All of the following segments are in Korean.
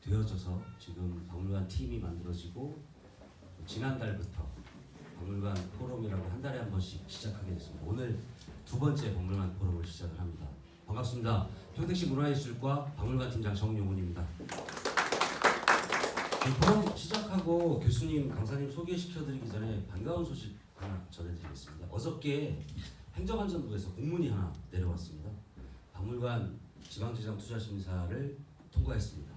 되어져서 지금 박물관 팀이 만들어지고 지난달부터 박물관 포럼이라고 한 달에 한 번씩 시작하게 됐습니다. 오늘 두 번째 박물관 포럼을 시작을 합니다. 반갑습니다. 평택시 문화예술과 박물관 팀장 정용훈입니다. 이 포럼 시작하고 교수님, 강사님 소개시켜드리기 전에 반가운 소식 하나 전해드리겠습니다. 어저께 행정안전부에서 공문이 하나 내려왔습니다. 박물관 지방재정 투자심사를 통과했습니다.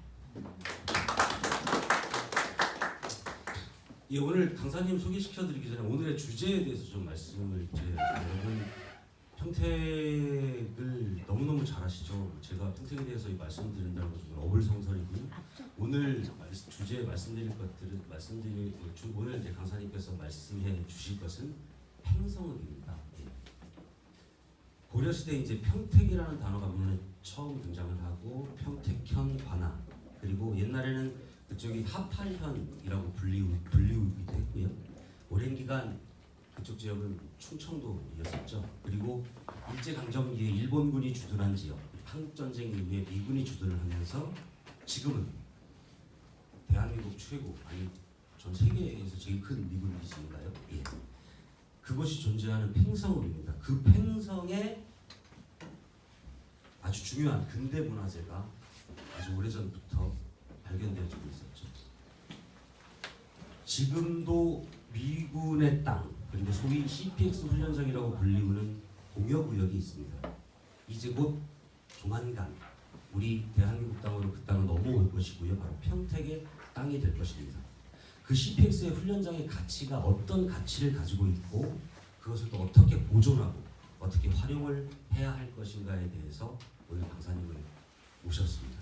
예, 오늘 강사님 소개시켜드리기 전에 오늘의 주제에 대해서 좀 말씀을 드려요. 여러분 평택을 너무너무 잘 아시죠? 제가 평택에 대해서 말씀드린다는 것은 어불성설이고요. 오늘 주제에 말씀드릴 것들은 오늘 이제 강사님께서 말씀해 주실 것은 팽성읍입니다. 예. 고려시대 이제 평택이라는 단어가 문에 처음 등장을 하고 평택현 관아, 그리고 옛날에는 그쪽이 하팔현이라고 불리우기도 했고요. 오랜 기간 그쪽 지역은 충청도였었죠. 그리고 일제강점기에 일본군이 주둔한 지역, 한국전쟁 이후에 미군이 주둔을 하면서 지금은 대한민국 최고, 아니 전 세계에서 제일 큰 미군 기지인가요? 예. 그것이 존재하는 팽성읍입니다. 그 팽성에 아주 중요한 근대 문화재가 아주 오래전부터 발견되어지고 있었죠. 지금도 미군의 땅, 그리고 소위 CPX 훈련장이라고 불리우는 공여구역이 있습니다. 이제 곧 조만간 우리 대한민국 땅으로 그 땅을 넘어올 것이고요. 바로 평택의 땅이 될 것입니다. 그 CPX의 훈련장의 가치가 어떤 가치를 가지고 있고 그것을 또 어떻게 보존하고 어떻게 활용을 해야 할 것인가에 대해서 오늘 강사님을 모셨습니다.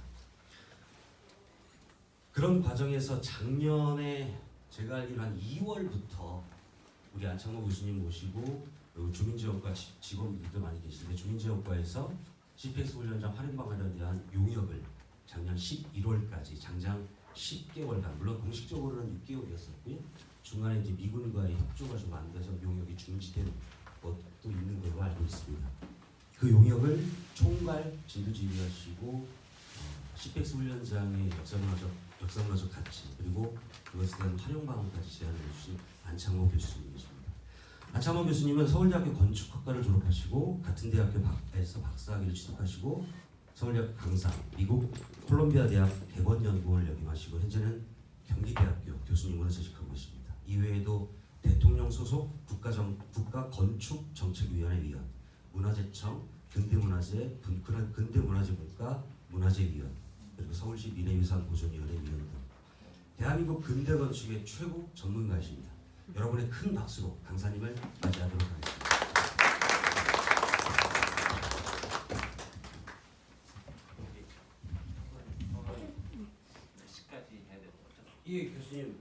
그런 과정에서 작년에 제가 알기로 한 2월부터 우리 안창모 교수님 모시고 주민지원과 직원들도 많이 계시는데 주민지원과에서 CPX 훈련장 활용 방안에 대한 용역을 작년 11월까지 장장 10개월간, 물론 공식적으로는 6개월이었었고요. 중간에 이제 미군과의 협조가 좀 안 돼서 용역이 중지된 것도 있는 걸로 알고 있습니다. 그 용역을 총괄 진두지휘하시고 CPX 훈련장의 역사문화적 가치, 그리고 그것에 대한 활용 방안까지 제안해 주신 안창모 교수님이십니다. 안창모 교수님은 서울대학교 건축학과를 졸업하시고 같은 대학교에서 박사학위를 취득하시고 서울대학교 강사, 미국 콜롬비아 대학 대법연구원을 역임하시고 현재는 경기대학교 교수님으로 재직하고 계십니다. 이외에도 대통령 소속 국가건축정책위원회 위원, 문화재청 근대문화재분과 문화재위원, 그리고 서울시 미래유산보존위원회 위원 등 대한민국 근대건축의 최고 전문가이십니다. 여러분의 큰 박수로 강사님을 맞이하도록 하겠습니다. 예, 교수님.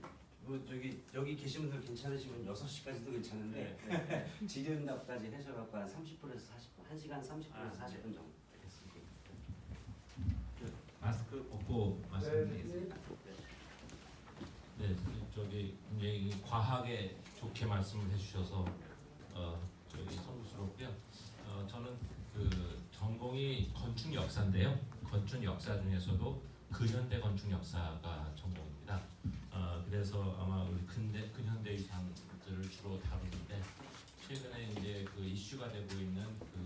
여기 계신 분들 괜찮으시면 6시까지도 괜찮은데 네. 질의응답까지 해서갖고 한 30분에서 40분, 1시간 30분에서 40분 정도 되겠습니다. 마스크 벗고 말씀드리겠습니다. 네, 굉장히 과하게 좋게 말씀을 해주셔서 성스럽고요. 저는 그 전공이 건축 역사인데요. 건축 역사 중에서도 근현대 건축 역사가 전공입니다. 그래서 아마 우리 근현대 유산들을 주로 다루는데 최근에 이제 그 이슈가 되고 있는 그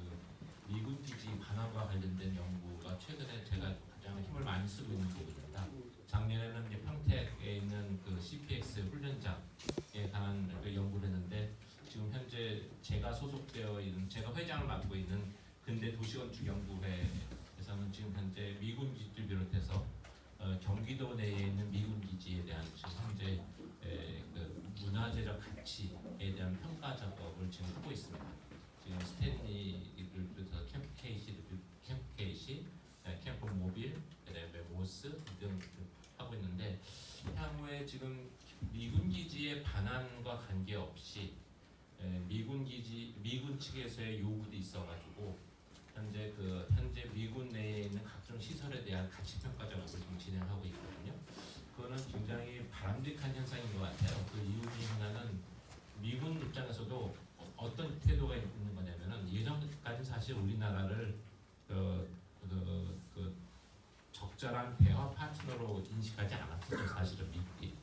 미군 기지 반환과 관련된 연구가 최근에 제가 가장 힘을 많이 쓰고 있는 부분입니다. 작년에는 이제 평택에 있는 그 CPX 훈련장에 관한 그 연구를 했는데 지금 현재 제가 소속되어 있는, 제가 회장을 맡고 있는 근대 도시건축 연구회에서는 지금 현재 미군 기지를 비롯해서 경기도 내에 있는 미군 기지에 대한 지금 현재 그 문화재적 가치에 대한 평가 작업을 지금 하고 있습니다. 지금 스탠리를 비롯해서 캠프 케이시, 캠프 모빌, 그다음에 모스 등 하고 있는데 향후에 지금 미군 기지의 반환과 관계없이 미군 측에서의 요구도 있어가지고 현재 미군 내에 있는 각종 시설에 대한 가치 평가 작업을 지금 진행하고 있거든요. 그거는 굉장히 바람직한 현상인 것 같아요. 그 이유 중에 하나는 미군 입장에서도 어떤 태도가 있는 거냐면은 예전까지 사실 우리나라를 적절한 대화 파트너로 인식하지 않았었죠, 사실은 미국이.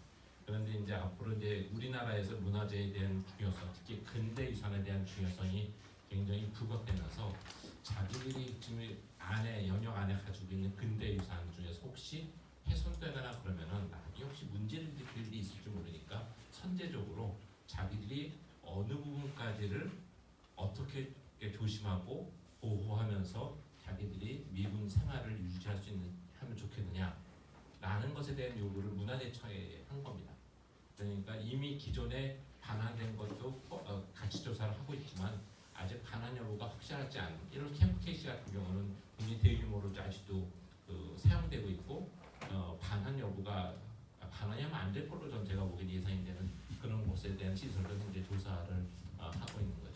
그런데 이제 앞으로 이제 우리나라에서 문화재에 대한 중요성, 특히 근대 유산에 대한 중요성이 굉장히 부각되면서 자기들이 지금 안에 영역 안에 가지고 있는 근대 유산 중에서 혹시 훼손되거나 그러면은 나중에 혹시 문제를 일으킬 일이 있을지 모르니까 선제적으로 자기들이 어느 부분까지를 어떻게 조심하고 보호하면서 자기들이 미군 생활을 유지할 수 있는 하면 좋겠느냐라는 것에 대한 요구를 문화재청에 한 겁니다. 그러니까 이미 기존에 반환된 것도 가치 조사를 하고 있지만 아직 반환 여부가 확실하지 않은 이런 캠프 케이스 같은 경우는 굉장히 대규모로 아직도 사용되고 있고 반환 여부가 반환이 하면 안 될 걸로 전 제가 보기엔 예상이 되는 그런 곳에 대한 시설을 현재 조사를 하고 있는 거죠.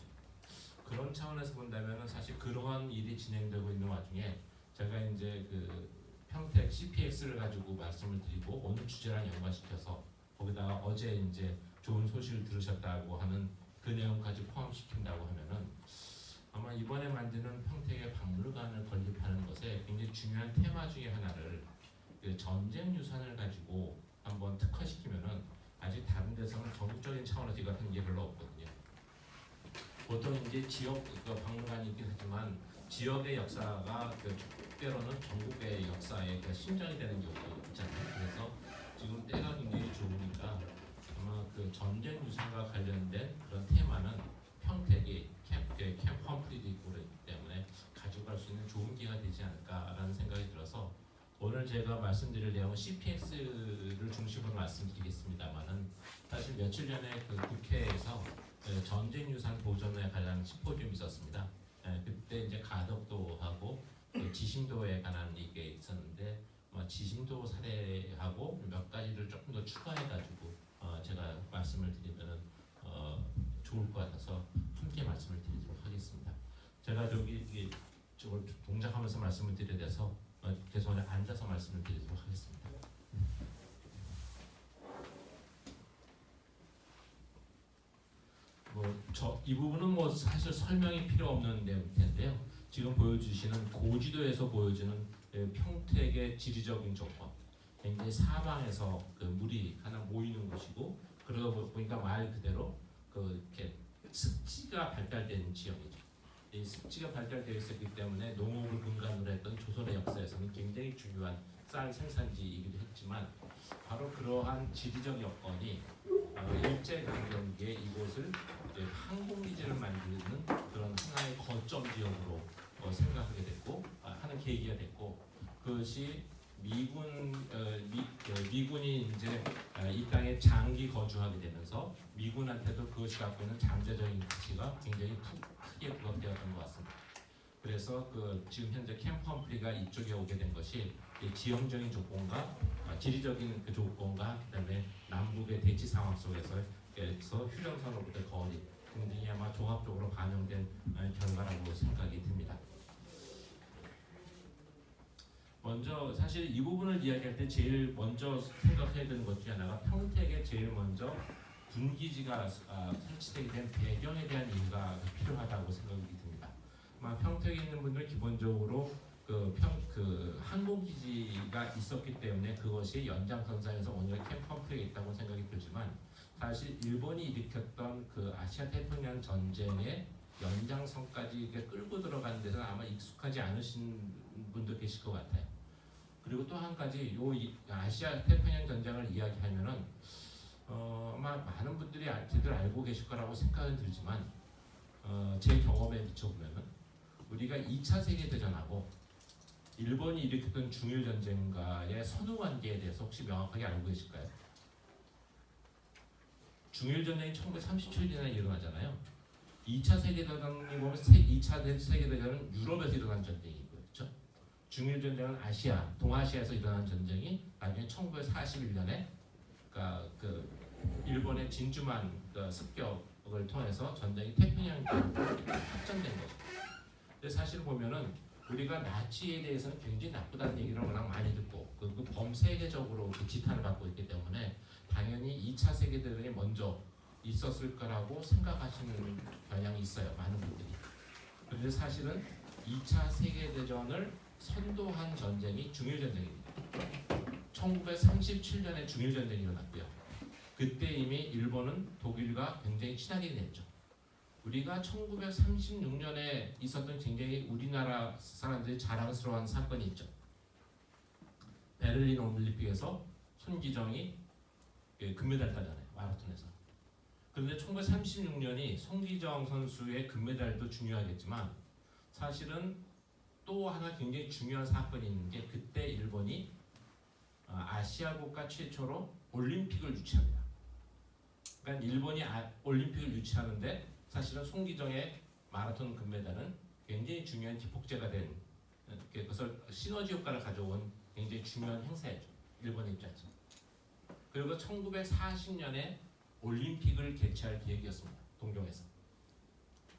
그런 차원에서 본다면은 사실 그러한 일이 진행되고 있는 와중에 제가 이제 그 평택 CPX를 가지고 말씀을 드리고 오늘 주제랑 연관시켜서 거기다가 어제 이제 좋은 소식을 들으셨다고 하는 그 내용까지 포함시킨다고 하면은 아마 이번에 만드는 평택의 박물관을 건립하는 것에 굉장히 중요한 테마 중에 하나를 그 전쟁 유산을 가지고 한번 특화시키면은 아직 다른 데서는 전국적인 차원에서 이거 같은 게 별로 없거든요. 보통 이제 지역 박물관이 있긴 하지만 지역의 역사가 때로는 전국의 역사의 심장이 되는 경우도 있잖아요. 그래서 지금 때가 굉장히 좋으니까 아마 그 전쟁 유산과 관련된 그런 테마는 평택이 캠프 험프리도 있고 그렇기 때문에 가져갈 수 있는 좋은 기회가 되지 않을까라는 생각이 들어서 오늘 제가 말씀드릴 내용은 CPX를 중심으로 말씀드리겠습니다만은 사실 며칠 전에 그 국회에서 전쟁 유산 보존에 관한 심포지움이 있었습니다. 그때 이제 가덕도 하고 지심도에 관한 얘기가 있었는데 지심도 사례하고 몇 가지를 조금 더 추가해가지고 제가 말씀을 드리면은 좋을 것 같아서 함께 말씀을 드리도록 하겠습니다. 제가 저기 저걸 동작하면서 말씀을 드려야 돼서 죄송한데 앉아서 말씀을 드리도록 하겠습니다. 이 부분은 사실 설명이 필요 없는 내용일 텐데요. 지금 보여주시는 고지도에서 보여주는 평택의 지리적인 조건, 굉장히 사방에서 그 물이 하나 모이는 곳이고 그러다 보니까 말 그대로 이렇게 습지가 발달된 지역이죠. 이 습지가 발달되어 있었기 때문에 농업을 근간으로 했던 조선의 역사에서는 굉장히 중요한 쌀 생산지이기도 했지만 바로 그러한 지리적 여건이 일제강점기에 이곳을 항공기지를 만드는 그런 하나의 거점 지역으로 생각하게 됐고 하는 계기가 됐고 그것이 미군이 이제 이 땅에 장기 거주하게 되면서 미군한테도 그것이 갖고 있는 잠재적인 가치가 굉장히 크게 부각되었던 것 같습니다. 그래서 지금 현재 캠프 험프리가 이쪽에 오게 된 것이 지형적인 조건과 지리적인 그 조건과 그다음에 남북의 대치 상황 속에서 휴전선으로부터 거리 등등이 아마 종합적으로 반영된 결과라고 생각이 듭니다. 먼저 사실 이 부분을 이야기할 때 제일 먼저 생각해야 되는 것 중에 하나가 평택에 제일 먼저 군기지가 설치되게 된 배경에 대한 이해가 필요하다고 생각이 듭니다. 평택에 있는 분들 기본적으로 항공기지가 있었기 때문에 그것이 연장선상에서 오늘 캠프 험프리에 있다고 생각이 들지만 사실 일본이 일으켰던 그 아시아 태평양 전쟁의 연장선까지 이렇게 끌고 들어가는 데서는 아마 익숙하지 않으신 분도 계실 것 같아요. 그리고 또 한 가지 아시아 태평양 전쟁을 이야기하면은 아마 많은 분들이 제대로 알고 계실 거라고 생각은 들지만 제 경험에 비춰보면은 우리가 2차 세계대전하고 일본이 일으켰던 중일전쟁과의 선후 관계에 대해서 혹시 명확하게 알고 계실까요? 중일전쟁이 1937년에 일어나잖아요. 2차 세계대전이 보면 2차 세계대전은 유럽에서 일어난 전쟁이고요. 그렇죠? 중일전쟁은 아시아, 동아시아에서 일어난 전쟁이 나중에 1941년에 그 일본의 진주만 습격을 통해서 전쟁이 태평양으로 확전된 거죠. 근데 사실 보면은 우리가 나치에 대해서는 굉장히 나쁘다는 얘기를 워낙 많이 듣고 그 범세계적으로 지탄을 받고 있기 때문에 당연히 2차 세계대전이 먼저 있었을 거라고 생각하시는 경향이 있어요. 많은 분들이. 그런데 사실은 2차 세계대전을 선도한 전쟁이 중일전쟁입니다. 1937년에 중일 전쟁이 일어났고요. 그때 이미 일본은 독일과 굉장히 친하게 됐죠. 우리가 1936년에 있었던 굉장히 우리나라 사람들이 자랑스러워하는 사건이 있죠. 베를린 올림픽에서 손기정이 금메달 따잖아요. 마라톤에서. 그런데 1936년이 손기정 선수의 금메달도 중요하겠지만 사실은 또 하나 굉장히 중요한 사건이 있는 게 그때 일본이 아시아 국가 최초로 올림픽을 유치합니다. 그러니까 일본이 올림픽을 유치하는데 사실은 손기정의 마라톤 금메달은 굉장히 중요한 기폭제가 된 그것을 시너지 효과를 가져온 굉장히 중요한 행사였죠. 일본 입장에서. 그리고 1940년에 올림픽을 개최할 계획이었습니다. 동경에서.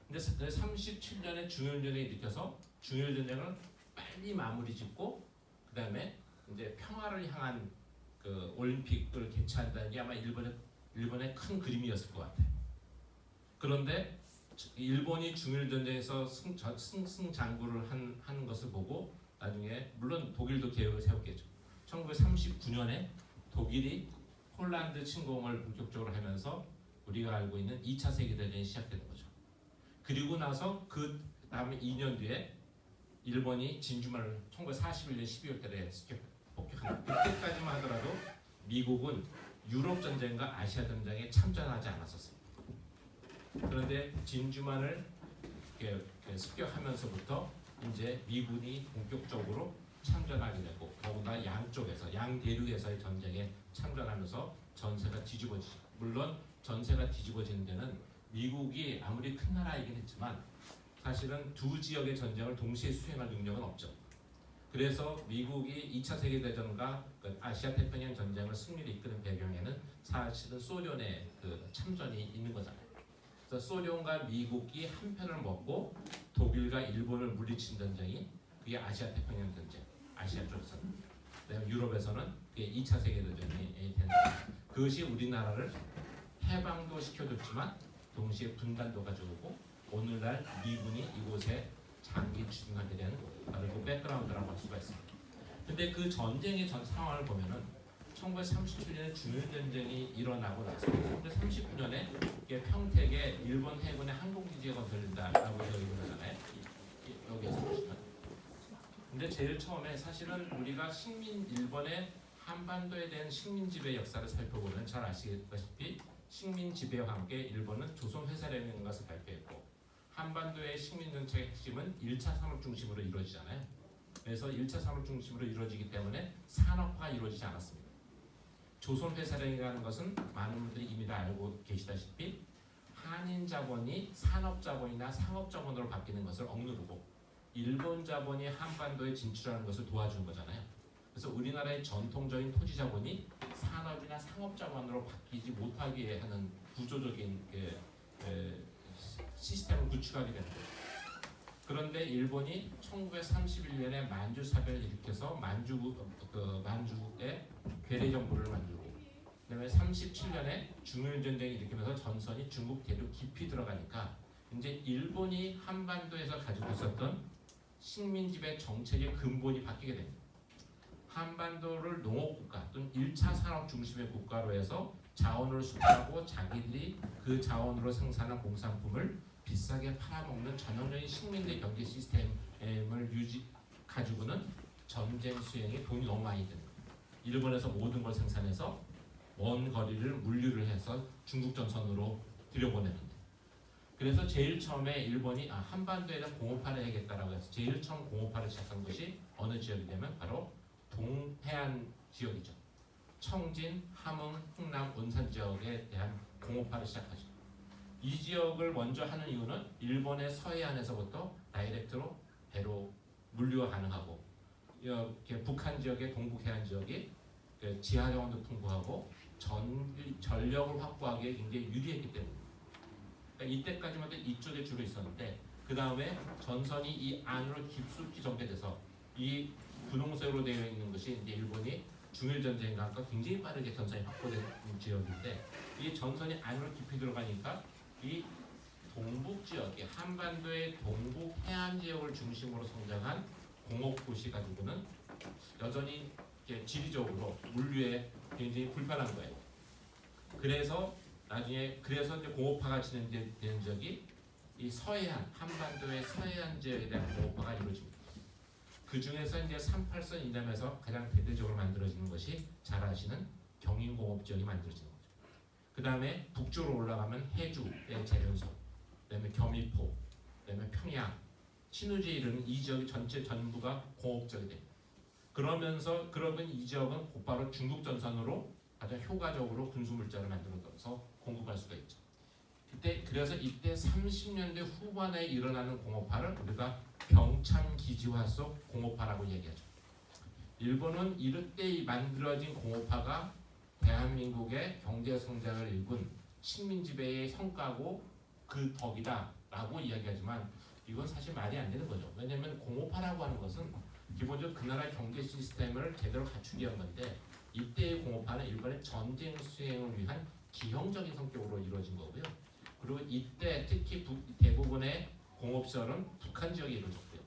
근데 37년에 중일전쟁이 일으켜서 중일전쟁을 빨리 마무리 짓고 그 다음에 이제 평화를 향한 그 올림픽을 개최한다는 게 아마 일본의 큰 그림이었을 것 같아요. 그런데 일본이 중일전쟁에서 승장구를 하는 것을 보고 나중에 물론 독일도 계획을 세웠겠죠. 1939년에 독일이 폴란드 침공을 본격적으로 하면서 우리가 알고 있는 2차 세계대전이 시작되는 거죠. 그리고 나서 그 다음에 2년 뒤에 일본이 진주만을 1941년 12월 달에 폭격합니다. 그때까지만 하더라도 미국은 유럽 전쟁과 아시아 전쟁에 참전하지 않았었습니다. 그런데 진주만을 습격하면서부터 이제 미군이 본격적으로 참전하게 되고 더구나 양쪽에서 양대륙에서의 전쟁에 참전하면서 전세가 뒤집어지죠. 물론 전세가 뒤집어지는 데는 미국이 아무리 큰 나라이긴 했지만 사실은 두 지역의 전쟁을 동시에 수행할 능력은 없죠. 그래서 미국이 2차 세계대전과 아시아 태평양 전쟁을 승리를 이끄는 배경에는 사실은 소련의 그 참전이 있는 거잖아요. 그래서 소련과 미국이 한 편을 먹고 독일과 일본을 물리친 전쟁이 그게 아시아 태평양 전쟁, 아시아 쪽에서는, 그다음에 유럽에서는 그게 2차 세계대전이 되는 그것이 우리나라를 해방도 시켜줬지만 동시에 분단도 가져오고 오늘날 미군이 이곳에 장기 주둔하게 된 바로 그 백그라운드라고 할 수가 있습니다. 근데 그 전쟁의 상황을 보면은 1937년에 중일전쟁이 일어나고 나서 1939년에 평택에 일본 해군의 항공기지가 건설된다라고 여기 보잖아요. 여기에서 보시면. 근데 제일 처음에 사실은 우리가 일본의 한반도에 대한 식민 지배 역사를 살펴보면 잘 아시다시피 식민 지배와 함께 일본은 조선 회사라는 것을 발표했고 한반도의 식민 정책의 핵심은 1차 산업 중심으로 이루어지잖아요. 그래서 1차 산업 중심으로 이루어지기 때문에 산업화가 이루어지지 않았습니다. 조선 회사령이라는 것은 많은 분들이 이미 다 알고 계시다시피 한인 자본이 산업 자본이나 상업 자본으로 바뀌는 것을 억누르고 일본 자본이 한반도에 진출하는 것을 도와준 거잖아요. 그래서 우리나라의 전통적인 토지 자본이 산업이나 상업 자본으로 바뀌지 못하게 하는 구조적인 시스템을 구축하게 되는 거죠. 그런데 일본이 1931년에 만주 사변을 일으켜서 만주국에 괴뢰 정부를 만들고, 그다음에 37년에 중일 전쟁이 일으키면서 전선이 중국 대륙 깊이 들어가니까 이제 일본이 한반도에서 가지고 있었던 식민 지배 정책의 근본이 바뀌게 됩니다. 한반도를 농업국가 또는 1차 산업 중심의 국가로 해서 자원을 수출하고 자기들이 그 자원으로 생산한 공산품을 비싸게 팔아먹는 전형적인 식민지 경제 시스템을 가지고는 전쟁 수행에 돈이 너무 많이 듭니다. 일본에서 모든 걸 생산해서 먼 거리를 물류를 해서 중국 전선으로 들여보내는데, 그래서 제일 처음에 일본이 한반도에는 공업화를 해야겠다라고 해서 제일 처음 공업화를 시작한 것이 어느 지역이냐면 바로 동해안 지역이죠. 청진, 함흥, 흥남, 원산 지역에 대한 공업화를 시작하죠. 이 지역을 먼저 하는 이유는 일본의 서해안에서부터 다이렉트로 배로 물류가 가능하고 북한 지역의 동북 해안 지역이 지하정원도 풍부하고 전력을 확보하기에 굉장히 유리했기 때문입니다. 그러니까 이때까지만 해도 이쪽에 주로 있었는데 그 다음에 전선이 이 안으로 깊숙이 전개돼서 이 분홍색으로 되어 있는 것이 이제 일본이 중일 전쟁과 굉장히 빠르게 전선이 확보된 지역인데 이 전선이 안으로 깊이 들어가니까 이 동북 지역의 한반도의 동북 해안 지역을 중심으로 성장한 공업 도시 가지고는 여전히 이렇게 지리적으로 물류에 굉장히 불편한 거예요. 그래서 나중에 그래서 이제 공업화가 진행되는 지역이 이 서해안 한반도의 서해안 지역에 대한 공업화가 이루어집니다. 그 중에서 이제 38선 이남에서 가장 대대적으로 만들어지는 것이 잘 아시는 경인공업 지역이 만들어지는 거죠. 그 다음에 북쪽으로 올라가면 해주의 재련소, 그다음에 겸일포, 그다음에 평양, 신우지에 이르는 이 지역이 전체 전부가 공업 지역이 됩니다. 그러면 이 지역은 곧바로 중국 전선으로 가장 효과적으로 군수물자를 만들어서 공급할 수가 있죠. 그래서 이때 30년대 후반에 일어나는 공업화를 우리가 병창기지화 속 공업화라고 얘기하죠. 일본은 이때 만들어진 공업화가 대한민국의 경제 성장을 일군 식민 지배의 성과고 그 덕이다라고 이야기하지만 이건 사실 말이 안 되는 거죠. 왜냐하면 공업화라고 하는 것은 기본적으로 그 나라 경제 시스템을 제대로 갖추기 위한 건데 이때의 공업화는 일본의 전쟁 수행을 위한 기형적인 성격으로 이루어진 거고요. 그리고 이때 특히 대부분의 공업시설은 북한 지역에 이루어졌고요.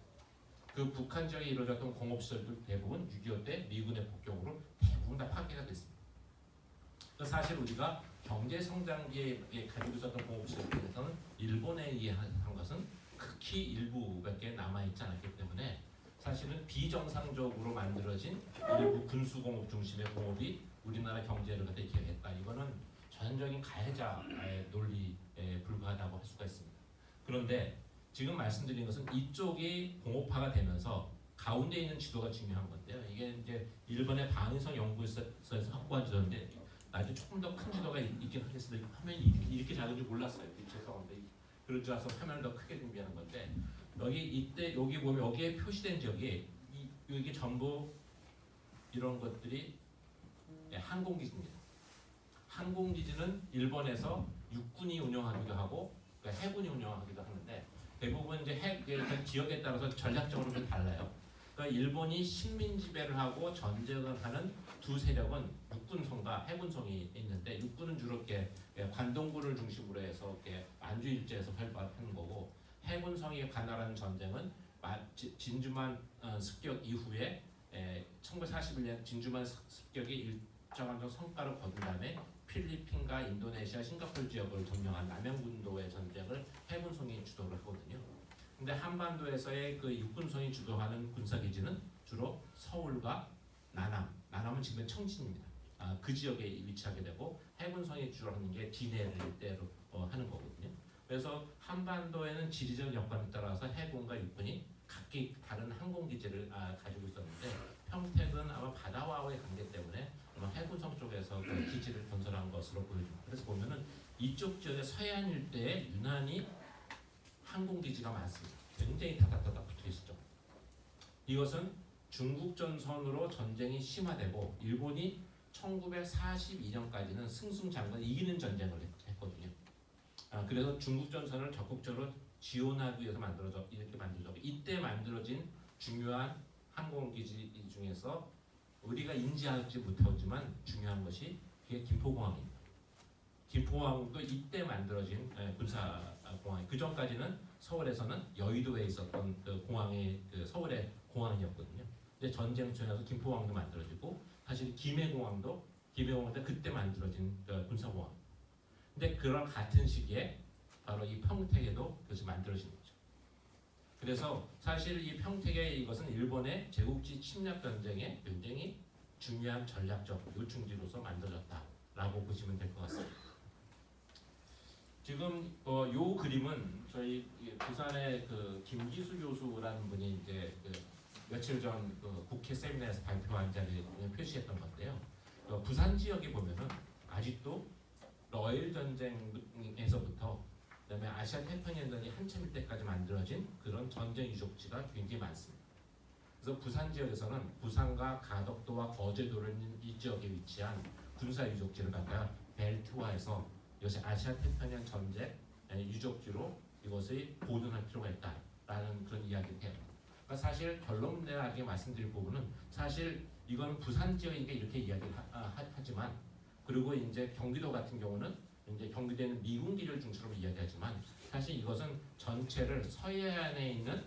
그 북한 지역에 이루어졌던 공업시설도 대부분 6.25 때 미군의 폭격으로 대부분 다 파괴가 됐습니다. 사실 우리가 경제 성장기에 가지고 있었던 공업시설에서는 일본에 의한 것은 극히 일부밖에 남아있지 않았기 때문에 사실은 비정상적으로 만들어진 일부 군수공업 중심의 공업이 우리나라 경제를 갖다 이렇게 했다. 이거는 전형적인 가해자의 논리에 불과하다고 할 수가 있습니다. 그런데 지금 말씀드린 것은 이쪽이 공업화가 되면서 가운데 있는 지도가 중요한 건데요. 이게 이제 일본의 방위성 연구소에서 확보한 지도인데 나중에 조금 더 큰 지도가 있긴 하겠습니다. 화면이 이렇게 작은 줄 몰랐어요. 죄송합니다. 그럴 줄 알아서 화면을 더 크게 준비하는 건데 여기 보면 여기에 표시된 지역이 여기 전부 이런 것들이 항공기지입니다. 항공기지는 일본에서 육군이 운영하기도 하고 그러니까 해군이 운영하기도 하는데 대부분 이제 그 지역에 따라서 전략적으로 좀 달라요. 그러니까 일본이 식민 지배를 하고 전쟁을 하는 두 세력은 육군성과 해군성이 있는데 육군은 주로 이렇게 관동군을 중심으로 해서 이렇게 만주 일제에서 활발하는 거고 해군성이 관할하는 전쟁은 진주만 습격 이후에 1941년 진주만 습격이 일정한 성과를 거둔 다음에 필리핀과 인도네시아, 싱가포르 지역을 점령한 남양군도의 전쟁을 해군성이 주도를 하거든요. 근데 한반도에서의 그 육군성이 주도하는 군사기지는 주로 서울과 나남은 지금 청진입니다. 그 지역에 위치하게 되고 해군성이 주로 하는 게 디네를 일대로 하는 거거든요. 그래서 한반도에는 지리적 여건에 따라서 해군과 육군이 각기 다른 항공기지를 가지고 있었는데 평택은 아마 바다와의 관계 때문에 아마 해군성 쪽에서 그 기지를 건설한 것으로 보여집니다. 그래서 보면은 이쪽 지역의 서해안 일대에 유난히 항공기지가 많습니다. 굉장히 다닥다닥 붙어 있었죠. 이것은 중국 전선으로 전쟁이 심화되고 일본이 1942년까지는 승승장구한 이기는 전쟁을 했거든요. 그래서 중국 전선을 적극적으로 지원하기 위해서 이렇게 만들어졌고 이때 만들어진 중요한 항공기지 중에서 우리가 인지하지 못하지만 중요한 것이 그게 김포공항입니다. 김포공항도 이때 만들어진 군사공항. 그 전까지는 서울에서는 여의도에 있었던 그 공항이 그 서울의 공항이었거든요. 근데 전쟁 중에서 김포공항도 만들어지고 사실 김해공항도 그때 만들어진 그 군사공항. 근데 그런 같은 시기에 바로 이 평택에도 그것이 만들어진 거죠. 그래서 사실 이 평택의 이것은 일본의 제국지 침략 전쟁에 굉장히 중요한 전략적 요충지로서 만들어졌다라고 보시면 될 것 같습니다. 지금 요 그림은 저희 부산의 그 김기수 교수라는 분이 이제 그 며칠 전 그 국회 세미나에서 발표한 자리에 표시했던 건데요. 부산 지역에 보면은 아직도 러일 전쟁에서부터 그다음에 아시아 태평양전이 한참일 때까지 만들어진 그런 전쟁 유적지가 굉장히 많습니다. 그래서 부산 지역에서는 부산과 가덕도와 거제도를 있는 이 지역에 위치한 군사 유적지를 갖다가 벨트화해서 이것이 아시아 태평양 전쟁 유적지로 이것을 보존할 필요가 있다라는 그런 이야기를 해요. 그러니까 사실 결론내게 말씀드릴 부분은 사실 이거는 부산 지역이니까 이렇게 이야기를 하지만 그리고 이제 경기도 같은 경우는 이제 경기도에는 미군기를 중심으로 이야기하지만 사실 이것은 전체를 서해안에 있는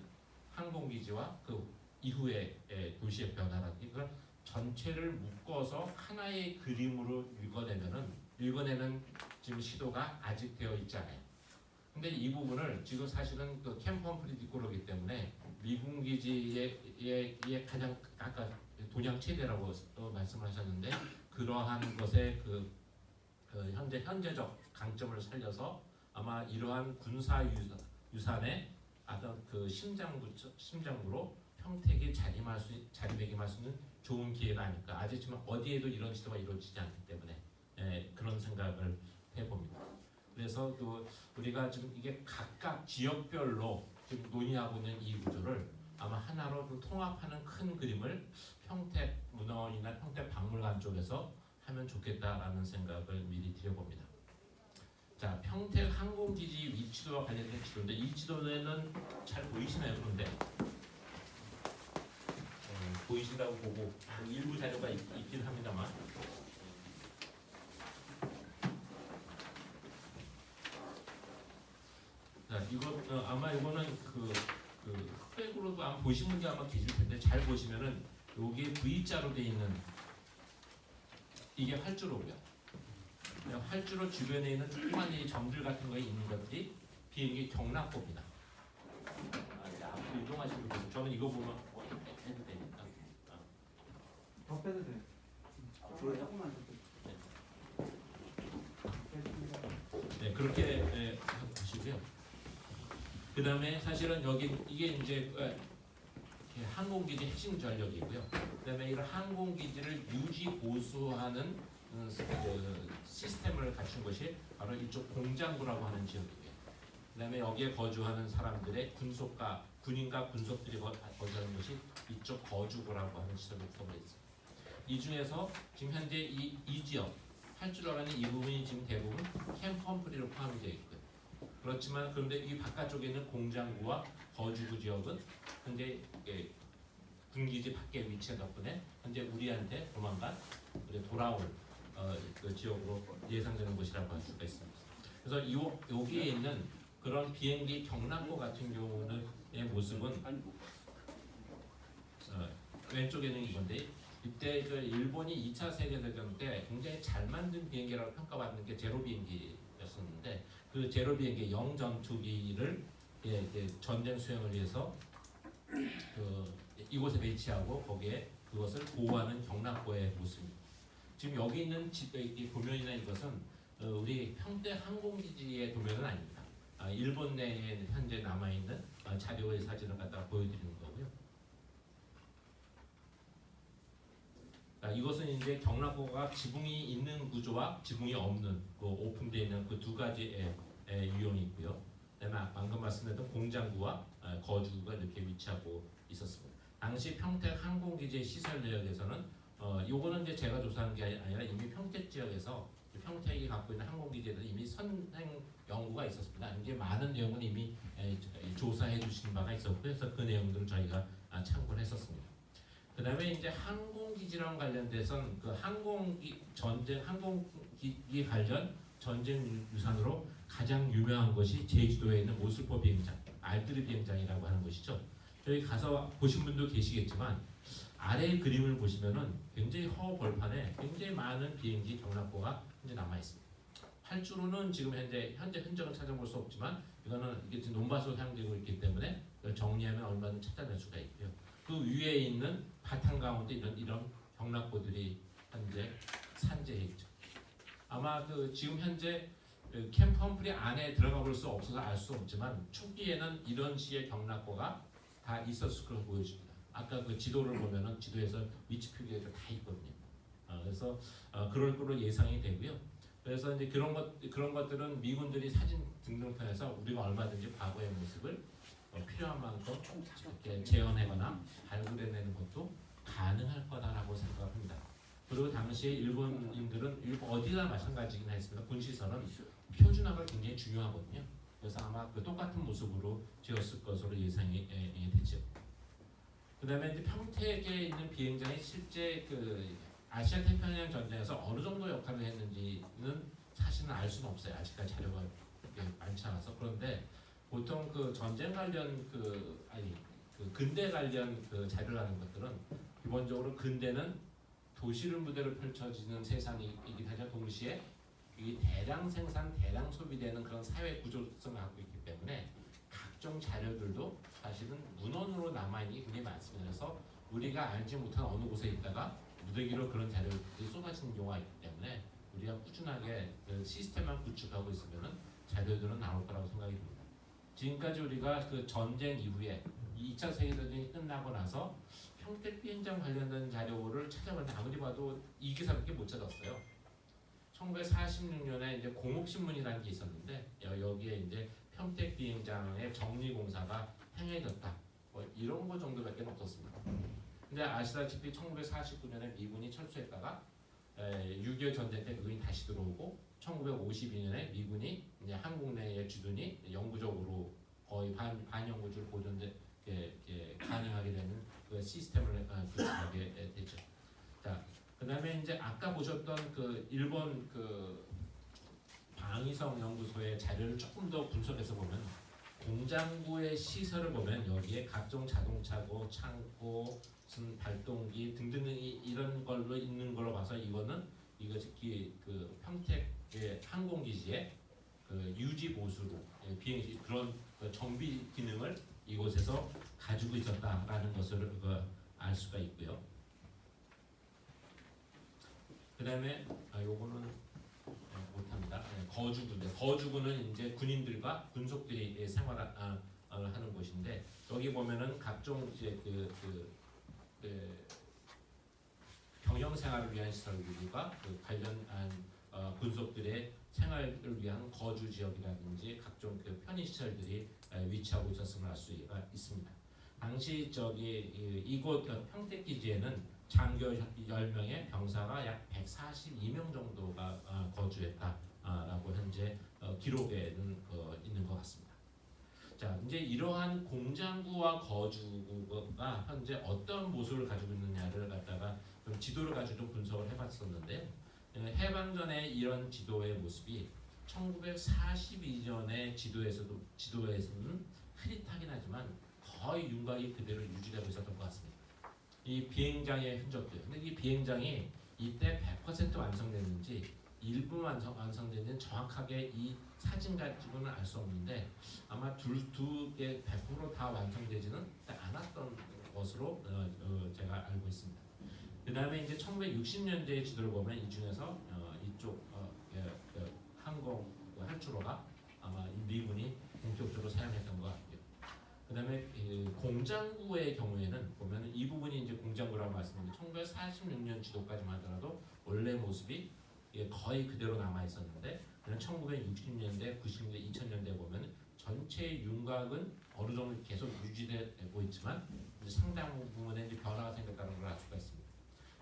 항공기지와 그 이후의 도시의 변화라든지 그걸 전체를 묶어서 하나의 그림으로 읽어내는 지금 시도가 아직 되어 있지 않아요. 근데 이 부분을 지금 사실은 그 캠프 험프리 뒷고로기 때문에 미군 기지의 가장 아까 돈양 최대라고 말씀을 하셨는데 그러한 것의 현재적 강점을 살려서 아마 이러한 군사 유산의 어떤 그 심장부로 평택이 자리매김할 수 있는 좋은 기회가 아닐까. 아직지만 어디에도 이런 시도가 이루어지지 않기 때문에 그런 생각을 해봅니다. 그래서 또 우리가 지금 이게 각각 지역별로 지금 논의하고 있는 이 구조를 아마 하나로 좀 통합하는 큰 그림을 평택 문화원이나 평택 박물관 쪽에서 하면 좋겠다라는 생각을 미리 드려봅니다. 자, 평택 항공기지 위치도와 관련된 지도인데 이 지도에는 잘 보이시나요? 그런데 보이시라고 보고 일부 자료가 있긴 합니다만 자, 이거 아마 이거는 흑백으로도 아마 보신 분이 아마 계실 텐데 잘 보시면은 여기 V자로 되어 있는 이게 활주로고요. 활주로 주변에 있는 조그만 이 점들 같은 거에 있는 것들이 비행기 경락고입니다. 이제 앞으로 이동하시는 분들 저는 이거 보면 해도 되니까. 더 빼도 돼. 앞으로 조금만 네, 그렇게 보시고요. 그 다음에 사실은 여기 이게 이제 항공기지 핵심 전력이고요. 그 다음에 이런 항공기지를 유지 보수하는 시스템을 갖춘 것이 바로 이쪽 공장부라고 하는 지역이고요. 그 다음에 여기에 거주하는 사람들의 군인과 군속들이 거주하는 것이 이쪽 거주구라고 하는 시설이 구성되어 있습니다. 이 중에서 지금 현재 이 지역 활주로라는 이 부분이 지금 대부분 캠프 험프리로 포함이 되어 있고요. 그렇지만 그런데 이 바깥쪽에 있는 공장구와 거주구 지역은 현재 군기지 밖에 위치한 덕분에 현재 우리한테 조만간 돌아올 그 지역으로 예상되는 곳이라고 할 수가 있습니다. 그래서 여기에 있는 그런 비행기 경락고 같은 경우는 모습은 왼쪽에 있는 이건데 이때 그 일본이 2차 세계대전 때 굉장히 잘 만든 비행기라고 평가받는 게 제로 비행기였었는데 그 제로 비행기 영전투기를 전쟁 수행을 위해서 이곳에 배치하고 거기에 그것을 보호하는 경락고의 모습입니다. 지금 여기 있는 이 도면이나 이것은 우리 평택 항공기지의 도면은 아닙니다. 일본 내에 현재 남아있는 자료의 사진을 갖다가 보여드리는 거고요. 이것은 이제 경락고가 지붕이 있는 구조와 지붕이 없는 오픈되어 있는 그 두 가지의 유형이 있고요. 그다음에 방금 말씀드렸던 공장구와 거주구가 이렇게 위치하고 있었습니다. 당시 평택 항공기지의 시설 내역에서는 요거는 이제 제가 조사한 게 아니라 이미 평택 지역에서 평택이 갖고 있는 항공기지에 대해서 이미 선행 연구가 있었습니다. 이제 많은 내용은 이미 조사해 주신 바가 있었고 그래서 그 내용들을 저희가 참고를 했었습니다. 그 다음에 이제 항공기지랑 관련돼서는 그 항공기 관련 전쟁 유산으로 가장 유명한 것이 제주도에 있는 모슬포 비행장, 알드리 비행장이라고 하는 것이죠. 여기 가서 보신 분도 계시겠지만 아래 그림을 보시면은 굉장히 허벌판에 굉장히 많은 비행기 경락고가 현재 남아 있습니다. 활주로는 지금 현재 흔적은 찾아볼 수 없지만 이거는 이게 지금 논밭으로 사용되고 있기 때문에 이걸 정리하면 얼마든지 찾아낼 수가 있고요. 그 위에 있는 바탕 가운데 이런 경락고들이 현재 산재해 있죠. 아마 지금 현재 캠프 험프리 안에 들어가 볼 수 없어서 알 수 없지만 초기에는 이런 시의 경락고가 다 있었을 것으로 보여집니다. 아까 그 지도를 보면은 지도에서 위치 표기가 다 있거든요. 그래서 그럴 거로 예상이 되고요. 그래서 이제 그런 것들은 미군들이 사진 등등편에서 우리가 얼마든지 과거의 모습을 필요한 만큼 이렇게 재현하거나 발굴해내는 것도 가능할 거다라고 생각합니다. 그리고 당시에 일본인들은 어디나 마찬가지긴 했습니다. 군시설은 표준화가 굉장히 중요하거든요. 그래서 아마 그 똑같은 모습으로 지었을 것으로 예상이 되죠. 그다음에 이제 평택에 있는 비행장이 실제 아시아 태평양 전쟁에서 어느 정도 역할을 했는지는 사실은 알 수는 없어요. 아직까지 자료가 많지 않아서. 그런데 보통 전쟁 관련 근대 관련 자료라는 것들은 기본적으로 근대는 도시를 무대로 펼쳐지는 세상이긴 하죠. 동시에 이 대량 생산, 대량 소비되는 그런 사회 구조성을 갖고 있기 때문에 각종 자료들도 사실은 문헌으로 남아있는 게 굉장히 많습니다. 그래서 우리가 알지 못한 어느 곳에 있다가 무더기로 그런 자료들이 쏟아지는 경우가 있기 때문에 우리가 꾸준하게 그 시스템만 구축하고 있으면은 자료들은 나올 거라고 생각이 듭니다. 지금까지 우리가 그 전쟁 이후에 2차 세계대전이 끝나고 나서 평택 비행장 관련된 자료를 찾아봤는데 아무리 봐도 이 기사밖에 못 찾았어요. 1946년에 이제 공업신문이라는 게 있었는데 여기에 이제 평택 비행장의 정리 공사가 행해졌다. 뭐 이런 거 정도밖에 없었습니다. 근데 아시다시피 1949년에 미군이 철수했다가 6.25 전쟁 때 미군이 다시 들어오고 1952년에 미군이 이제 한국 내에 주둔이 영구적으로 거의 반영구주를 보존돼 가능하게 되는 그 시스템을 구축하게 됐죠. 자, 그다음에 이제 아까 보셨던 그 일본 그 방위성 연구소의 자료를 조금 더 분석해서 보면 공장구의 시설을 보면 여기에 각종 자동차고 창고, 무슨 발동기 등등이 이런 걸로 있는 걸로 봐서 이것이 그 평택의 항공기지의 그 유지 보수로 비행 그런 그 정비 기능을 이곳에서 가지고 있었다라는 것을 알 수가 있고요. 그다음에 요거는 못합니다. 거주구는 이제 군인들과 군속들이 생활하는 곳인데 여기 보면은 각종 이제 경영 생활을 위한 시설들과 그 관련한 군속들의 생활을 위한 거주 지역이라든지 각종 그 편의 시설들이 위치하고 있었음을 알 수가 있습니다. 당시 이곳 평택 기지에는 장교 10명의 병사가 약 142명 정도가 거주했다라고 현재 기록에는 있는 것 같습니다. 자, 이제 이러한 공장구와 거주구가 현재 어떤 모습을 가지고 있느냐를 갖다가 좀 지도를 가지고 좀 분석을 해봤었는데 해방 전에 이런 지도의 모습이 1942년의 지도에서는 흐릿하긴 하지만 거의 윤곽이 그대로 유지되고 있었던 것 같습니다. 이 비행장의 흔적들. 근데 이 비행장이 이때 100% 완성됐는지 일부 완성됐는지 정확하게 이 사진 가지고는 알 수 없는데 아마 두개 100% 다 완성되지는 않았던 것으로 제가 알고 있습니다. 그 다음에 이제 1960년대의 지도를 보면 이 중에서 이쪽 항공 활주로가 아마 미군이 본격적으로 사용했던 것 같고요. 그다음에 공장구의 경우에는 보면 이 부분이 이제 공장구라고 말씀드렸는데 1946년 지도까지만 하더라도 원래 모습이 거의 그대로 남아 있었는데 1960년대, 90년대, 2000년대 보면 전체 윤곽은 어느 정도 계속 유지되고 있지만 이제 상당 부분에 이제 변화가 생겼다는 걸 알 수가 있습니다.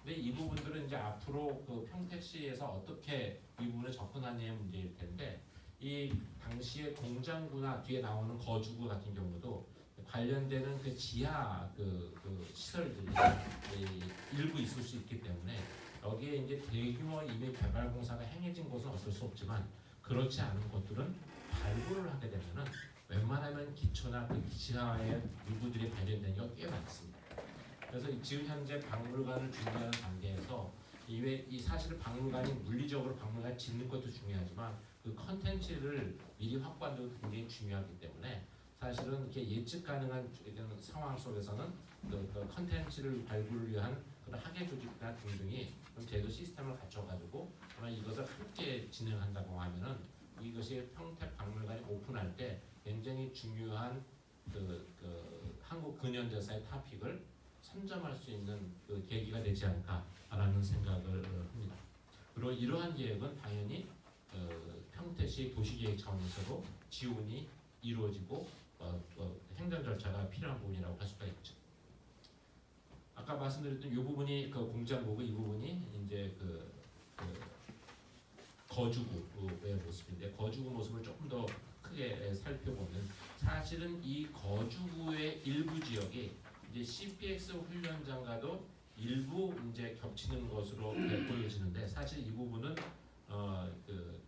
근데 이 부분들은 이제 앞으로 그 평택시에서 어떻게 이 부분에 접근하느냐의 문제일 텐데 이 당시의 공장구나 뒤에 나오는 거주구 같은 경우도 관련되는 그 지하 그 시설들이 일부 있을 수 있기 때문에 여기에 이제 대규모 이미 개발 공사가 행해진 곳은 어쩔 수 없지만 그렇지 않은 곳들은 발굴을 하게 되면은 웬만하면 기초나 그 지하에 유구들이 발견된 경우가 꽤 많습니다. 그래서 지금 현재 박물관을 준비하는 단계에서 이 사실 박물관이 물리적으로 박물관 짓는 것도 중요하지만 그 컨텐츠를 미리 확보하는 것도 굉장히 중요하기 때문에 사실은 이렇게 예측 가능한 상황 속에서는 그 컨텐츠를 발굴을 위한 그런 학예 조직이나 등등이 좀 제도 시스템을 갖춰가지고 아마 이것을 함께 진행한다고 하면은 이것이 평택 박물관이 오픈할 때 굉장히 중요한 그 한국 근현대사의 토픽을 선점할 수 있는 그 계기가 되지 않을까라는 생각을 합니다. 그리고 이러한 계획은 당연히 평택시 도시계획 차원에서도 지원이 이루어지고 행정 절차가 필요한 부분이라고 할 수가 있죠. 아까 말씀드렸던 이 부분이 그 공장구고 이 부분이 이제 그 거주구의 모습인데 거주구 모습을 조금 더 크게 살펴보면 사실은 이 거주구의 일부 지역이 이제 CPX 훈련장과도 일부 이제 겹치는 것으로 보여지는데 사실 이 부분은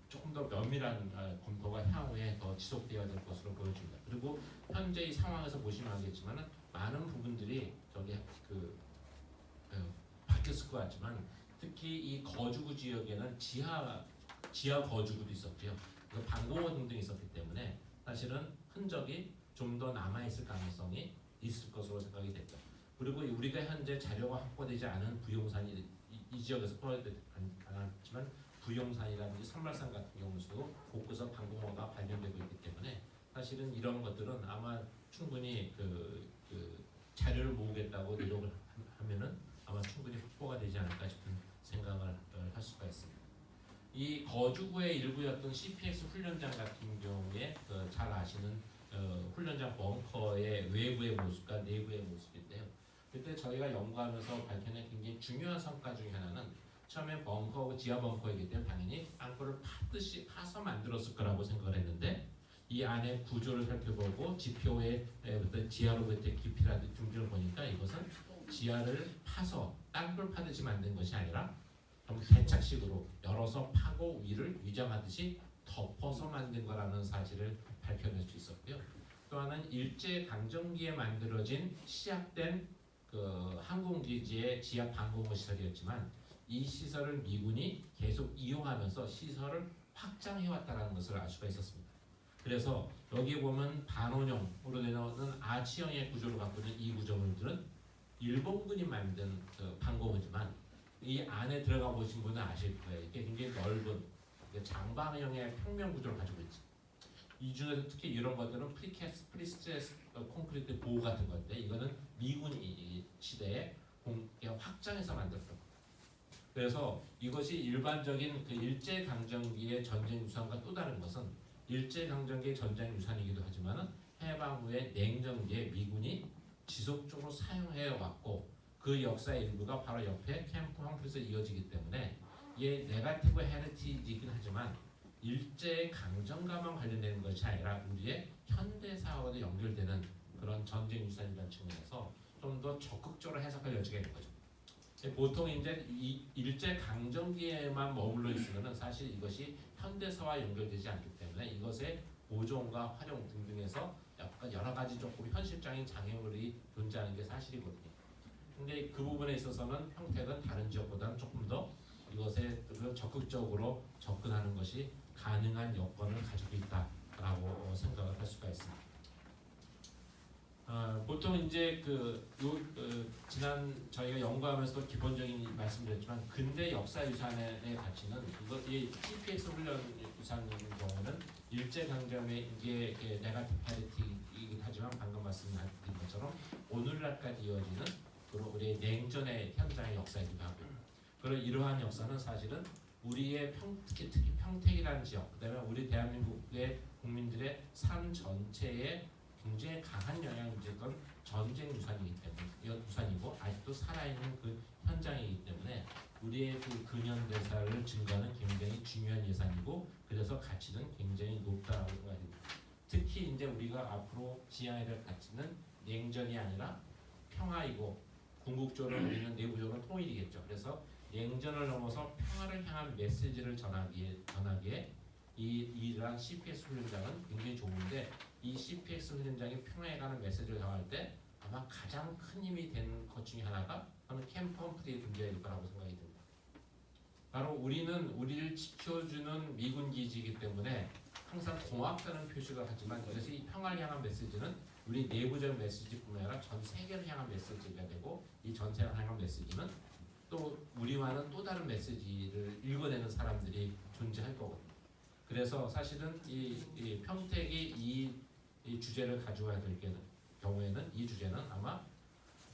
조금 더 면밀한 검토가 향후에 더 지속되어야 될 것으로 보여집니다. 그리고 현재 이 상황에서 보시면 알겠지만 많은 부분들이 바뀌었을 것 같지만 특히 이 거주구 지역에는 지하 거주구도 있었고요. 그리고 방공호 등등 있었기 때문에 사실은 흔적이 좀 더 남아 있을 가능성이 있을 것으로 생각이 됐죠. 그리고 우리가 현재 자료가 확보되지 않은 부용산이 이 지역에서 포함되지 않았지만 부용산이라든지 선말산 같은 경우도 곳곳에 방공호가 발견되고 있기 때문에 사실은 이런 것들은 아마 충분히 그 자료를 모으겠다고 노력을 하면은 아마 충분히 확보가 되지 않을까 싶은 생각을 할 수가 있습니다. 이 거주구의 일부였던 CPX 훈련장 같은 경우에 잘 아시는 훈련장 벙커의 외부의 모습과 내부의 모습인데요. 그때 저희가 연구하면서 밝혀낸 굉장히 중요한 성과 중에 하나는 처음에 벙커고 지하 벙커이기 때문에 당연히 땅굴을 파듯이 파서 만들었을 거라고 생각을 했는데 이 안에 구조를 살펴보고 지표의 지하로부터의 깊이라든지 등등을 보니까 이것은 지하를 파서 땅굴 파듯이 만든 것이 아니라 개착식으로 열어서 파고 위를 위장하듯이 덮어서 만든 거라는 사실을 밝혀낼 수 있었고요. 또 하나는 일제 강점기에 만들어진 시작된 항공기지의 지하 방공호 시설이었지만 이 시설을 미군이 계속 이용하면서 시설을 확장해왔다는 것을 알 수가 있었습니다. 그래서 여기 보면 반원형으로 되는 아치형의 구조를 갖고 있는 이 구조물들은 일본군이 만든 방공호지만 이 안에 들어가 보신 분은 아실 거예요. 이게 굉장히 넓은 장방형의 평면 구조를 가지고 있지. 이 중에서 특히 이런 것들은 프리스트레스 콘크리트 보호 같은 건데 이거는 미군이 시대에 확장해서 만들었던 거예요. 그래서 이것이 일반적인 일제 강점기의 전쟁 유산과 또 다른 것은 일제 강점기의 전쟁 유산이기도 하지만은 해방 후에 냉전기에 미군이 지속적으로 사용해 왔고 그 역사의 일부가 바로 옆에 캠프 험프리에서 이어지기 때문에 이게 네거티브 헤리티지이긴 하지만 일제 강점과만 관련되는 것이 아니라 우리의 현대사와도 연결되는 그런 전쟁 유산이라는 측면에서 좀 더 적극적으로 해석할 여지가 있는 거죠. 보통 이제 이 일제 강점기에만 머물러 있으면은 사실 이것이 현대사와 연결되지 않기 때문에 이것의 보존과 활용 등등에서 약간 여러 가지 조금 현실적인 장애물이 존재하는 게 사실이거든요. 근데 그 부분에 있어서는 평택은 다른 지역보다는 조금 더 이것에 적극적으로 접근하는 것이 가능한 여건을 가지고 있다라고 생각을 할 수가 있습니다. 보통 이제 지난 저희가 연구하면서도 기본적인 말씀드렸지만 근대 역사 유산의 가치는 이 CPX 훈련 유산인 경우는 일제 강점의 이게 네거티브 헤리티이긴 하지만 방금 말씀드린 것처럼 오늘날까지 이어지는 그리고 우리의 냉전의 현장의 역사이기도 하고 그리고 이러한 역사는 사실은 우리의 특히 평택이라는 지역 그다음에 우리 대한민국의 국민들의 삶 전체에 굉장히 강한 영향을 미쳤던 전쟁 유산이고 아직도 살아있는 그 현장이기 때문에 우리의 그 근현대사를 증거하는 굉장히 중요한 예산이고 그래서 가치는 굉장히 높다고 생각합니다. 특히 이제 우리가 앞으로 지향해야 될 가치는 냉전이 아니라 평화이고 궁극적으로 우리는 내부적으로 통일이겠죠. 그래서 냉전을 넘어서 평화를 향한 메시지를 전하기에 이러한 CPX 훈련장은 굉장히 좋은데 이 CPX 훈련장이 평화에 관한 메시지를 전할 때 아마 가장 큰 힘이 된 것 중에 하나가 저는 캠프 험프리의 존재일 거라고 생각이 듭니다. 바로 우리는 우리를 지켜주는 미군 기지이기 때문에 항상 고맙다는 표시가 하지만 이것이 평화를 향한 메시지는 우리 내부적 메시지뿐만 아니라 전 세계를 향한 메시지가 되고 이 전 세계를 향한 메시지는 또 우리와는 또 다른 메시지를 읽어내는 사람들이 존재할 거거든요. 그래서 사실은 이 평택이 이 주제를 가져와야 될 경우에는 이 주제는 아마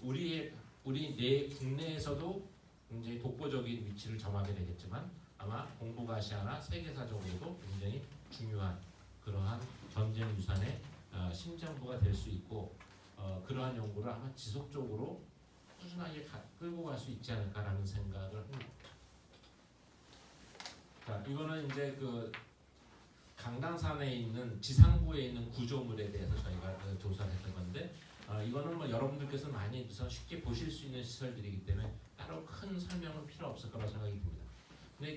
우리 국내에서도 굉장히 독보적인 위치를 점하게 되겠지만 아마 동북아시아나 세계사적으로도 굉장히 중요한 그러한 전쟁 유산의 심장부가 될 수 있고 그러한 연구를 아마 지속적으로 꾸준하게 끌고 갈 수 있지 않을까라는 생각을 합니다. 자, 이거는 이제 강당산에 있는 지상부에 있는 구조물에 대해서 저희가 조사를 했던 건데 이거는 뭐 여러분들께서 많이 쉽게 보실 수 있는 시설들이기 때문에 따로 큰 설명은 필요 없을 거라고 생각이 듭니다.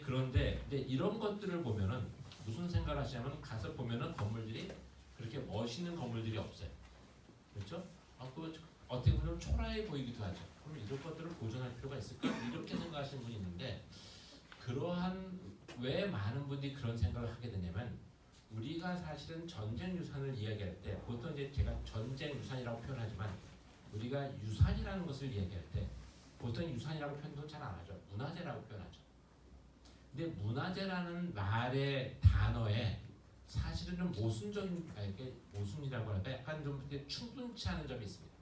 그런데 이런 것들을 보면은 무슨 생각을 하시냐면 가서 보면은 건물들이 그렇게 멋있는 건물들이 없어요. 그렇죠? 어떻게 보면 초라해 보이기도 하죠. 그럼 이런 것들을 보존할 필요가 있을까? 이렇게 생각하시는 분이 있는데 그러한 왜 많은 분들이 그런 생각을 하게 되냐면 우리가 사실은 전쟁 유산을 이야기할 때 보통 이제 제가 전쟁 유산이라고 표현하지만 우리가 유산이라는 것을 이야기할 때 보통 유산이라고 표현도 잘 안 하죠. 문화재라고 표현하죠. 근데 문화재라는 말의 단어에 사실은 좀 모순적인 이게 모순이라고 할까 약간 좀 충분치 않은 점이 있습니다.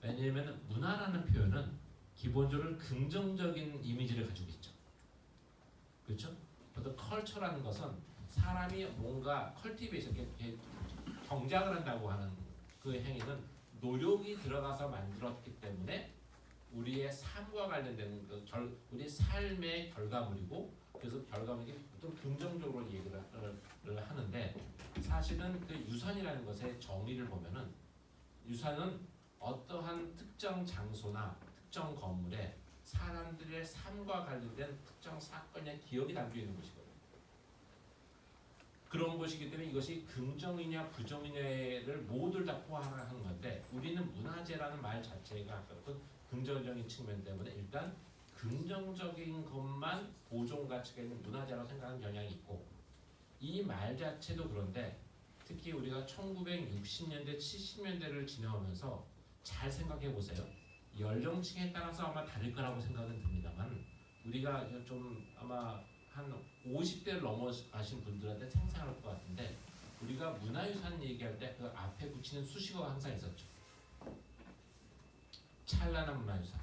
왜냐하면 문화라는 표현은 기본적으로 긍정적인 이미지를 가지고 있죠. 그렇죠? 어떤 컬처라는 것은 사람이 뭔가 컬티베이션, 이렇게 경작을 한다고 하는 그 행위는 노력이 들어가서 만들었기 때문에 우리의 삶과 관련된 우리 삶의 결과물이고 그래서 결과물이 보통 긍정적으로 얘기를 하는데 사실은 그 유산이라는 것의 정의를 보면은 유산은 어떠한 특정 장소나 특정 건물에 사람들의 삶과 관련된 특정 사건의 기억이 담겨 있는 것이거든요. 그런 것이기 때문에 이것이 긍정이냐 부정이냐를 모두 다 포함하는 건데 우리는 문화재라는 말 자체가 어떤 긍정적인 측면 때문에 일단 긍정적인 것만 보존 가치가 있는 문화재라고 생각하는 경향이 있고 이 말 자체도 그런데 특히 우리가 1960년대 70년대를 지나오면서 잘 생각해 보세요. 연령층에 따라서 아마 다를 거라고 생각은 듭니다만 우리가 좀 아마 한 50대를 넘어가신 분들한테 생생할 것 같은데 우리가 문화유산 얘기할 때 그 앞에 붙이는 수식어가 항상 있었죠. 찬란한 문화유산.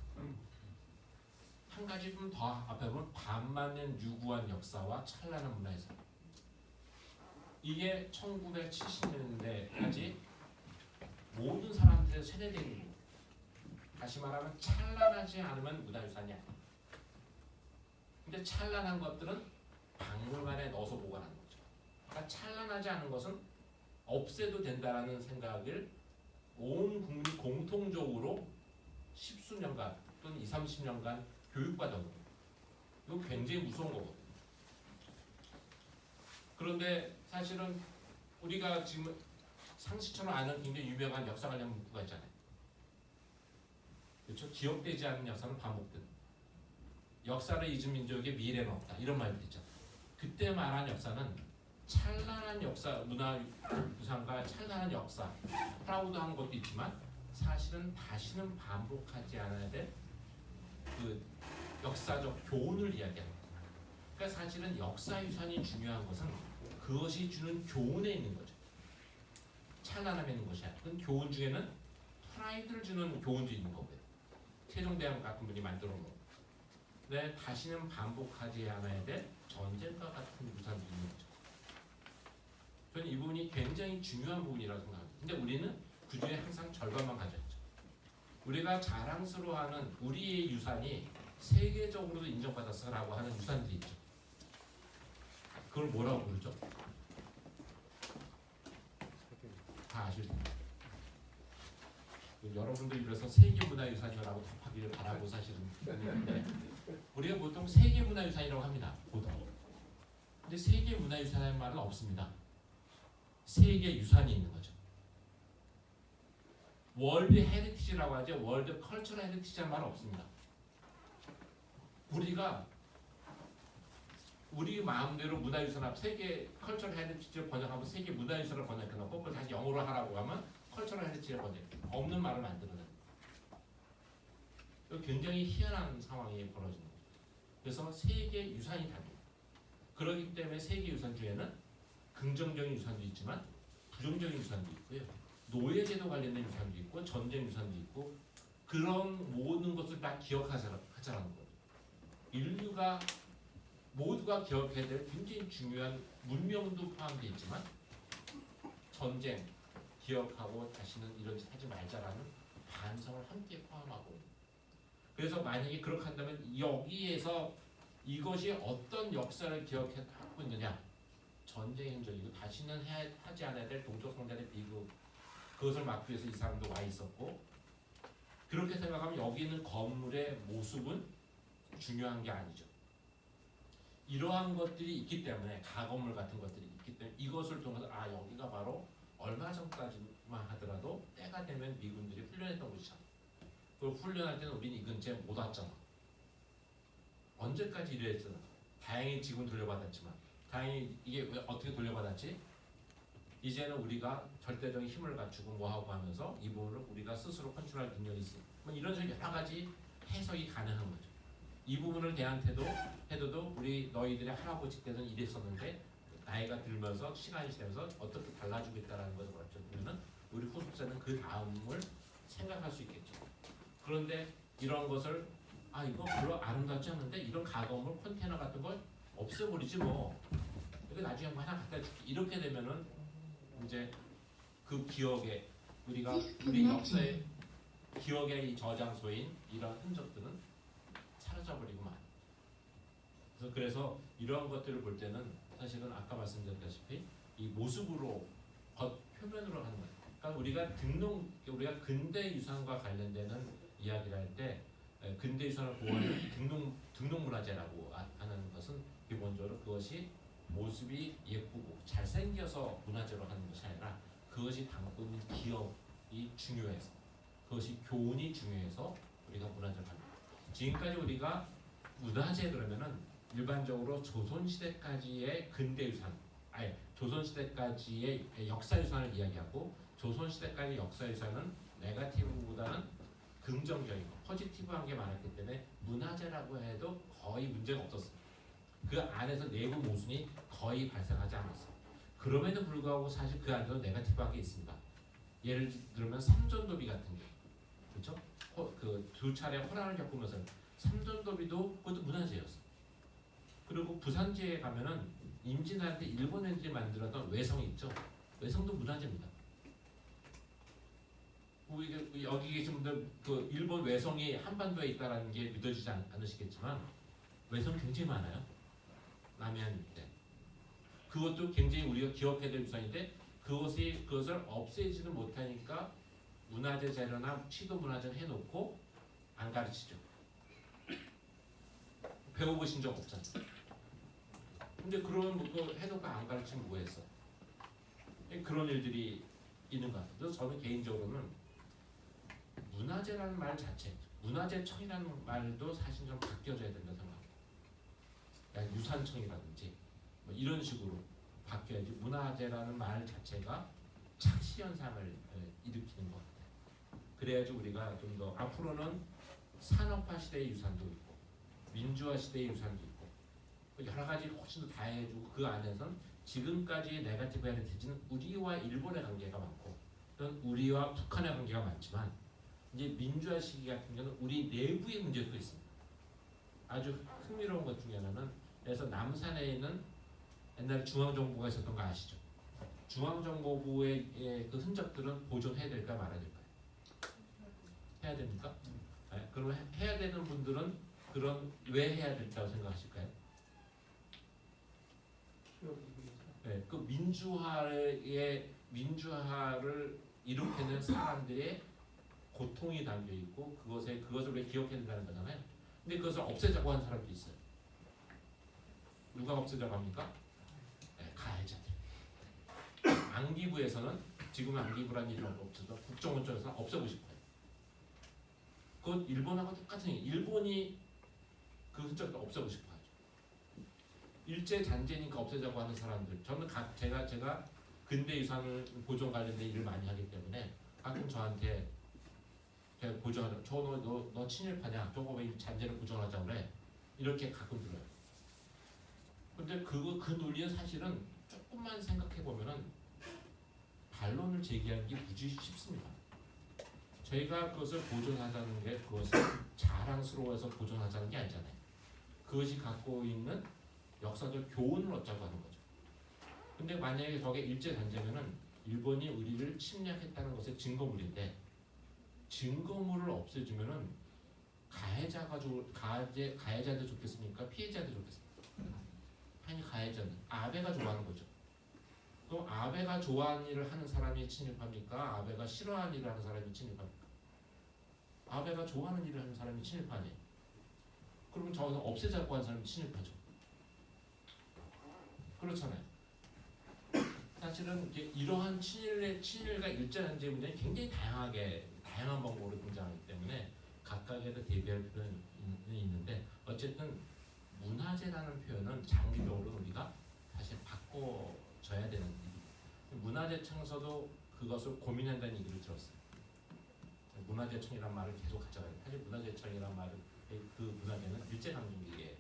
한 가지 좀 더 앞에 보면 반만년 유구한 역사와 찬란한 문화유산. 이게 1970년대까지 모든 사람들의 세대적인 거고 다시 말하면 찬란하지 않으면 문화유산이 아니야. 근데 찬란한 것들은 박물관에 넣어서 보관하는 거죠. 그러니까 찬란하지 않은 것은 없애도 된다라는 생각을 온 국민이 공통적으로 십수년간 또는 20, 30년간 교육받은 거예요. 이거 굉장히 무서운 거거든요. 그런데 사실은 우리가 지금 상식처럼 아는 굉장히 유명한 역사 관련 문구가 있잖아요. 그렇죠? 기억되지 않는 역사는 반복된다. 역사를 잊은 민족에게 미래는 없다. 이런 말도 있죠. 그때 말한 역사는 찬란한 역사, 문화유산과 찬란한 역사, 프라우드한 것도 있지만 사실은 다시는 반복하지 않아야 될 그 역사적 교훈을 이야기합니다. 그러니까 사실은 역사유산이 중요한 것은 그것이 주는 교훈에 있는 거죠. 찬란함에 있는 것이 아니라 그 교훈 중에는 프라이드를 주는 교훈도 있는 거고요. 세종대왕 같은 분이 만들어 놓은 네, 다시는 반복하지 않아야 될 전쟁과 같은 유산도 있는 거죠. 저는 이 부분이 굉장히 중요한 부분이라고 생각합니다. 근데 우리는 그 중에 항상 절반만 가져있죠. 우리가 자랑스러워하는 우리의 유산이 세계적으로도 인정받았어라고 하는 유산들이 있죠. 그걸 뭐라고 부르죠? 다 아실 텐데. 여러분들이 그래서 세계문화유산이라고 답하기를 바라고 사실은 있는데 우리가 보통 세계문화유산이라고 합니다. 보통. 근데 세계문화유산이라는 말은 없습니다. 세계유산이 있는 거죠. 월드 헤리티지라고 하죠. 월드 컬처럴 헤리티지라는 말은 없습니다. 우리가 우리 마음대로 문화유산 앞 세계 컬처럴 헤리티지를 번역하면 세계 문화유산을 번역해놓고 그걸 다시 영어로 하라고 하면 컬처럴 헤리티지를 번역. 없는 말을 만들어내는 거예요. 굉장히 희한한 상황이 벌어지는 거죠. 그래서 세계 유산이 답니다. 그렇기 때문에 세계 유산 중에는 긍정적인 유산도 있지만 부정적인 유산도 있고요. 노예제도 관련된 유산도 있고 전쟁 유산도 있고 그런 모든 것을 다 기억하자는 거예요. 인류가 모두가 기억해야 될 굉장히 중요한 문명도 포함되어 있지만 전쟁, 기억하고 다시는 이런 짓 하지 말자라는 반성을 함께 포함하고 그래서 만약에 그렇게 한다면 여기에서 이것이 어떤 역사를 기억하고 있느냐 전쟁의 흔적이고 다시는 하지 않아야 될 동족 성단의 비극 그것을 막기 위해서 이 사람도 와 있었고 그렇게 생각하면 여기 있는 건물의 모습은 중요한 게 아니죠. 이러한 것들이 있기 때문에 가건물 같은 것들이 있기 때문에 이것을 통해서 아 여기가 바로 얼마 전까지만 하더라도 때가 되면 미군들이 훈련했던 곳이잖아. 그 훈련할 때는 우리는 이 근처에 못 왔잖아. 언제까지 이랬잖아. 다행히 지금 돌려받았지만 다행히 이게 왜 어떻게 돌려받았지? 이제는 우리가 절대적인 힘을 갖추고 뭐하고 하면서 이 부분을 우리가 스스로 컨트롤할 능력이 있어. 뭐 이런 식의 여러 가지 해석이 가능한 거죠. 이 부분을 대한 태도도 우리 너희들의 할아버지 때는 이랬었는데 나이가 들면서 시간이 지나면서 어떻게 달라지겠다라는 것을 보면은 우리 후속세는 그 다음을 생각할 수 있겠죠. 그런데 이런 것을 이거 별로 아름답지 않는데 이런 가공물 컨테이너 같은 걸 없애버리지 뭐. 이거 나중에 뭐 하나 갖다 줄게. 이렇게 되면은 이제 그 기억에 우리가 우리 역사의 기억의 이 저장소인 이런 흔적들은 사라져버리고 말. 그래서 이러한 것들을 볼 때는 사실은 아까 말씀드렸다시피 이 모습으로 겉 표면으로 하는 거예요. 그러니까 우리가 근대 유산과 관련되는 이야기를 할 때 근대 유산을 보호하는 등록문화재라고 하는 것은 기본적으로 그것이 모습이 예쁘고 잘생겨서 문화재로 하는 것이 아니라 그것이 담고 있는 기억이 중요해서 그것이 교훈이 중요해서 우리가 문화재를 합니다. 지금까지 우리가 문화재 그러면은 일반적으로 조선시대까지의 근대유산, 조선시대까지의 역사유산을 이야기하고 조선시대까지 역사유산은 네거티브보다는 긍정적인 거, 포지티브한 게 많았기 때문에 문화재라고 해도 거의 문제가 없었어요. 그 안에서 내부 모순이 거의 발생하지 않았어요. 그럼에도 불구하고 사실 그 안에서 네거티브한 게 있습니다. 예를 들면 삼전도비 같은 게, 그렇죠? 그 두 차례 호란을 겪으면서 삼전도비도 그것도 문화재였어. 그리고 부산지에 가면은 임진왜란 때 일본 애들이 만들었던 외성이 있죠. 외성도 문화재입니다. 여기 계신 분들 그 일본 외성이 한반도에 있다라는 게 믿어지지 않으시겠지만 외성 굉장히 많아요. 남해안 때 그것도 굉장히 우리가 기억해야 될 유산인데 그것을 없애지는 못하니까 문화재 자료나 취도 문화재를 해놓고 안 가르치죠. 배워보신 적 없잖아. 근데 그런 거 해놓고 안 가르치면 뭐했어? 그런 일들이 있는 것 같아요. 그래서 저는 개인적으로는 문화재라는 말 자체, 문화재청이라는 말도 사실 좀 바뀌어져야 된다고 생각합니다. 그러니까 유산청이라든지 뭐 이런 식으로 바뀌어야지 문화재라는 말 자체가 착시 현상을 일으키는 것 같아요. 그래야지 우리가 좀 더 앞으로는 산업화 시대의 유산도 있고 민주화 시대의 유산도 있고 여러 가지 훨씬 더 다양해지고 그 안에선 지금까지의 네거티브 헤리티지는 우리와 일본의 관계가 많고 또는 우리와 북한의 관계가 많지만 이제 민주화 시기 같은 경우는 우리 내부의 문제도 있습니다. 아주 흥미로운 것 중에 하나는 그래서 남산에 있는 옛날에 중앙정보가 있었던 거 아시죠? 중앙정보부의 그 흔적들은 보존해야 될까 말아야 될까요? 해야 됩니까? 네, 그러면 해야 되는 분들은 그런 왜 해야 된다고 생각하실까요? 네, 그 민주화를 일으키는 사람들의 고통이 담겨 있고 그것을 왜 기억해야 된다는 거잖아요. 근데 그것을 없애자고 하는 사람도 있어요. 누가 없애자고 합니까? 네, 가해자들. 안기부에서는 지금 안기부라는 일이 없어서 국정원청에서는 없애고 싶어요. 그건 일본하고 똑같은 얘기. 일본이 그 흔적을 없애고 싶어 하죠. 일제 잔재니까 없애자고 하는 사람들. 저는 제가 근대 유산을 보존 관련된 일을 많이 하기 때문에 가끔 저한테 제가 보존하자. 너 친일파냐? 저거 왜 잔재를 보존하자고 그래? 이렇게 가끔 들어요. 근데 그 논리는 사실은 조금만 생각해 보면은 반론을 제기하는 게 무지 쉽습니다. 저희가 그것을 보존하자는 게 그것을 자랑스러워해서 보존하자는 게 아니잖아요. 그것이 갖고 있는 역사적 교훈을 얻자고 하는 거죠. 근데 만약에 저게 일제 잔재면은 일본이 우리를 침략했다는 것의 증거물인데 증거물을 없애주면은 가해자들 좋겠습니까? 피해자들 좋겠습니까? 아니 가해자는 아베가 좋아하는 거죠. 그럼 아베가 좋아하는 일을 하는 사람이 친일파입니까? 아베가 싫어하는 일을 하는 사람이 친일파입니까? 아베가 좋아하는 일을 하는 사람이 친일파네요. 그러면 저는 없애자고 하는 사람이 친일파죠. 그렇잖아요. 사실은 이러한 친일과 일제잔재 문제는 굉장히 다양한 방법으로 등장하기 때문에 각각에도 대비할 필요는 있는데 어쨌든 문화재라는 표현은 장기적으로 우리가 다시 바꿔줘야 되는 일이에요. 문화재청에서도 그것을 고민한다는 얘기를 들었어요. 문화재청이란 말을 계속 가져가요. 사실 문화재청이란 말은 그 문화재는 일제강점기에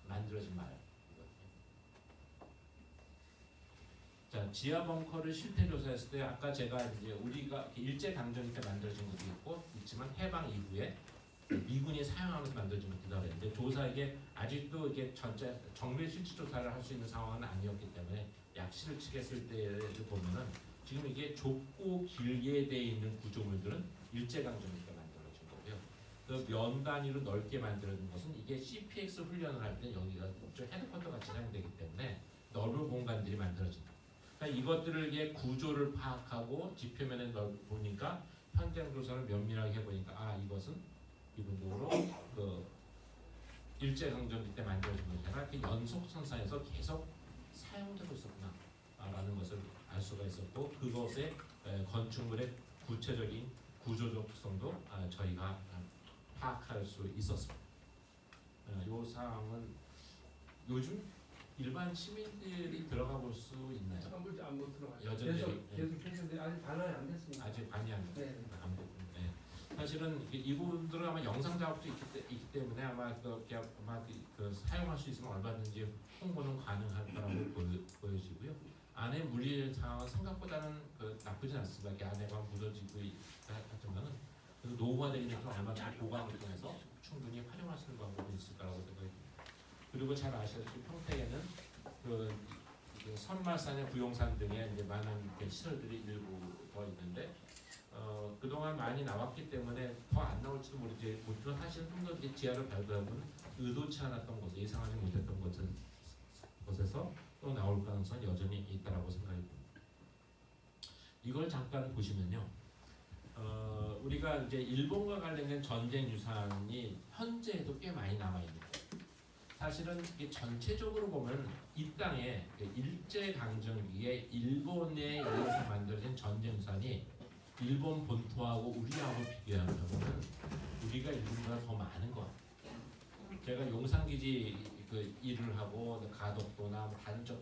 만들어진 말이거든요. 자, 지하 벙커를 실태 조사했을 때 아까 제가 이제 우리가 일제강점기 때 만들어진 것도 있고 있지만 해방 이후에 미군이 사용하면서 만들어진 것도 있다고 했는데 조사에게 아직도 이게 전체 정밀 실체 조사를 할 수 있는 상황은 아니었기 때문에 약실을 치겠을 때를 보면은 지금 이게 좁고 길게 돼 있는 구조물들은 일제강점기 때 만들어진 거고요. 그 면 단위로 넓게 만들어진 것은 이게 CPX 훈련을 할 때 여기가 좀 헤드쿼터 같이 사용되기 때문에 넓은 공간들이 만들어진다. 그러니까 이것들을 이게 구조를 파악하고 지표면에 보니까 현장 조사를 면밀하게 해보니까 아 이것은 기본적으로 그 일제강점기 때 만들어진 것이 아니라 그 연속선상에서 계속 사용되고 있었구나라는 것을 알 수가 있었고 그것의 건축물의 구체적인 구조적 특성도 저희가 파악할 수 있었습니다. 이 사항은 요즘 일반 시민들이 들어가 볼 수 있나요? 안못 들어가요. 여전히 계속 했는데 아직 반환이 안 됐습니다. 아직 반이 안 네. 됐군요. 사실은 이분들은 아마 영상 작업도 있기 때문에 아마 그 사용할 수 있으면 얼마든지 홍보는 가능할 거라고 보여지고요. 안에 물리 상황은 생각보다는 나쁘진 않습니다. 이렇게 안에가 묻어지고 하지만은 노후가 되기 전에 얼마든지 보강을 통해서 충분히 활용할 수 있는 방법이 있을 거라고 생각합니다. 그리고 잘 아시다시피 평택에는 그 선말산의 구용산 등의 이제 많은 시설들이 일부 더 있는데 그동안 많이 나왔기 때문에 더 안 나올지도 모르지만 사실은 좀 더 지하를 발굴하면 의도치 않았던 곳, 예상하지 못했던 곳에서 또 나올 가능성은 여전히 있다라고 생각이 듭니다. 이걸 잠깐 보시면요. 우리가 이제 일본과 관련된 전쟁 유산이 현재에도 꽤 많이 남아 있습니다. 사실은 이게 전체적으로 보면 이 땅에 일제 강점기에 일본에 의해서 만들어진 전쟁 유산이 일본 본토하고 우리하고 비교하면 우리가 일본보다 더 많은 것 같아요. 제가 용산기지 그 일을 하고 가덕도나 단적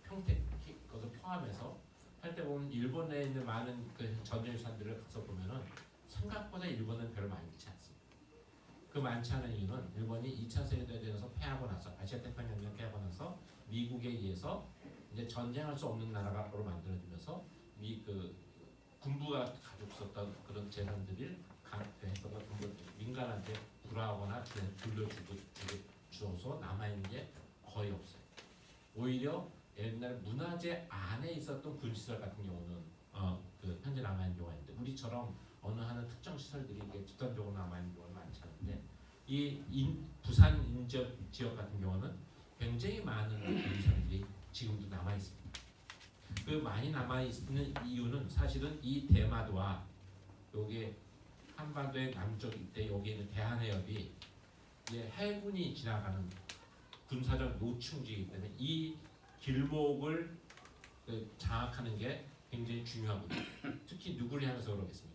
평택 그것을 포함해서 할 때 보면 일본에 있는 많은 그 전쟁 유산들을 가서 보면은 생각보다 일본은 별로 많지 않습니다. 그 많지 않은 이유는 일본이 2차 세계대전에서 패하고 나서 아시아 태평양전 패하고 나서 미국에 의해서 이제 전쟁할 수 없는 나라로 만들어지면서 군부가 가지고 있었던 그런 재산들을 민간한테 불화하거나 주어서 남아있는 게 거의 없어요. 오히려 옛날 문화재 안에 있었던 군시설 같은 경우는 현재 남아있는 경우가 있는데 우리처럼 어느 하나 특정 시설들이 집단적으로 남아있는 경우가 많지 않은데 부산 지역 같은 경우는 굉장히 많은 군시설들이 지금도 남아있습니다. 그 많이 남아있는 이유는 사실은 이 대마도와 여기 한반도의 남쪽 이때 여기 있는 대한해협이 해군이 지나가는 군사적 노충지이기 때문에 이 길목을 장악하는 게 굉장히 중요하거든요. 특히 누구를 향해서 그러겠습니까?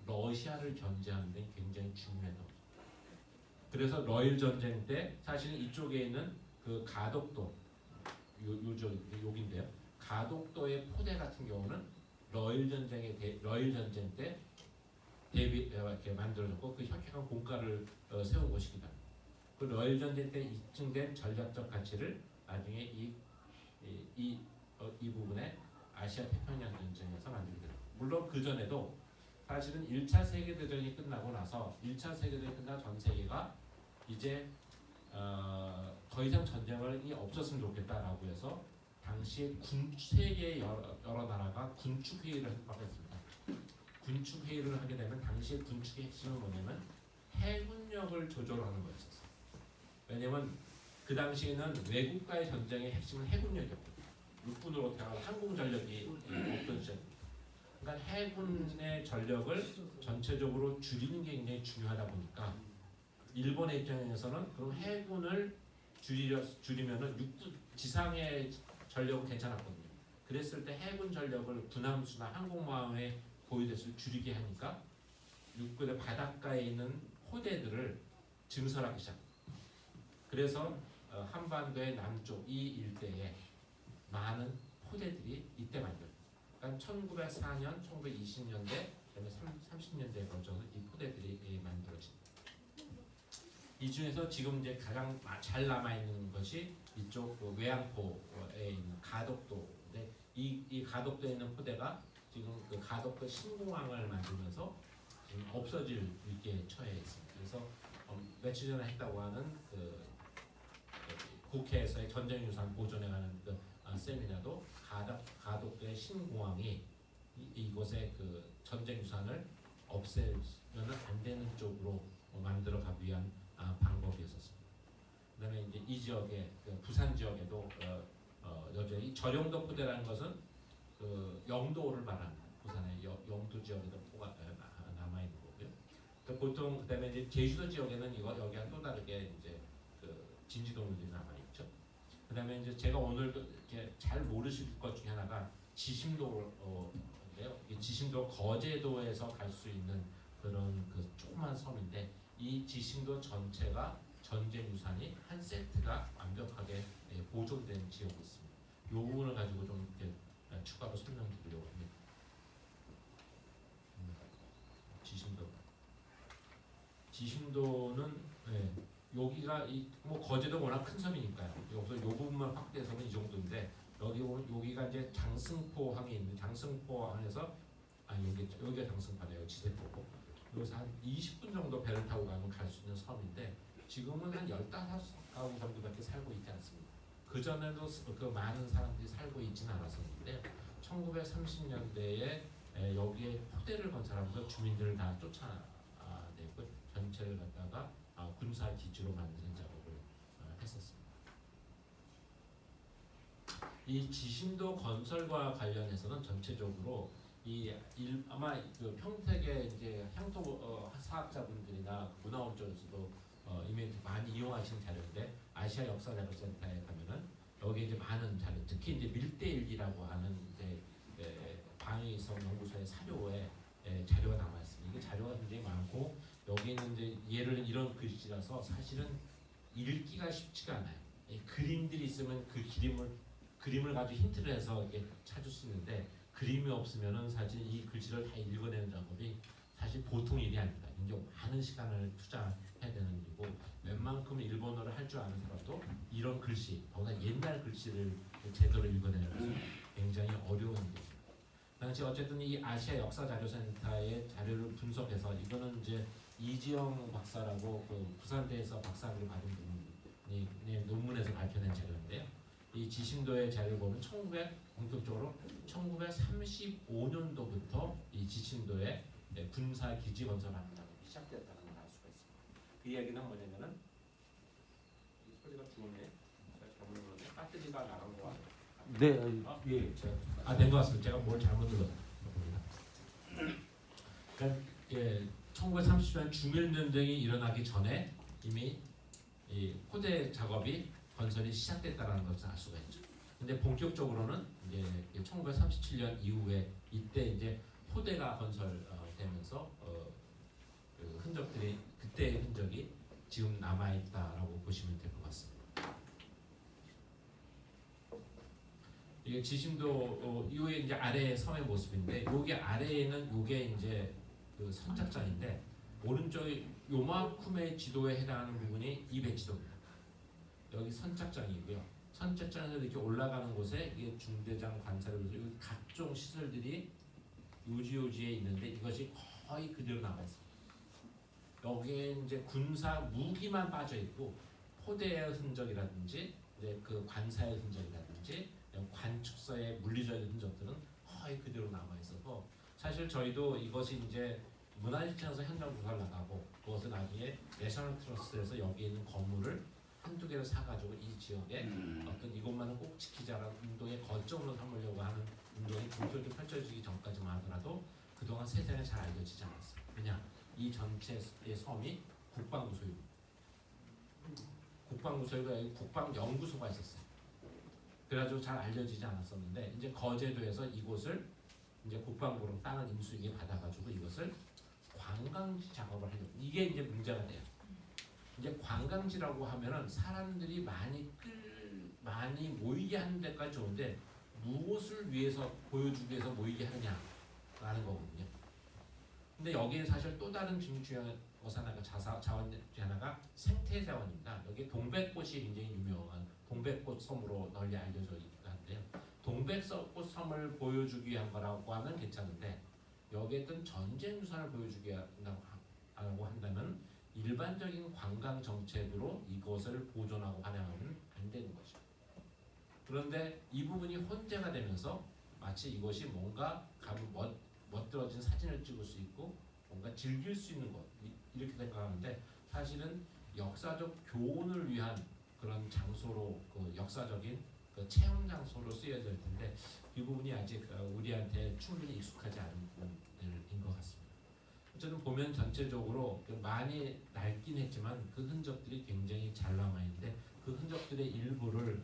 러시아를 견제하는 데 굉장히 중요하다고. 그래서 러일 전쟁 때 사실은 이쪽에 있는 그 가덕도 여기인데요. 가덕도의 포대 같은 경우는 러일 전쟁 때 이렇게 만들어졌고 그 혁혁한 공가를 세운 곳이기도 합니다. 그 러일 전쟁 때 입증된 전략적 가치를 나중에 이 부분에 아시아 태평양 전쟁에서 만들게 됩니다. 물론 그 전에도 사실은 1차 세계대전이 끝나고 나서 1차 세계대전이 끝나 전 세계가 이제 더 이상 전쟁이 없었으면 좋겠다라고 해서 당시에 세계 여러 나라가 군축 회의를 했습니다. 군축 회의를 하게 되면 당시에 군축의 핵심은 뭐냐면 해군력을 조절하는 거였었어요. 왜냐면 그 당시에는 외국과의 전쟁의 핵심은 해군력이었거든요. 육군으로 대한 항공전력이 없던 시절입니다. 그러니까 해군의 전력을 전체적으로 줄이는 게 굉장히 중요하다 보니까 일본의 입장에서는 그럼 해군을 줄이면은 지상의 전력은 괜찮았거든요. 그랬을 때 해군 전력을 군함수나 항공모함의 보유대수를 줄이게 하니까 육군의 바닷가에 있는 포대들을 증설하기 시작합니다. 그래서 한반도의 남쪽 이 일대에 많은 포대들이 이때 만들어요. 그러니까 1904년, 1920년대, 그다음에 30년대에 걸쳐서 이 포대들이 만들어집니다. 이 중에서 지금 이제 가장 잘 남아 있는 것이 이쪽 그 외양포에 있는 가덕도인데 이 가덕도에 있는 포대가 지금 그 가덕도 신공항을 만들면서 지금 없어질 위기에 처해 있습니다. 그래서 며칠 전에 했다고 하는 그 국회에서의 전쟁유산 보존에 관한 그 세미나도 가덕도의 신공항이 이곳의 그 전쟁유산을 없애면 안 되는 쪽으로 만들어가기 위한 방법이었습니다. 그다음에 이제 이 지역에 그 부산 지역에도 여전히 저령도 포대라는 것은 그 영도를 말합니다. 부산의 영도 지역에도 포가 남아 있는 거고요. 보통 그다음에 이제 제주도 지역에는 여기와 또 다르게 이제 그 진지동물들이 남아 있죠. 그다음에 이제 제가 오늘도 이렇게 잘 모르실 것 중에 하나가 지심도인데요. 이 지심도 거제도에서 갈 수 있는 그런 그 조그만 섬인데 이 지심도 전체가 전쟁 유산이 한 세트가 완벽하게 보존된 지역이 있습니다. 이 부분을 가지고 좀 이렇게 추가로 설명드리려고 합니다. 지심도는 여기가 뭐 거제도 워낙 큰 섬이니까요. 여기서 이 부분만 확대해서는 이 정도인데 여기가 이제 장승포항이 있는 장승포항에서 여기가 장승포네요. 지세포고 여기서 한 20분 정도 배를 타고 가면 갈 수 있는 섬인데 지금은 한 15가구 정도밖에 살고 있지 않습니다. 그 전에도 그 많은 사람들이 살고 있지는 않았었는데 1930년대에 여기에 포대를 건설하면서 주민들을 다 쫓아내고 전체를 갖다가 군사 기지로 만드는 작업을 했었습니다. 이 지심도 건설과 관련해서는 전체적으로 아마 그 평택의 이제 향토 사학자분들이나 문화원 쪽에서도 이미 많이 이용하시는 자료인데 아시아 역사 자료센터에 가면은 여기 이제 많은 자료, 특히 이제 밀대일기라고 하는 이제 방위성 연구소의 사료에 자료가 남아 있습니다. 이게 자료가 굉장히 많고 여기는 이제 이런 글씨라서 사실은 읽기가 쉽지가 않아요. 그림들이 있으면 그 그림을 가지고 힌트를 해서 이렇게 찾을 수 있는데 그림이 없으면은 사실 이 글씨를 다 읽어내는 작업이 사실 보통 일이 아닙니다. 굉장히 많은 시간을 투자해야 되는 일이고 웬만큼 일본어를 할 줄 아는 사람도 이런 글씨, 더구나 옛날 글씨를 제대로 읽어내는 것은 굉장히 어려운 일입니다. 당시 어쨌든 이 아시아 역사자료센터의 자료를 분석해서 이거는 이제 이지영 박사라고 그 부산대에서 박사학위를 받은 분이 논문에서 밝혀낸 자료인데요. 이 지심도의 자료를 보면 본격적으로 1935년도부터 이 지심도에 군사 기지 건설하는 작업이 시작됐다는 걸 알 수가 있습니다. 그 이야기는 뭐냐면은 이 소리가 죽었네. 제가 잘못 눌렀네. 배터리가 나간 거 같아요. 네. 예, 된 것 같습니다. 제가 뭘 잘못 눌렀습니다. 그러니까 1930년 중일전쟁이 일어나기 전에 이미 이 포대 작업이 건설이 시작됐다는 것을 알 수가 있죠. 근데 본격적으로는 이제 1937년 이후에 이때 이제 포대가 건설되면서 그 흔적들이 그때의 흔적이 지금 남아 있다라고 보시면 될 것 같습니다. 이게 지심도 이후에 이제 아래 섬의 모습인데 여기 아래에는 요게 이제 그 선착장인데 오른쪽에 요만큼의 지도에 해당하는 부분이 이 배치도입니다. 여기 선착장이고요. 선착장에서 이렇게 올라가는 곳에 이게 중대장 관찰로서 여기 각종 시설들이 요지에 있는데 이것이 거의 그대로 남아 있습니다. 여기에 이제 군사 무기만 빠져 있고 포대의 흔적이라든지 이제 그 관사의 흔적이라든지 관축서의 물리적인 흔적들은 거의 그대로 남아 있어서 사실 저희도 이것이 이제 문화유치원에서 현장 조사를 나가고 그것을 나중에 내셔널 트러스트에서 여기 있는 건물을 한두 개를 사가지고 이 지역에 어떤 이것만은 꼭 지키자라는 운동의 거점으로 삼으려고 하는 운동이 본격적으로 펼쳐지기 전까지만 하더라도 그동안 세상에 잘 알려지지 않았어요. 왜냐? 이 전체의 섬이 국방부 소유입니다. 국방부 소유가 여기 국방연구소가 있었어요. 그래가지고 잘 알려지지 않았었는데 이제 거제도에서 이곳을 이제 국방부로 땅을 임수익에 받아가지고 이것을 관광지 작업을 하려고. 이게 이제 문제가 돼요. 이제 관광지라고 하면은 사람들이 많이 모이게 하는 데까지 좋은데 무엇을 위해서 보여주기 위해서 모이게 하느냐라는 거거든요. 근데 여기에 사실 또 다른 중요한 것 하나가 자원 중 하나가 생태 자원입니다. 여기 동백꽃이 굉장히 유명한 동백꽃 섬으로 널리 알려져 있기도 한데요. 동백꽃 섬을 보여주기 위한 거라고 하면 괜찮은데 여기에 뜬 전쟁 유산을 보여주기 위하고 한다면 일반적인 관광 정책으로 이것을 보존하고 환영하면 안 되는 거죠. 그런데 이 부분이 혼재가 되면서 마치 이것이 뭔가 멋들어진 사진을 찍을 수 있고 뭔가 즐길 수 있는 것 이렇게 생각하는데 사실은 역사적 교훈을 위한 그런 장소로 그 역사적인 그 체험 장소로 쓰여야 될 텐데 이 부분이 아직 우리한테 충분히 익숙하지 않은 부분들인 것 같습니다. 어쨌든 보면 전체적으로 많이 낡긴 했지만 그 흔적들이 굉장히 잘 남아 있는데 그 흔적들의 일부를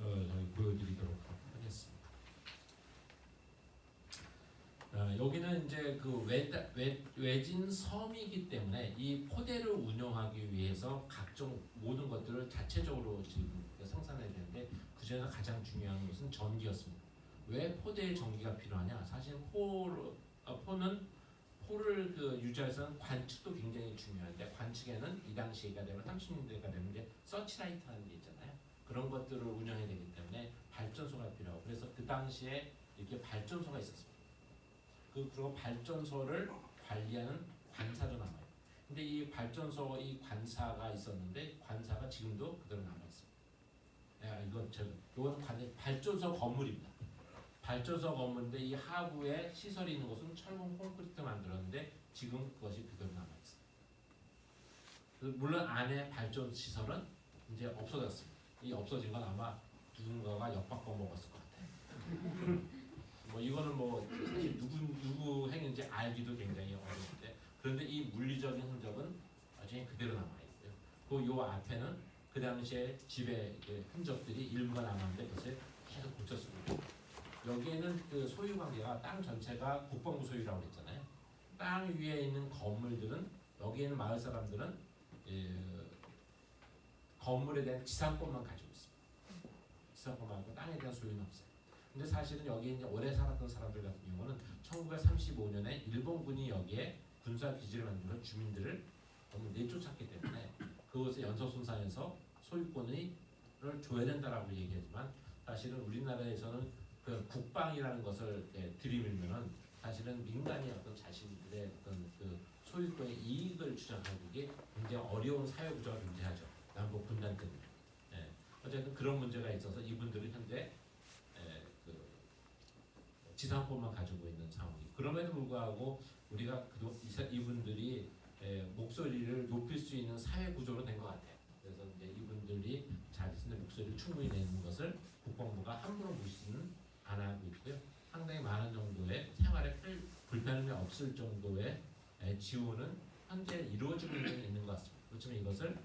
보여드리도록 하겠습니다. 여기는 이제 그 외진 섬이기 때문에 이 포대를 운영하기 위해서 각종 모든 것들을 자체적으로 지금 생산해야 되는데 그 중에서 가장 중요한 것은 전기였습니다. 왜 포대에 전기가 필요하냐? 사실 포는 포를 유지하기 위해서는 관측도 굉장히 중요한데 관측에는 이 당시가 되면 30년대가 되면 이제 서치라이트라는 게 있잖아요. 그런 것들을 운영해야 되기 때문에 발전소가 필요하고 그래서 그 당시에 이렇게 발전소가 있었습니다. 그리고 발전소를 관리하는 관사도 남아요. 근데 이 발전소 이 관사가 있었는데 관사가 지금도 그대로 남아 있습니다. 이건 발전소 건물입니다. 발전소 건물인데 이 하부에 시설이 있는 곳은 철근 콘크리트 만들었는데 지금 그것이 그대로 남아 있습니다. 물론 안에 발전 시설은 이제 없어졌습니다. 이 없어진 건 아마 누군가가 엿바꿔 먹었을 것 같아요. 뭐 이거는 뭐 사실 누구 행인지 알기도 굉장히 어려운데 그런데 이 물리적인 흔적은 여전히 그대로 남아 있고요. 그 요 앞에는 그 당시에 집의 흔적들이 일부가 남았는데 그것을 계속 고쳤습니다. 여기에는 그 소유 관계가 땅 전체가 국방부 소유라고 했잖아요. 땅 위에 있는 건물들은 여기에는 마을 사람들은 건물에 대한 지상권만 가지고 있습니다. 지상권 말고 땅에 대한 소유는 없어요. 근데 사실은 여기 이제 오래 살았던 사람들 같은 경우는 1935년에 일본군이 여기에 군사 기지를 만들어 주민들을 너무 내쫓았기 때문에 그것을 연서손상해서 소유권을 줘야 된다라고 얘기하지만 사실은 우리나라에서는 그 국방이라는 것을 들이밀면은 사실은 민간이 어떤 자신들의 어떤 그 소유권의 이익을 주장하기 굉장히 어려운 사회 구조가 존재하죠. 남북 분단 때문에. 어쨌든 그런 문제가 있어서 이분들은 현재 지상권만 가지고 있는 상황이. 그럼에도 불구하고 우리가 이분들이 목소리를 높일 수 있는 사회 구조로 된 것 같아요. 그래서 이제 이분들이 자신의 목소리를 충분히 내는 것을 국방부가 함부로 무시는 안 하고 있고요. 상당히 많은 정도의 생활에 불편함이 없을 정도의 지원은 현재 이루어지고 있는 것 같습니다. 그렇지만 이것을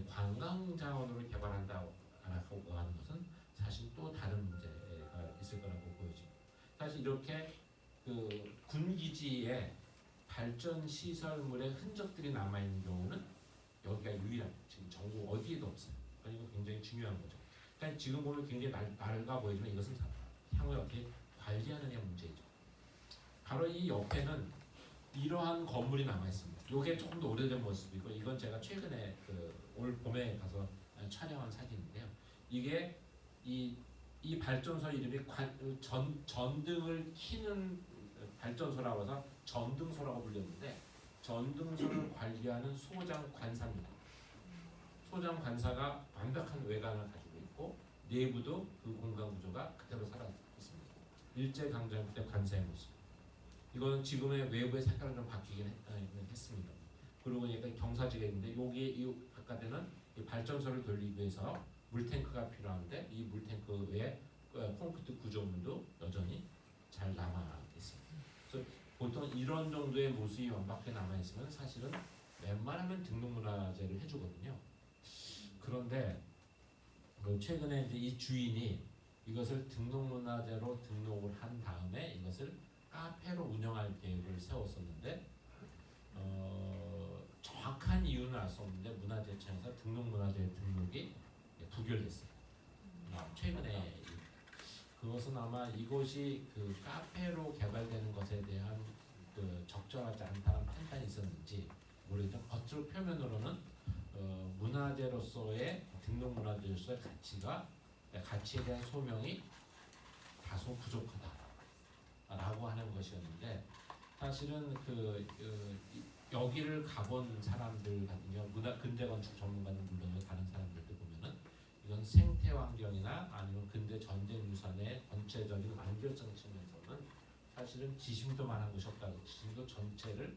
관광 자원으로 개발한다고 하는 것은 사실 또 다른 문제가 있을 거라고 보여집니다. 사실 이렇게 그 군기지에 발전 시설물의 흔적들이 남아 있는 경우는 여기가 유일합니다. 지금 전국 어디에도 없어요. 그러니까 이거 굉장히 중요한 거죠. 그러니까 지금 보면 굉장히 낡아 보이지만 이것은 향후에 어떻게 관리하느냐 문제이죠. 바로 이 옆에는 이러한 건물이 남아 있습니다. 이게 조금 더 오래된 모습이고 이건 제가 최근에 올 봄에 가서 촬영한 사진인데요. 이게 이 발전소 이름이 전등을 키는 발전소라고 해서 전등소라고 불렸는데 전등소를 관리하는 소장 관사입니다. 소장 관사가 완벽한 외관을 가지고 있고 내부도 그 공간 구조가 그대로 살아 있습니다. 일제 강점기 때 관사의 모습. 이거는 지금의 외부의 색깔은 좀 바뀌긴 했습니다. 그리고 약간 경사지가 있는데 여기 이 바깥에는 이 발전소를 돌리기 위해서 물탱크가 필요한데 이 물탱크 외에 콘크리트 구조물도 여전히 잘 남아 있습니다. 그래서 보통 이런 정도의 모습이 완벽하게 남아 있으면 사실은 웬만하면 등록문화재를 해주거든요. 그런데 최근에 이제 이 주인이 이것을 등록문화재로 등록을 한 다음에 이것을 카페로 운영할 계획을 세웠었는데 정확한 이유는 알 수 없는데 문화재청에서 등록문화재 등록이 부결됐어요. 최근에 그것은 아마 이곳이 그 카페로 개발되는 것에 대한 그 적절하지 않다는 판단이 있었는지 모르겠지만 겉으로 표면으로는 문화재로서의 등록문화재로서의 가치에 대한 소명이 다소 부족하다라고 하는 것이었는데 사실은 여기를 가본 사람들 같은 경우 근대 건축 전문가는 물론 다른 사람들도 보면은 이건 생태 환경이나 아니면 근대 전쟁 유산의 전체적인 완결성 측면에서는 사실은 지심도만한 것이 없다고 지심도 전체를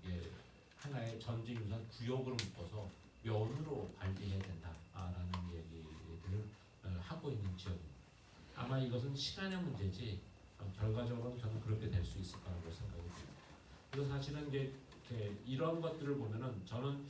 이게 하나의 전쟁 유산 구역으로 묶어서 면으로 관리해야 된다라는 얘기들을 하고 있는 지역입니다. 아마 이것은 시간의 문제지 결과적으로는 저는 그렇게 될 수 있을 거라고 생각이 듭니다. 그래서 사실은 이제 이런 것들을 보면은 저는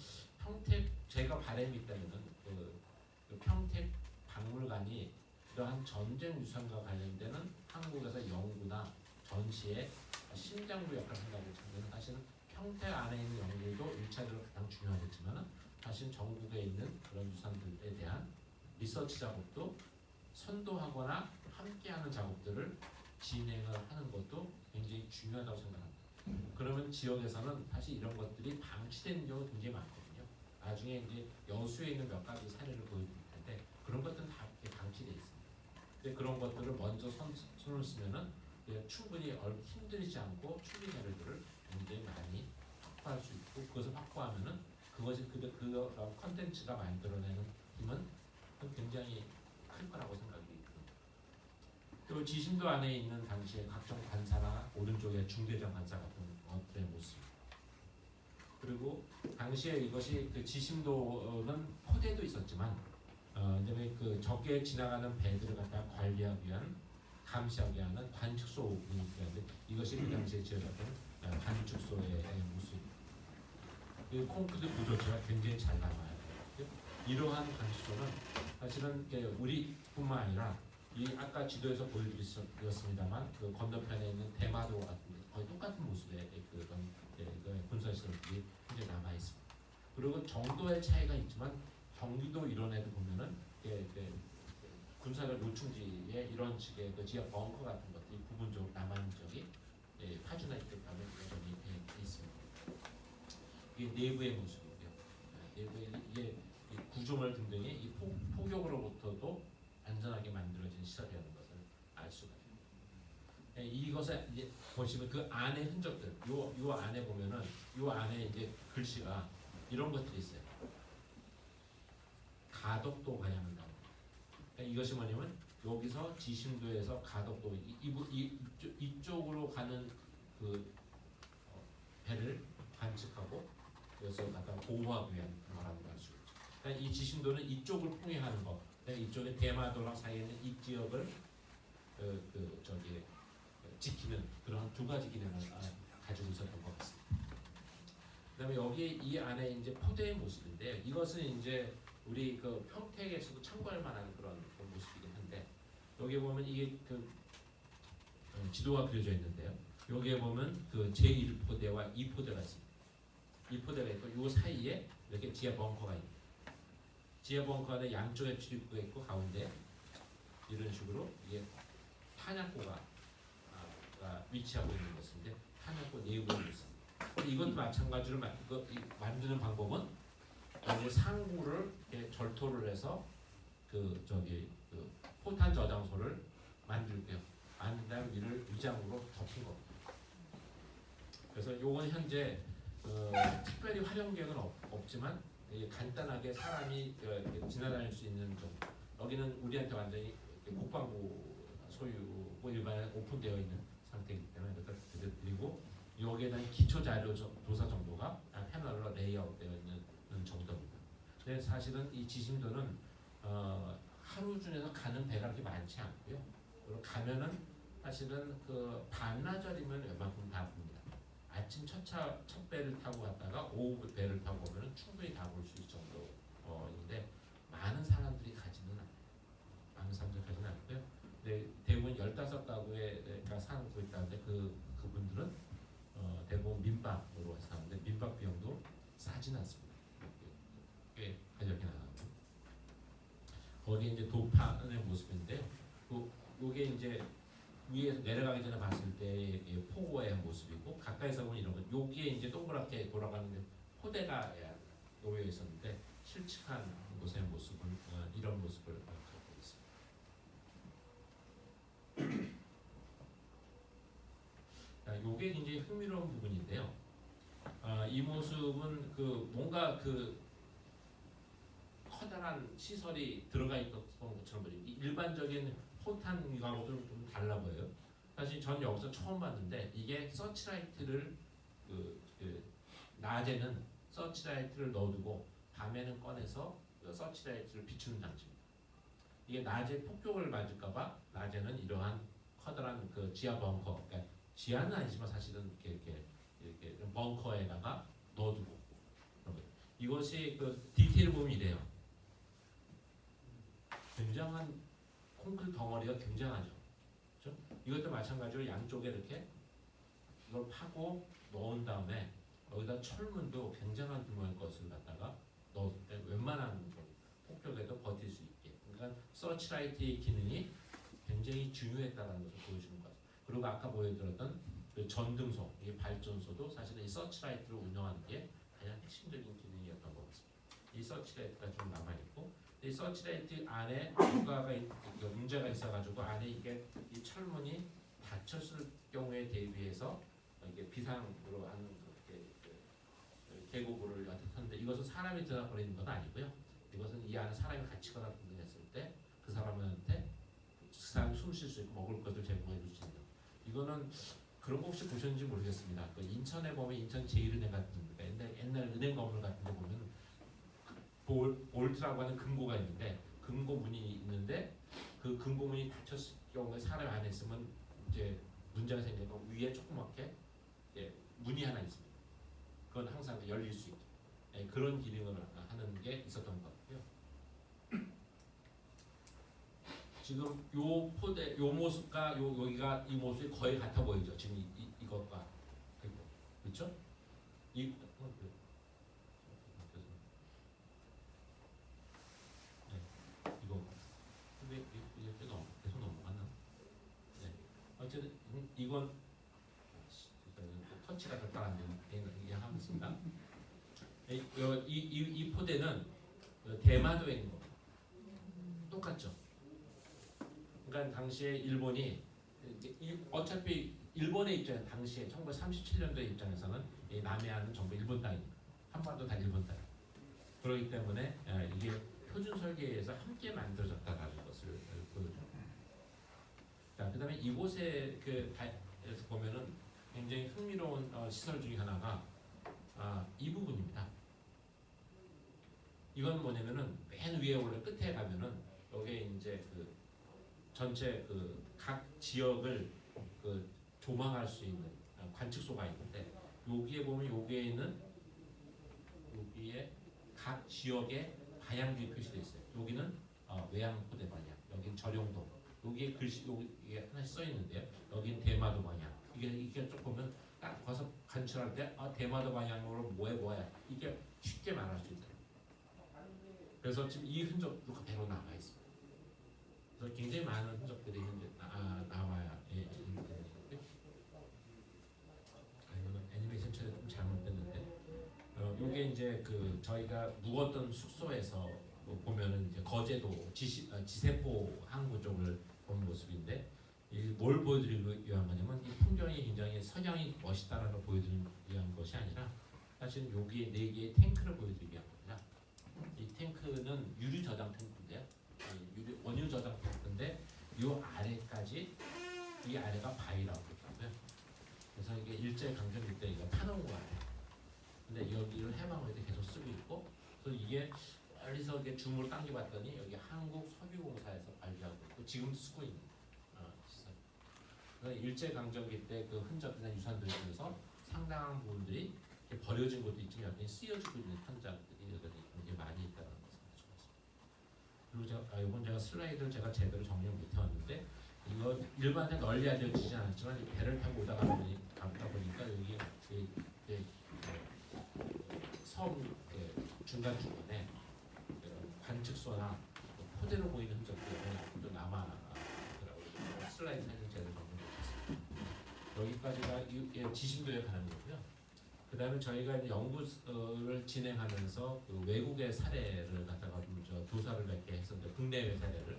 제가 바람이 있다면은 그 평택 박물관이 이러한 전쟁 유산과 관련되는 한국에서 연구나 전시의 심장부 역할을 한다고 하면 사실은 평택 안에 있는 연구도 일차적으로 가장 중요하겠지만 사실 전국에 있는 그런 유산들에 대한 리서치 작업도 선도하거나 함께하는 작업들을 진행을 하는 것도 굉장히 중요하다고 생각합니다. 그러면 지역에서는 사실 이런 것들이 방치되는 경우가 굉장히 많거든요. 나중에 이제 여수에 있는 몇 가지 사례를 보여드릴 텐데 그런 것들은 다 이렇게 방치돼 있습니다. 근데 그런 것들을 먼저 손을 쓰면은 충분히 힘들지 않고 출리 자료들을 굉장히 많이 확보할 수 있고 그것을 확보하면은 그것이 그런 컨텐츠가 만들어내는 힘은 굉장히 클 거라고 생각이 듭니다. 또 지심도 안에 있는 당시의 각종 관사나 오른쪽에 중대장 관사 같은 것들의 모습 그리고 당시에 이것이 그 지심도는 포대도 있었지만 그다음에 그 적게 지나가는 배들을 갖다 관리하기 위한 감시하기 위한 관측소가 있는데 이것이 그 당시에 지어졌던 관측소의 모습. 이 콘크리트 구조체가 굉장히 잘 남아요. 이러한 관측소는 사실은 우리뿐만 아니라 이 아까 지도에서 보여드렸습니다만 그 건너편에 있는 대마도 같은 거의 똑같은 모습의 그런 군사시설들이 굉장히 남아 있습니다. 그리고 정도의 차이가 있지만 경기도 이론에도 보면은 군사력 요충지에 이런 식의 지하 벙커 같은 것들이 부분적으로 남아있는 적이 파주나 이때까지 여전히 있습니다. 이게 내부의 모습이고요. 내부의 이게 구조물 등등이 이 폭격으로부터도 안전하게 만들어진 시설이라는 것을 알 수가 있습니다. 이것에 이제 보시면 그 안에 흔적들, 요 안에 보면은 요 안에 이제 글씨가 이런 것들이 있어요. 가덕도 방향을 나옵니다. 이것이 뭐냐면 여기서 지심도에서 가덕도 이쪽으로 가는 그 배를 관측하고 그래서 갖다 보호하기 위한 거라고 할 수 있죠. 그러니까 이 지심도는 이쪽을 통행하는 거. 이쪽에 대마도랑 사이에 있는 이 지역을 지키는 그런 두 가지 기능을 가지고 있었던 것 같습니다. 그다음에 여기 이 안에 이제 포대의 모습인데 이것은 이제 우리 그 평택에서도 참고할 만한 그런 모습이긴 한데 여기 보면 이게 지도가 그려져 있는데요. 여기에 보면 그 제1포대와 2포대가 있습니다. 2포대가 있고 요 사이에 이렇게 지하 벙커가 있습니다. 지하 벙커 안에 양쪽에 출입구가 있고 가운데 이런 식으로 이게 탄약고가 위치하고 있는 것인데 탄약고 내부에 있습니다. 이것도 마찬가지로 만드는 방법은 이제 상부를 절토를 해서 포탄 저장소를 만들고요. 만든 다음 위를 위장으로 덮은 겁니다. 그래서 요건 현재 특별히 활용 계획은 없지만 간단하게 사람이 지나다닐 수 있는 정도. 여기는 우리한테 완전히 국방부 소유고 일반에 오픈되어 있는 상태이기 때문에 그리고 여기에 대한 기초 자료 조사 정도가 패널로 레이아웃되어 있는 정도입니다. 근데 사실은 이 지심도는 하루 중에서 가는 배가 그렇게 많지 않고요. 그리고 가면은 사실은 그 반나절이면 웬만큼 다 봅니다. 아침 첫 배를 타고 갔다가 오후 배를 타고 오면 충분히 다 볼 수 있을 정도인데 많은 사람들이 가지는 않아요. 많은 사람들이 가지는 않고요. 근데 대부분 15가구가 사는 곳이 있다는데 그분들은 대부분 민방으로 여기 이제 도판의 모습인데요. 요게 이제 위에서 내려가기 전에 봤을 때의 폭우의 모습이고 가까이서 보면 이런 거. 여기에 이제 동그랗게 돌아가는데 포대가 놓여 있었는데 실측한 곳의 모습은 이런 모습을 갖고 있습니다. 요게 굉장히 흥미로운 부분인데요. 이 모습은 그 뭔가 그 커다란 시설이 들어가 있던 것처럼 보여요. 일반적인 포탄과는 좀 달라 보여요. 사실 전 여기서 처음 봤는데 이게 서치라이트를 낮에는 서치라이트를 넣어두고 밤에는 꺼내서 그 서치라이트를 비추는 장치입니다. 이게 낮에 폭격을 맞을까봐 낮에는 이러한 커다란 그 지하 벙커, 그러니까 지하는 아니지만 사실은 이렇게 벙커에다가 넣어두고 이것이 그 디테일 보면 이래요. 굉장한 콘크리트 덩어리가 굉장하죠. 그렇죠? 이것도 마찬가지로 양쪽에 이렇게 이걸 파고 넣은 다음에 여기다 철문도 굉장한 규모의 것을 갖다가 넣었을 때 웬만한 폭격에도 버틸 수 있게. 그러니까 서치라이트의 기능이 굉장히 중요했다는 것을 보여주는 것 같아요. 그리고 아까 보여드렸던 그 전등소, 이 발전소도 사실은 이 서치라이트를 운영하는 게 가장 핵심적인 기능이었던 것 같습니다. 이 서치라이트가 좀 남아있고 이 서치라이트 안에 문제가 있어가지고 안에 이게 이 철문이 닫혔을 경우에 대비해서 이게 비상으로 하는 계곡을 하는데 이것은 사람이 들어가 버리는 건 아니고요. 이것은 이 안에 사람이 갇히거나 등등했을 때 그 사람한테 그 사람이 숨 쉴 수 있고 먹을 것을 제공해 줄 수 있는. 이거는 그런 거 혹시 보셨는지 모르겠습니다. 그 인천에 보면 인천 제1은행 같은 데 옛날 은행 건물 같은 데 보면 볼트라고 하는 금고가 있는데 금고문이 있는데 그 금고문이 닫혔을 경우에 사람이 안에 있으면 이제 문제가 생겨서 위에 조그맣게 문이 하나 있습니다. 그건 항상 열릴 수 있게 그런 기능을 하는 게 있었던 것 같고요. 지금 요 포대, 요 모습과 여기가 이 모습이 거의 같아 보이죠. 지금 이것과 그렇죠? 네, 이거 왜 이렇게 계속 넘어가나? 네. 어쨌든 이건 터치가 잘 안 되는 이해하겠습니다. 이 포대는 대마도에 있는 겁니다. 똑같죠. 그러니까 당시에 일본이 어차피 일본의 입장에 당시에 1937년도의 입장에서는 이 남해안은 전부 일본 땅입니다. 한반도 다 일본 땅. 그렇기 때문에 이게 표준 설계에 의해서 함께 만들어졌다라는 것을 보여줍니다. 자, 그다음에 이곳에 에서 보면은 굉장히 흥미로운 시설 중에 하나가 이 부분입니다. 이건 뭐냐면은 맨 위에 원래 끝에 가면은 여기에 이제 그 전체 그 각 지역을 그 조망할 수 있는 관측소가 있는데 여기에 보면 여기에 각 지역의 방향이 표시되어 있어요. 여기는 외양포대 방향, 여기는 절용도, 여기에 글씨 여기에 하나씩 써 있는데요. 여기는 대마도 방향. 이게 쭉 보면 딱 가서 관측할 때 대마도 방향으로 뭐야 이게 쉽게 말할 수 있어요. 그래서 지금 이 흔적도 그대로 남아 있습니다. 그래서 굉장히 많은 흔적들이 현재 나와야 있는데 이거는 애니메이션 처리 좀 잘못됐는데 이게 이제 그 저희가 묵었던 숙소에서 보면은 이제 거제도 지세포 항구 쪽을 본 모습인데 뭘 보여드리기 위한 거냐면 이 풍경이 굉장히 석양이 멋있다는 걸 보여드리기 위한 것이 아니라 사실 여기에 4개의 탱크를 보여드리기 위한 겁니다. 이 탱크는 유리 저장 탱크인데요. 원유 저장 탱크인데 이 아래까지 이 아래가 바위라고 그러고요. 그래서 이게 일제 강점기 때 이거 타놓은 거예요. 근데 여기를 해방할 때 계속 쓰고 있고, 그래서 이게 멀리서 이렇게 줌으로 당겨봤더니 여기 한국 석유공사에서 관리하고 있고 지금도 쓰고 있는 시설. 그래서 일제 강점기 때 그 흔적이나 유산들 중에서 상당한 부분들이 버려진 것도 있지만 여기 쓰여지고 있는 현장들이 여전히 굉장히 많이 있다는 것을 가져왔습니다. 그리고 이번 제가 슬라이드를 제가 제대로 정리를 못 해왔는데 이거 일반에 널리 알려지지 않았지만 배를 타고 오다가 보니까 여기 섬 중간중간에 관측소나 토대로 보이는 흔적들이 또 남아더라고요. 슬라이드 사진 제대로 정리했습니다. 여기까지가 지심도에 관한 거고요. 그 다음에 저희가 이제 연구를 진행하면서 그 외국의 사례를 갖다가 저 조사를 몇 개 했었는데 국내외 사례를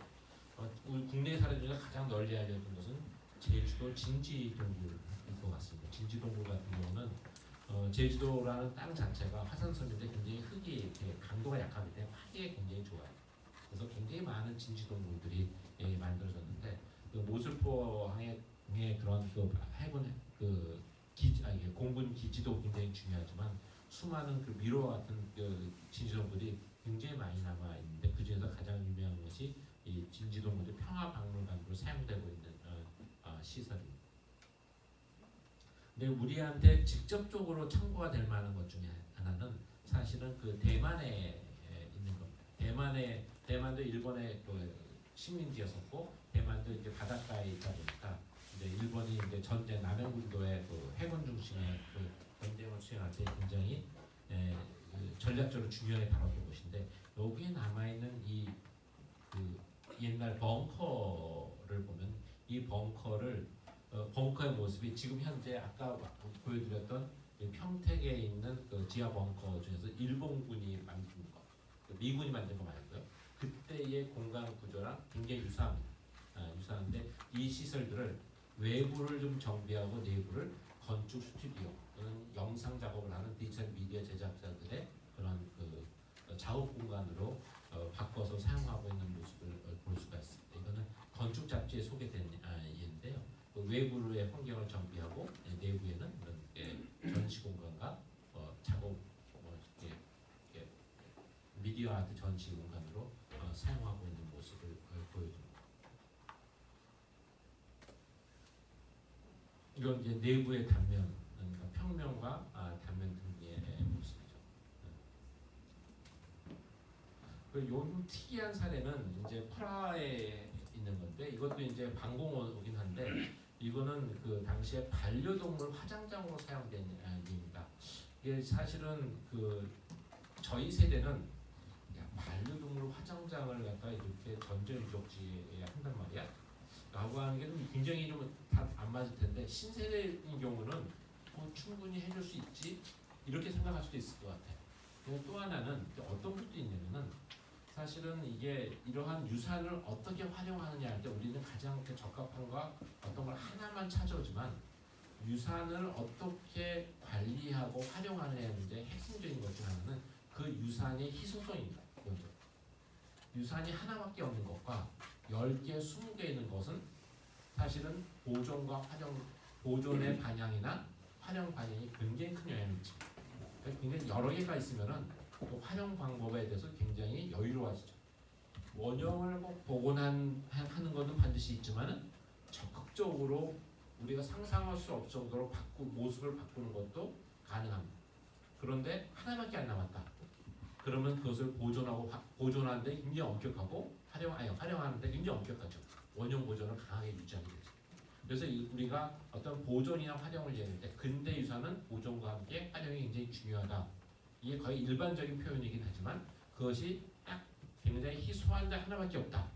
우리 국내 사례 중에 가장 널리 알려진 것은 제주도 진지동굴일 것 같습니다. 진지동굴 같은 경우는 제주도라는 땅 자체가 화산섬인데 굉장히 흙이 이렇게 강도가 약하기 때문에 화기에 굉장히 좋아요. 그래서 굉장히 많은 진지동굴들이 만들어졌는데 그 모슬포항의 그런 그 해군 공군 기지도 굉장히 중요하지만 수많은 그 미로와 같은 그 진지동굴이 굉장히 많이 남아 있는데 그 중에서 가장 유명한 것이 이 진지동굴이 평화박물관으로 사용되고 있는 시설입니다. 근데 우리한테 직접적으로 참고가 될 만한 것 중에 하나는 사실은 그 대만에 있는 겁니다. 대만도 일본의 그 식민지였었고 대만도 이제 바닷가에 있다 보니까 이제 일본이 이제 전제 남해군도의 그 해군 중심의 그 전쟁을 수행할 때 굉장히 그 전략적으로 중요하게 다뤘던 곳인데 여기에 남아 있는 이 그 옛날 벙커를 보면 이 벙커의 모습이 지금 현재 아까 보여드렸던 평택에 있는 그 지하 벙커 중에서 일본군이 만든 거, 미군이 만든 거 말고요. 그때의 공간 구조랑 굉장히 유사합니다. 유사한데 이 시설들을 외부를 좀 정비하고 내부를 건축 스튜디오 또는 영상 작업을 하는 디지털 미디어 제작자들의 그런 그 작업 공간으로 바꿔서 사용하고 있는 모습을 볼 수가 있습니다. 이거는 건축 잡지에 소개된 예인데요. 그 외부의 환경을 정비하고 내부에는 이런 전시 공간과 작업 이렇게 미디어 아트 전시 공간으로 사용하고 있는 모습을 보여줍니다. 이건 이제 내부의 단면, 그러니까 평면과 단면 등의 모습이죠. 요즘 특이한 사례는 이제 프라하에 있는 건데 이것도 이제 방공호긴 한데 이거는 그 당시에 반려동물 화장장으로 사용된 예입니다. 이게 사실은 그 저희 세대는 야, 반려동물 화장장을 갖다 이렇게 전자유적지에 한단 말이야. 라고 하는 게 좀 굉장히 좀 안 맞을 텐데 신세대인 경우는 충분히 해줄 수 있지 이렇게 생각할 수도 있을 것 같아요. 그리고 또 하나는 어떤 것도 있냐면은 사실은 이게 이러한 유산을 어떻게 활용하느냐 할 때 우리는 가장 적합한 거 어떤 걸 하나만 찾아오지만 유산을 어떻게 관리하고 활용하느냐의 문제 핵심적인 것 중 하나는 그 유산의 희소성입니다. 먼저 유산이 하나밖에 없는 것과 10개, 20개 있는 것은 사실은 보존과 보존의 방향이나 활용 방향이 굉장히 큰 영향을 미칩니다. 굉장히 여러 개가 있으면은 그 활용 방법에 대해서 굉장히 여유로워지죠. 원형을 꼭 복원하는 것은 반드시 있지만은 적극적으로 우리가 상상할 수 없을 정도로 모습을 바꾸는 것도 가능합니다. 그런데 하나밖에 안 남았다. 그러면 그것을 보존하는데 굉장히 엄격하고 활용하는데 굉장히 엄격하죠. 원형 보존을 강하게 유지하게 되죠. 그래서 우리가 어떤 보존이나 활용을 얘기할 때 근대 유산은 보존과 함께 활용이 굉장히 중요하다. 이게 거의 일반적인 표현이긴 하지만 그것이 딱 굉장히 희소한 데 하나밖에 없다.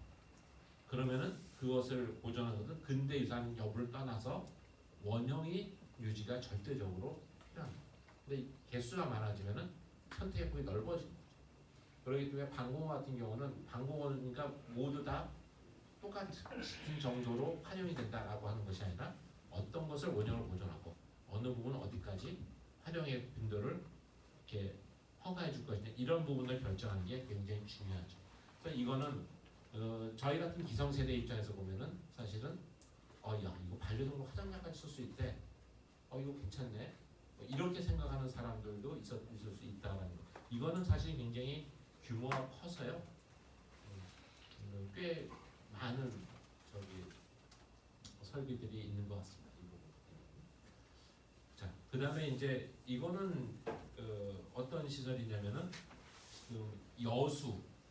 그러면은 그것을 보존하는 것은 근대 유산 여부를 떠나서 원형이 유지가 절대적으로 필요합니다. 근데 개수가 많아지면은 선택의 폭이 넓어집니다. 그렇기 때문에 방공호 같은 경우는 방공호니까 모두 다 똑같은 정도로 활용이 된다라고 하는 것이 아니라 어떤 것을 원형을 보존하고 어느 부분 어디까지 활용의 빈도를 이렇게 허가해 줄 것이냐 이런 부분을 결정하는 게 굉장히 중요하죠. 그래서 이거는 저희 같은 기성세대 입장에서 보면은 사실은 야 이거 반려동물 화장장까지 쓸 수 있대. 이거 괜찮네. 이렇게 생각하는 사람들도 있을 수 있다라는 거. 이거는 사실 굉장히 규모가 커서요. 꽤 많은 설비들이 있는 것 같습니다. 자, 그 다음에 이제 이거는 어떤 시설이냐면은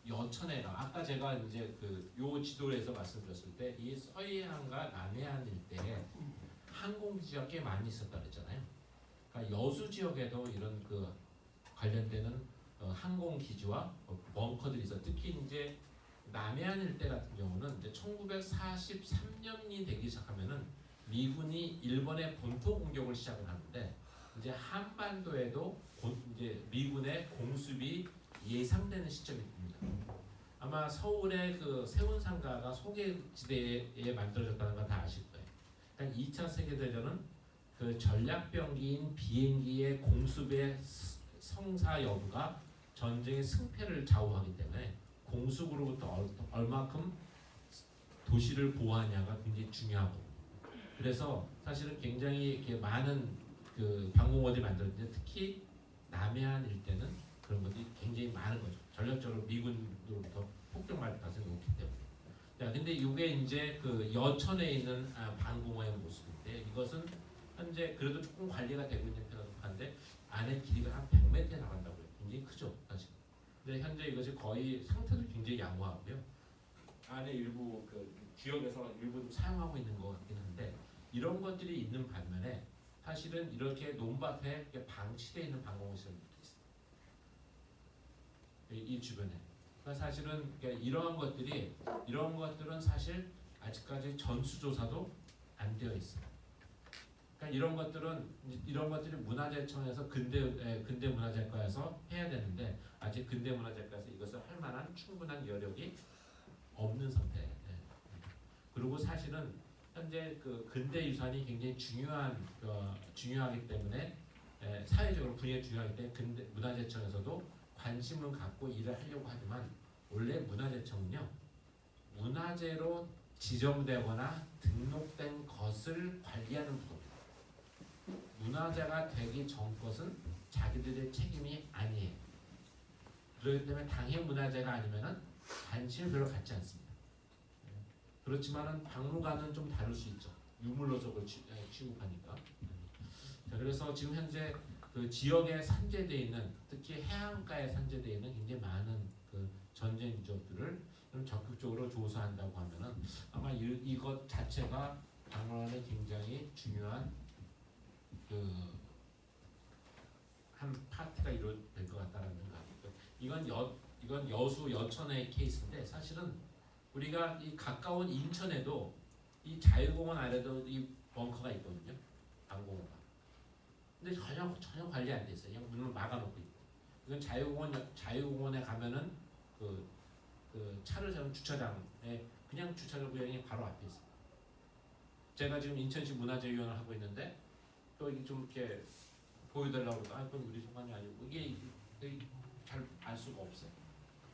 여천해랑 아까 제가 이제 요 지도에서 말씀드렸을 때 이 서해안과 남해안 일대에 항공기지가 꽤 많이 있었다 그랬잖아요. 그러니까 여수 지역에도 이런 관련되는 항공기지와 벙커들이 있어. 특히 이제 남해안 일대 같은 경우는 이제 1943년이 되기 시작하면은 미군이 일본의 본토 공격을 시작을 하는데 이제 한반도에도 이제 미군의 공습이 예상되는 시점이 됩니다. 아마 서울의 그 세운상가가 소개지대에 만들어졌다는 건 다 아실 거예요. 그러니까 2차 세계대전은 그 전략병기인 비행기의 공습의 성사 여부가 전쟁의 승패를 좌우하기 때문에 공습으로부터 얼마큼 도시를 보호하냐가 굉장히 중요하거든요. 그래서 사실은 굉장히 이렇게 많은 그 방공호들이 만들어졌는데 특히 남해안 일대는 그런 것들이 굉장히 많은 거죠. 전략적으로 미군으로부터 폭격할 가능성이 높기 때문에. 자, 근데 이게 이제 그 여천에 있는 방공호의 모습인데 이것은 현재 그래도 조금 관리가 되고 있는 편에 속한데 안에 길이가 한 100m에 나간다고요. 굉장히 크죠, 사실. 근데 현재 이것이 거의 상태도 굉장히 양호하고요. 안에 일부 그 지역에서 일부 좀 사용하고 있는 것 같긴 한데 이런 것들이 있는 반면에 사실은 이렇게 논밭에 이렇게 방치되어 있는 방공호 시설들이 있어요. 이 주변에. 그러니까 사실은 이런 것들은 사실 아직까지 전수조사도 안 되어 있어요. 그러니까 이런 것들이 문화재청에서 근대 문화재과에서 해야 되는데 아직 근대 문화재과에서 이것을 할 만한 충분한 여력이 없는 상태예요. 그리고 사실은 현재 그 근대 유산이 굉장히 중요하기 때문에 사회적으로 분위기가 중요하기 때문에 근대 문화재청에서도 관심을 갖고 일을 하려고 하지만 원래 문화재청은요 문화재로 지정되거나 등록된 것을 관리하는 부서입니다. 문화재가 되기 전 것은 자기들의 책임이 아니에요. 그렇기 때문에 당해 문화재가 아니면은 관심을 별로 갖지 않습니다. 그렇지만은 박물관은 좀 다를 수 있죠. 유물로적을 취급하니까. 자, 그래서 지금 현재 그 지역에 산재되어 있는 특히 해안가에 산재되어 있는 굉장히 많은 그 전쟁 유적들을 좀 적극적으로 조사한다고 하면은 아마 이것 자체가 박물관에 굉장히 중요한 그 한 파트가 이루어질 것 같다는 생각이고 이건 여수 여천의 케이스인데 사실은 우리가 이 가까운 인천에도 이 자유공원 아래도 이 벙커가 있거든요. 방공호가. 근데 전혀 관리 안 돼 있어요. 그냥 문을 막아놓고 있고. 이건 자유공원에 가면은 그 차를 세우는 주차장에 그냥 주차장 구역이 바로 앞에 있어요. 제가 지금 인천시 문화재위원을 하고 있는데 또 이게 좀 이렇게 보여달라고 해도 그건 우리 소관이 아니고 이게 잘 알 수가 없어요.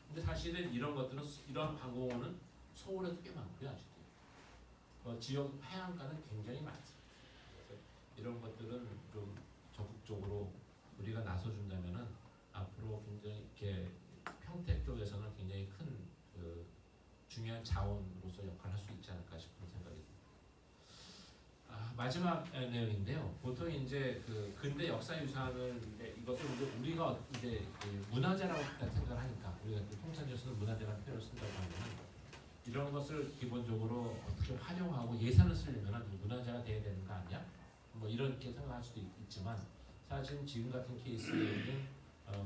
근데 사실은 이런 것들은 이런 방공호는 서울에도 꽤 많고요 아직도. 지역 해안가는 굉장히 많습니다. 그래서 이런 것들은 좀 적극적으로 우리가 나서준다면은 앞으로 굉장히 이렇게 평택 쪽에서는 굉장히 큰 그 중요한 자원으로서 역할을 할 수 있지 않을까 싶은 생각이 듭니다. 마지막 내용인데요. 보통 이제 그 근대 역사유산을 이것을 우리가 이제 문화재라고 생각을 하니까 우리가 통상적으로는 문화재라는 표현을 쓴다고 하면은 이런 것을 기본적으로 어떻게 활용하고 예산을 쓰려면 문화재가 돼야 되는 거 아니야? 뭐 이렇게 생각할 수도 있지만 사실 지금 같은 케이스에는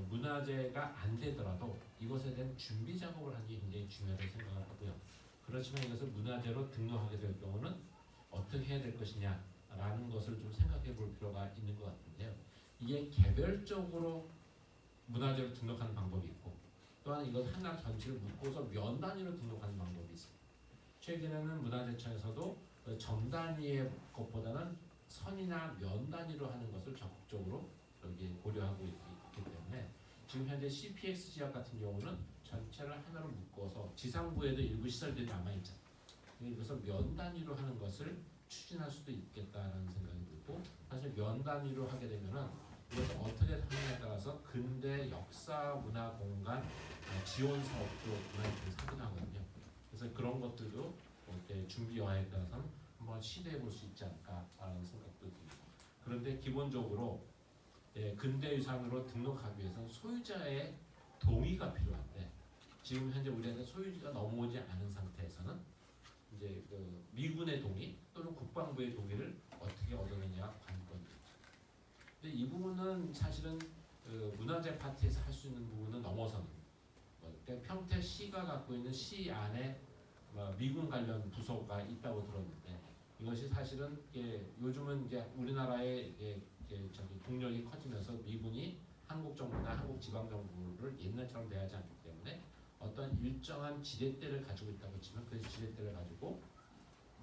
문화재가 안 되더라도 이것에 대한 준비 작업을 하는 게 굉장히 중요하다고 생각을 하고요. 그렇지만 이것을 문화재로 등록하게 될 경우는 어떻게 해야 될 것이냐라는 것을 좀 생각해 볼 필요가 있는 것 같은데요. 이게 개별적으로 문화재로 등록하는 방법이 있고 또한 이것 하나 전체를 묶어서 면 단위로 등록하는 방법이 있습니다. 최근에는 문화재청에서도 점 단위의 것보다는 선이나 면 단위로 하는 것을 적극적으로 여기 고려하고 있기 때문에 지금 현재 CPX 지역 같은 경우는 전체를 하나로 묶어서 지상부에도 일부 시설들이 남아있잖아요. 이것을 면 단위로 하는 것을 추진할 수도 있겠다는 생각이 들고 사실 면 단위로 하게 되면은 이것을 어떻게 하느냐에 따라서 근대 역사 문화 공간 지원 사업도 문화재청이 상근하거든요. 그래서 그런 것들도 이렇게 준비 여하에 따라서 한번 시도해 볼 수 있지 않을까라는 생각도 듭니다. 그런데 기본적으로 근대 유산으로 등록하기 위해서는 소유자의 동의가 필요한데 지금 현재 우리한테 소유주가 넘어오지 않은 상태에서는 이제 그 미군의 동의 또는 국방부의 동의를 어떻게 얻어내냐가 관건입니다. 근데 이 부분은 사실은 그 문화재 파트에서 할 수 있는 부분은 넘어서는 그러니까 평택시가 갖고 있는 시 안에 미군 관련 부서가 있다고 들었는데 이것이 사실은 요즘은 이제 우리나라의 저기 국력이 커지면서 미군이 한국 정부나 한국 지방 정부를 옛날처럼 대하지 않기 때문에 어떤 일정한 지렛대를 가지고 있다고 치면 그 지렛대를 가지고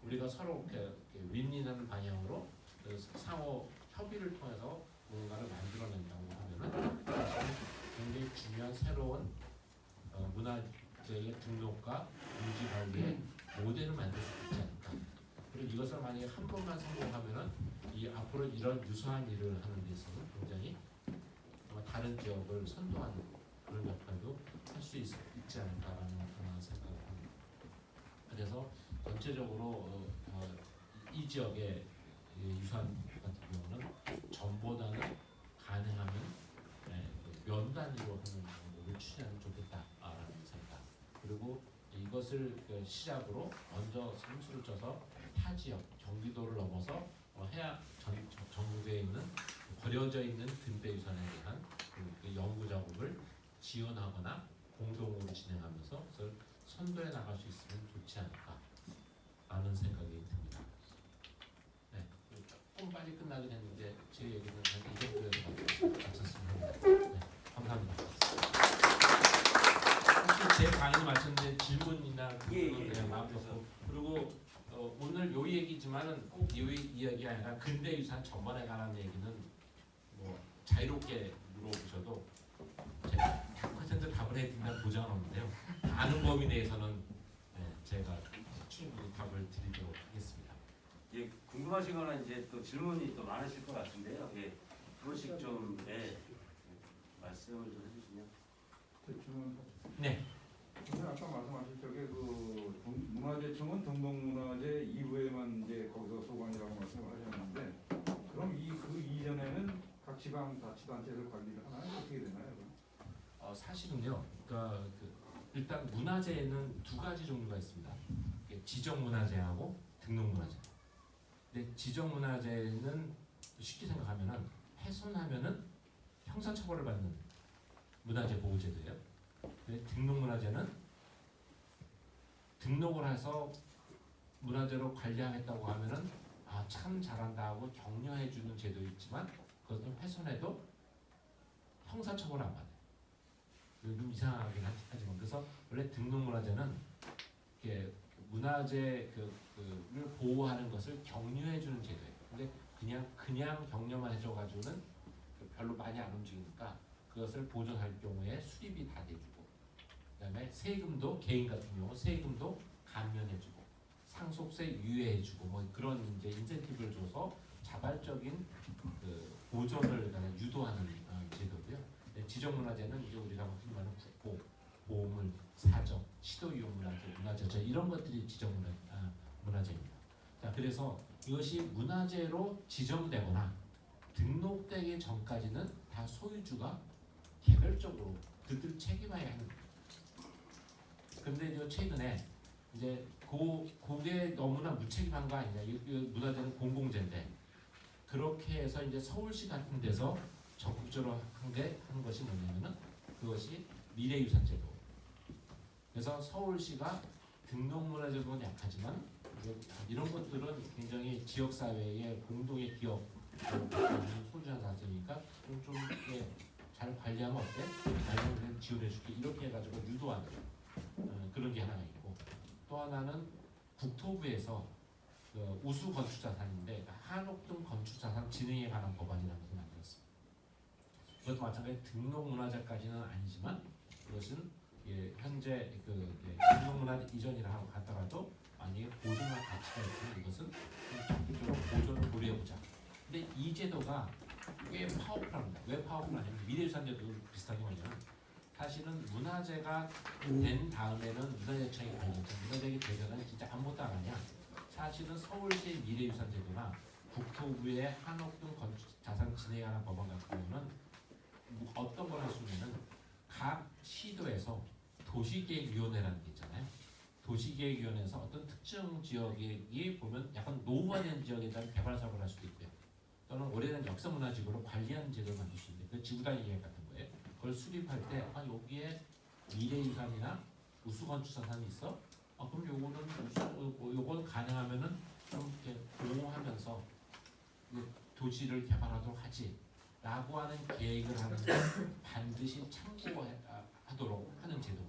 우리가 서로 윈윈하는 방향으로 그 상호 협의를 통해서 뭔가를 만들어낸다고 하면은 사실은 굉장히 중요한 새로운 문화재의 등록과 유지 관리의 모델을 만들 수 있지 않을까. 그리고 이것을 만약에 한 번만 성공하면은 이 앞으로 이런 유사한 일을 하는 데 있어서 굉장히 다른 지역을 선도하는 그런 역할도 할 수 있지 않을까라는 그런 생각을 합니다. 그래서 전체적으로 이 지역의 유산 같은 경우는 전보다는 가능하면 면 단위로 하는 방법을 추진하면 좋겠다라는 생각. 그리고 이것을 시작으로 먼저 선수를 쳐서 타 지역, 경기도를 넘어서 해양 전국에 있는 버려져 있는 근대 유산에 대한 그 연구 작업을 지원하거나 공동으로 진행하면서 그것을 선도해 나갈 수 있으면 좋지 않을까라는 생각이 듭니다. 네, 조금 빨리 끝나긴 했는데 제 얘기는 한 이 정도에서 마쳤습니다. 네, 감사합니다. 혹시 제 강의를 마쳤는데 질문이나 그냥 마음 놓고 그리고 오늘 요 얘기지만은 꼭 이 이야기가 아니라 근대 유산 전반에 관한 얘기는 뭐 자유롭게 물어보셔도 제가 100% 답을 해드린다는 보장은 없는데요. 아는 범위 내에서는 제가 충분히 답을 드리도록 하겠습니다. 예, 궁금하신 거나 이제 또 질문이 또 많으실 것 같은데요. 예, 한 번씩 좀 말씀을 좀 해주시면. 질문. 네. 선생님 아까 말씀하신 쪽에 문화재청은 등록문화재 이후에만 이제 거기서 소관이라고 말씀을 하셨는데 그럼 그 이전에는 각 지방 자치단체에서 관리를 하나요? 어떻게 되나요? 사실은요. 그러니까 일단 문화재에는 두 가지 종류가 있습니다. 지정문화재하고 등록문화재. 근데 지정문화재는 쉽게 생각하면은 훼손하면은 형사처벌을 받는 문화재 보호제도예요. 근데 등록문화재는 등록을 해서 문화재로 관리하겠다고 하면은 참 잘한다 하고 격려해 주는 제도 있지만 그것은 훼손해도 형사처벌 안 받아요. 좀 이상하긴 하지만 그래서 원래 등록문화재는 이렇게 문화재를 보호하는 것을 격려해 주는 제도예요. 근데 그냥 격려만 해줘 가지고는 별로 많이 안 움직이니까 그것을 보존할 경우에 수리비 다 대주고 그다음에 세금도 개인 같은 경우 세금도 감면해주고 상속세 유예해주고 뭐 그런 이제 인센티브를 줘서 자발적인 보존을 유도하는 제도고요. 지정문화재는 이제 우리가 흔히 말하는 국보, 보물, 사적, 시도이용 문화재 이런 것들이 지정문화재입니다. 자, 그래서 이것이 문화재로 지정되거나 등록되기 전까지는 다 소유주가 개별적으로 그들 책임해야 하는 거예요. 그런데 이제 최근에 이제 그게 너무나 무책임한 거 아니냐? 이 문화재는 공공재인데 그렇게 해서 이제 서울시 같은 데서 적극적으로 하는 것이 뭐냐면은 그것이 미래유산제도. 그래서 서울시가 등록문화재로는 약하지만 이런 것들은 굉장히 지역사회의 공동의 기업 소중한 자산이니까 잘 관리하면 어때? 관리하면 지원해줄게 이렇게 해가지고 유도하는 그런 게 하나가 있고 또 하나는 국토부에서 우수 건축자산인데 한옥동 건축자산 진흥에 관한 법안이라는 것을 만들었습니다. 그것도 마찬가지 등록문화재까지는 아니지만 그것은 현재 등록문화재 이전이라 하더라도 만약에 보존할 가치가 있으면 이것은 적극적으로 보존을 고려해보자. 근데 이 제도가 꽤 파워풀합니다. 왜 파워풀하냐면 미래유산제도 비슷하게 뭐냐면 사실은 문화재가 된 다음에는 문화재청이 관리했죠. 문화재가 되면은 진짜 아무것도 안 하냐. 사실은 서울시 미래유산제도나 국토부의 한옥동 건축자산 진행에 관한 법안 같은 경우는 어떤 걸 할 수 있냐면 각 시도에서 도시계획위원회라는 게 있잖아요. 도시계획위원회에서 어떤 특정 지역이 보면 약간 노후화된 지역에 대한 개발 사업을 할 수도 있고요. 또는 오래된 역사문화지구로 관리하는 제도를 만들 수 있는데 그 지구단위 계획 같은 거예요. 그걸 수립할 때 여기에 미래유산이나 우수건축자산이 있어? 그럼 요거는 가능하면은 좀 이렇게 보호하면서 도시를 개발하도록 하지라고 하는 계획을 하는데 반드시 참고하도록 하는 제도.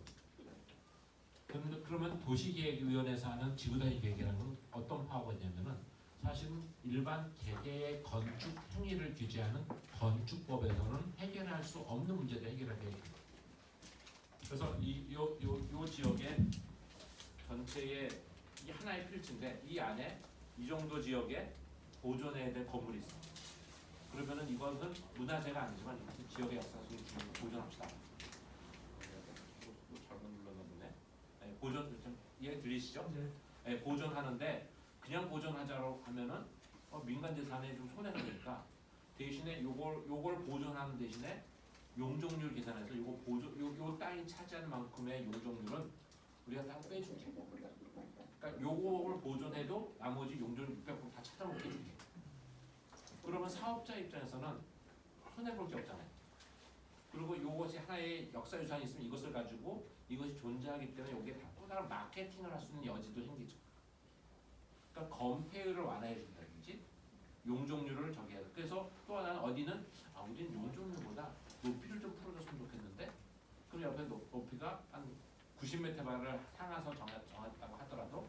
그러면 도시계획위원회에서 하는 지구단위 계획이라는 건 어떤 파워가 있냐면은 사실은 일반 개개의 건축 행위를 규제하는 건축법에서는 해결할 수 없는 문제도 해결하게 됩니다. 그래서 요 지역의 전체의 이 하나의 필지인데 이 안에 이 정도 지역에 보존해야 될 건물이 있어. 그러면은 이것은 문화재가 아니지만 이것은 지역의 역사적인 기능을 보존합시다. 잘못 눌렀나 보네. 네, 보존 좀 이해 들리시죠? 네. 네, 보존하는데 그냥 보존하자고 하면은 민간 재산에 좀 손해가 되니까 대신에 요걸 보존하는 대신에 용적률 계산해서 요 땅이 차지하는 만큼의 용적률은 우리가 다 빼줄게. 그러니까 요거를 보존해도 나머지 용적률 600%다 찾아먹게 해줄게. 그러면 사업자 입장에서는 손해 볼 게 없잖아요. 그리고 이것이 하나의 역사유산이 있으면 이것을 가지고 이것이 존재하기 때문에 여기에 또 다른 마케팅을 할 수 있는 여지도 생기죠. 그러니까 건폐율을 완화해 준다든지 용적률을 저기 해서 그래서 또 하나는 어디는 우리는 용적률보다 높이를 좀 풀어줬으면 좋겠는데 그럼 옆에 높이가 한 90m를 향해서 정했다고 하더라도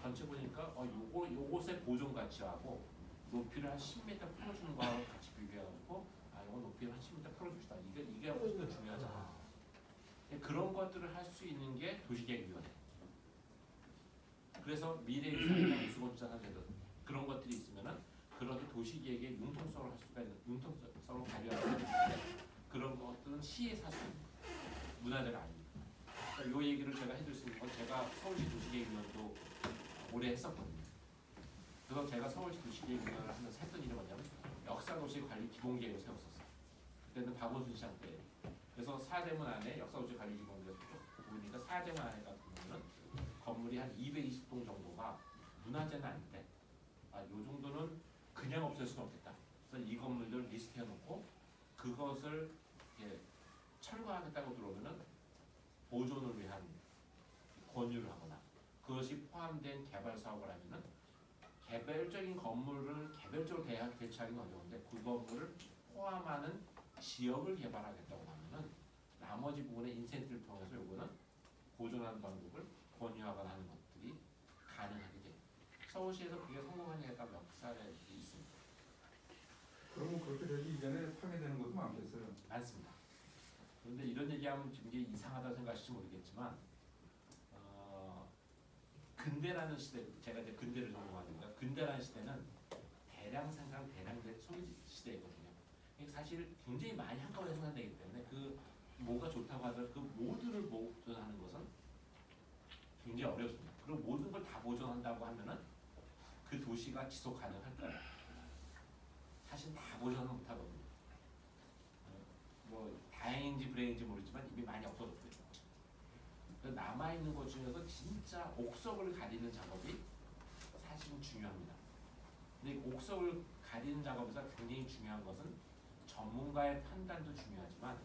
전체 보니까 요것의 보존 가치하고 높이를 한 10m 풀어주는 거하고 같이 비교해가지고 이거 높이를 한 10m 풀어줍시다. 이게 훨씬 더 중요하잖아. 그런 것들을 할 수 있는 게 도시계획위원회. 그래서 미래유산이나 우수건축자산 제도 그런 것들이 있으면은 그렇게 도시계획의 융통성을 할 수가 있는 융통성을 발휘하는 그런 것들은 시에 살 수 있는 문화재가 아닙니다. 그러니까 이 얘기를 제가 해줄 수 있는 건 제가 서울시 도시계획위원도 오래 했었거든요. 그래서 제가 서울시 도시계획위원회를 하면서 했던 일이 뭐냐면 역사도시관리 기본계획을 세웠었어요. 그때는 박원순 시장 때. 그래서 사대문 안에 역사도시관리 기본계획을 쭉 보니까 사대문 안에 같은 경우는 건물이 한 220동 정도가 문화재는 아닌데 요 정도는 그냥 없앨 수는 없겠다. 그래서 이 건물들 리스트해놓고 그것을 철거하겠다고 들어오면은 보존을 위한 권유를 하거나 그것이 포함된 개발 사업을 하면은 개별적인 건물을 개별적으로 대처하기는 어려운데 그 건물을 포함하는 지역을 개발하겠다고 하면은 나머지 부분의 인센티브를 통해서 요거는 보존하는 방법을 권유하거나 하는 것들이 가능하게 돼요. 서울시에서 그게 성공한 예가 몇 사례 있습니다. 그러면 그렇게 되기 이전에 파괴되는 것도 많겠어요. 많습니다. 그런데 이런 얘기하면 이게 이상하다 생각하실지 모르겠지만 근대라는 시대, 제가 이제 근대를 전공하니까 근대라는 시대는 대량 생산, 대량 소비 시대거든요. 사실 굉장히 많이 한꺼번에 생산되기 때문에 그 뭐가 좋다고 하더라도 그 모두를 보존하는 것은 굉장히 어렵습니다. 그리고 모든 걸 다 보존한다고 하면은 그 도시가 지속 가능할까요? 사실 다 보존은 못하거든요. 뭐 다행인지 불행인지 모르지만 이미 많이 없어졌고요. 남아있는 것 중에서 진짜 옥석을 가리는 작업이 사실은 중요합니다. 근데 옥석을 가리는 작업에서 굉장히 중요한 것은 전문가의 판단도 중요하지만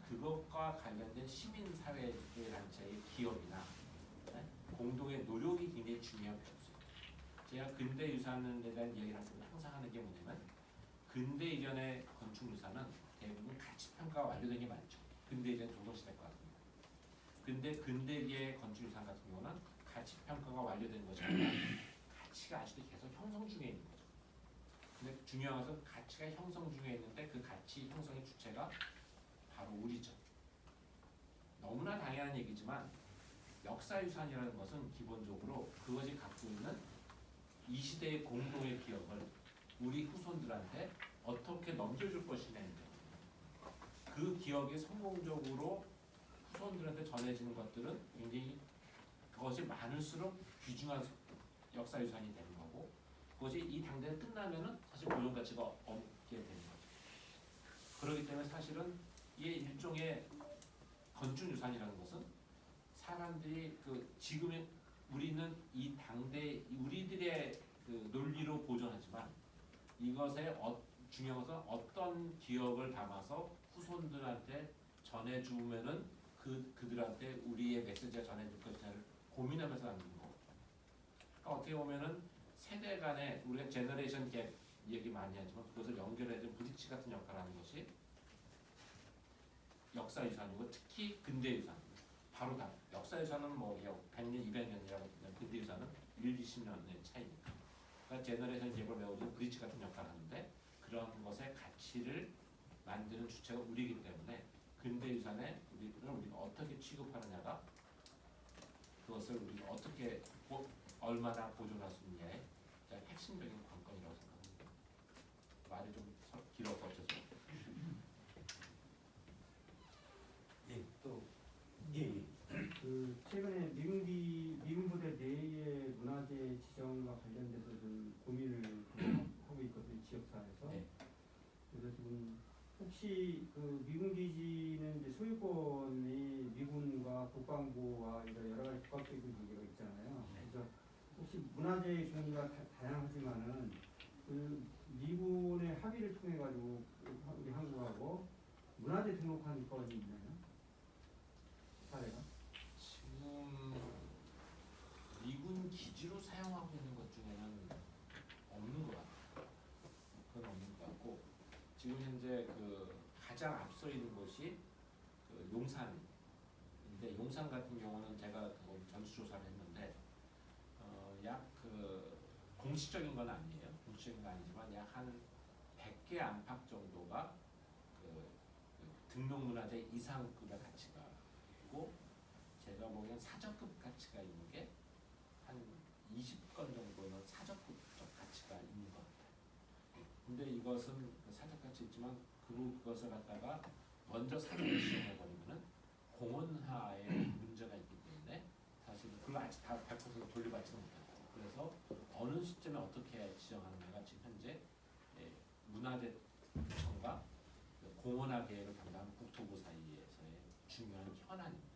그것과 관련된 시민사회단체의 기업이나 공동의 노력이 굉장히 중요한 필요성입니다. 제가 근대유산에 대한 이야기를 항상 하는 게 뭐냐면 근대 이전의 건축유산은 대부분 가치평가가 완료된 게 많죠. 근대 이전 조선시대 것 같습니다. 근데 근대기의 건축유산 같은 경우는 가치평가가 완료된 것이 아니라 가치가 아직도 계속 형성 중에 있는 거죠. 근데 중요한 것은 가치가 형성 중에 있는데 그 가치 형성의 주체가 바로 우리죠. 너무나 당연한 얘기지만 역사유산이라는 것은 기본적으로 그것이 갖고 있는 이 시대의 공동의 기억을 우리 후손들한테 어떻게 넘겨줄 것이냐인데 그 기억이 성공적으로 후손들한테 전해지는 것들은 굉장히 그것이 많을수록 귀중한 역사유산이 되는 거고 그것이 이 당대에 끝나면은 사실 보존 가치가 없게 되는 거죠. 그렇기 때문에 사실은 이게 일종의 건축유산이라는 것은 사람들이 지금의 우리는 이 당대 우리들의 논리로 보존하지만 이것의 중요한 것은 어떤 기억을 담아서 후손들한테 전해주면은 그 그들한테 우리의 메시지가 전해질 것을 고민하면서 만든 거고. 그러니까 어떻게 보면은 세대 간의 우리가 제너레이션 갭 얘기 많이 하지만 그것을 연결해서 브릿지 같은 역할을 하는 것이 역사유산이고 특히 근대유산. 바로 다. 역사유산은 뭐 100년, 200년이라고 하면 근대유산은 1, 20년의 차이니까. 그러니까 제너레이션 갭을 메워주는 브릿지 같은 역할을 하는데 그런 것의 가치를 만드는 주체가 우리이기 때문에 근대유산에 우리가 어떻게 취급하느냐가 그것을 우리가 어떻게 얼마나 보존할 수 있느냐의 가장 핵심적인 관건이라고 생각합니다. 말이 좀 길어서 죄송합니다. 예, 또 예. 그 최근에 미군 부대 내의 문화재 지정과 관련돼서 좀 고민을 하고 있거든요, 지역사회에서. 네. 그래서 지금 혹시 그 미군 기지는 이제 소유권이 미군과 국방부와 이런 여러 가지 국가적인 관계가 있잖아요. 그래서 혹시 문화재 종류가 다양하지만은 그 미군의 합의를 통해 가지고 우리 한국하고 문화재 등록한 건이 있나요? 사례가? 지금 미군 기지로 사용하고 있는 것 중에는 없는 것 같아요. 그건 없는 것 같고 지금 현재 그 가장 앞서 있는 곳이 그 용산인데 용산 같은 경우는 제가 전수조사를 했는데 약 그 공식적인 건 아니에요. 공식적인 건 아니지만 약 한 100개 안팎 정도가 그 등록문화재 이상급의 가치가 있고 제가 보기엔 사적급 가치가 있는 게 한 20건 정도는 사적급적 가치가 있는 것 같아요. 근데 이것은 사적 가치 있지만 그것을 갖다가 먼저 사전에 지정해버리면은 공원화에 문제가 있기 때문에 사실 그걸 아직 다 100% 돌려받지는 못합니다. 그래서 어느 시점에 어떻게 지정하느냐가 지금 현재 문화재청과 공원화 계획을 담당하는 국토부 사이에서의 중요한 현안입니다.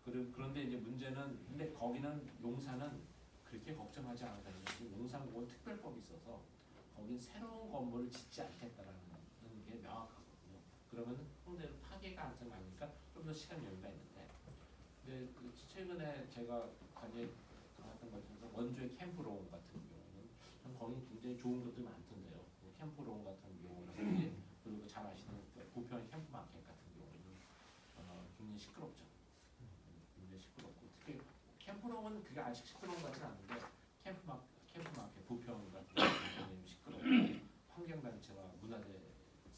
그런데 이제 문제는 근데 거기는 용산은 그렇게 걱정하지 않아도 되는 것이 용산공원 특별법이 있어서 거긴 새로운 건물을 짓지 않겠다라는 게 명확하거든요. 그러면 홍대로 파괴 가능성이 많으니까 좀 더 시간 여유가 있는데 근데 그 최근에 제가 관계 갔던 것 중에서 원주의 캠프로운 같은 경우는 거기 굉장히 좋은 것들이 많던데요. 캠프로운 같은 경우는 그리고 잘 아시는 부평 캠프마켓 같은 경우는 굉장히 시끄럽죠. 굉장히 시끄럽고 특히 캠프로운 그게 아직 시끄러운 것 같지는 않은데 캠프마켓 부평 같은 경우는 굉장히 시끄럽고 환경단체와 문화재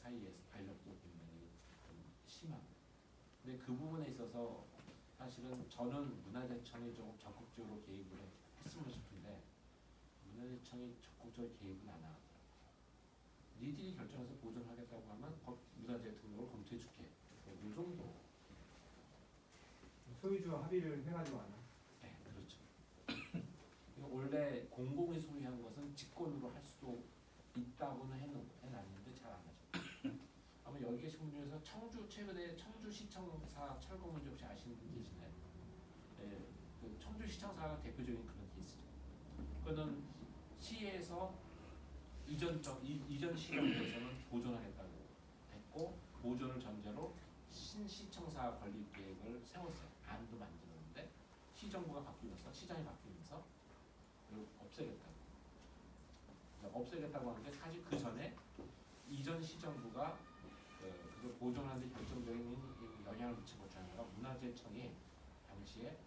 사이에서 반려구 굉장히 심합니다. 근데 그 부분에 있어서 사실은 저는 문화재청이 조금 적극적으로 개입을 했으면 싶은데 문화재청이 적극적으로 개입은 안 하더라고요. 니들이 결정해서 보존하겠다고 하면 문화재 등록을 검토해줄게. 이 정도. 소유주와 합의를 해가지고 하나? 네, 그렇죠. 원래 공공이 소유한 것은 직권으로 할 수도 있다고는 해놨는데 잘 안 하죠. 아마 여기 계신 분 중에서 최근에 청주시청사 철거 문제 혹시 아시는 분 계시나요? 네, 그 청주시청사가 대표적인 그런 케이스죠. 그거는 시에서 이전 시정부에서는 보존하겠다고 했고 보존을 전제로 신시청사 건립 계획을 세웠어요. 안도 만들었는데 시정부가 바뀌면서 시장이 바뀌면서 그걸 없애겠다고 하는데 사실 그 전에 이전 시정부가 그걸 보존하는 데 결정적인 영향을 미친 것 중 하나가 문화재청이 당시에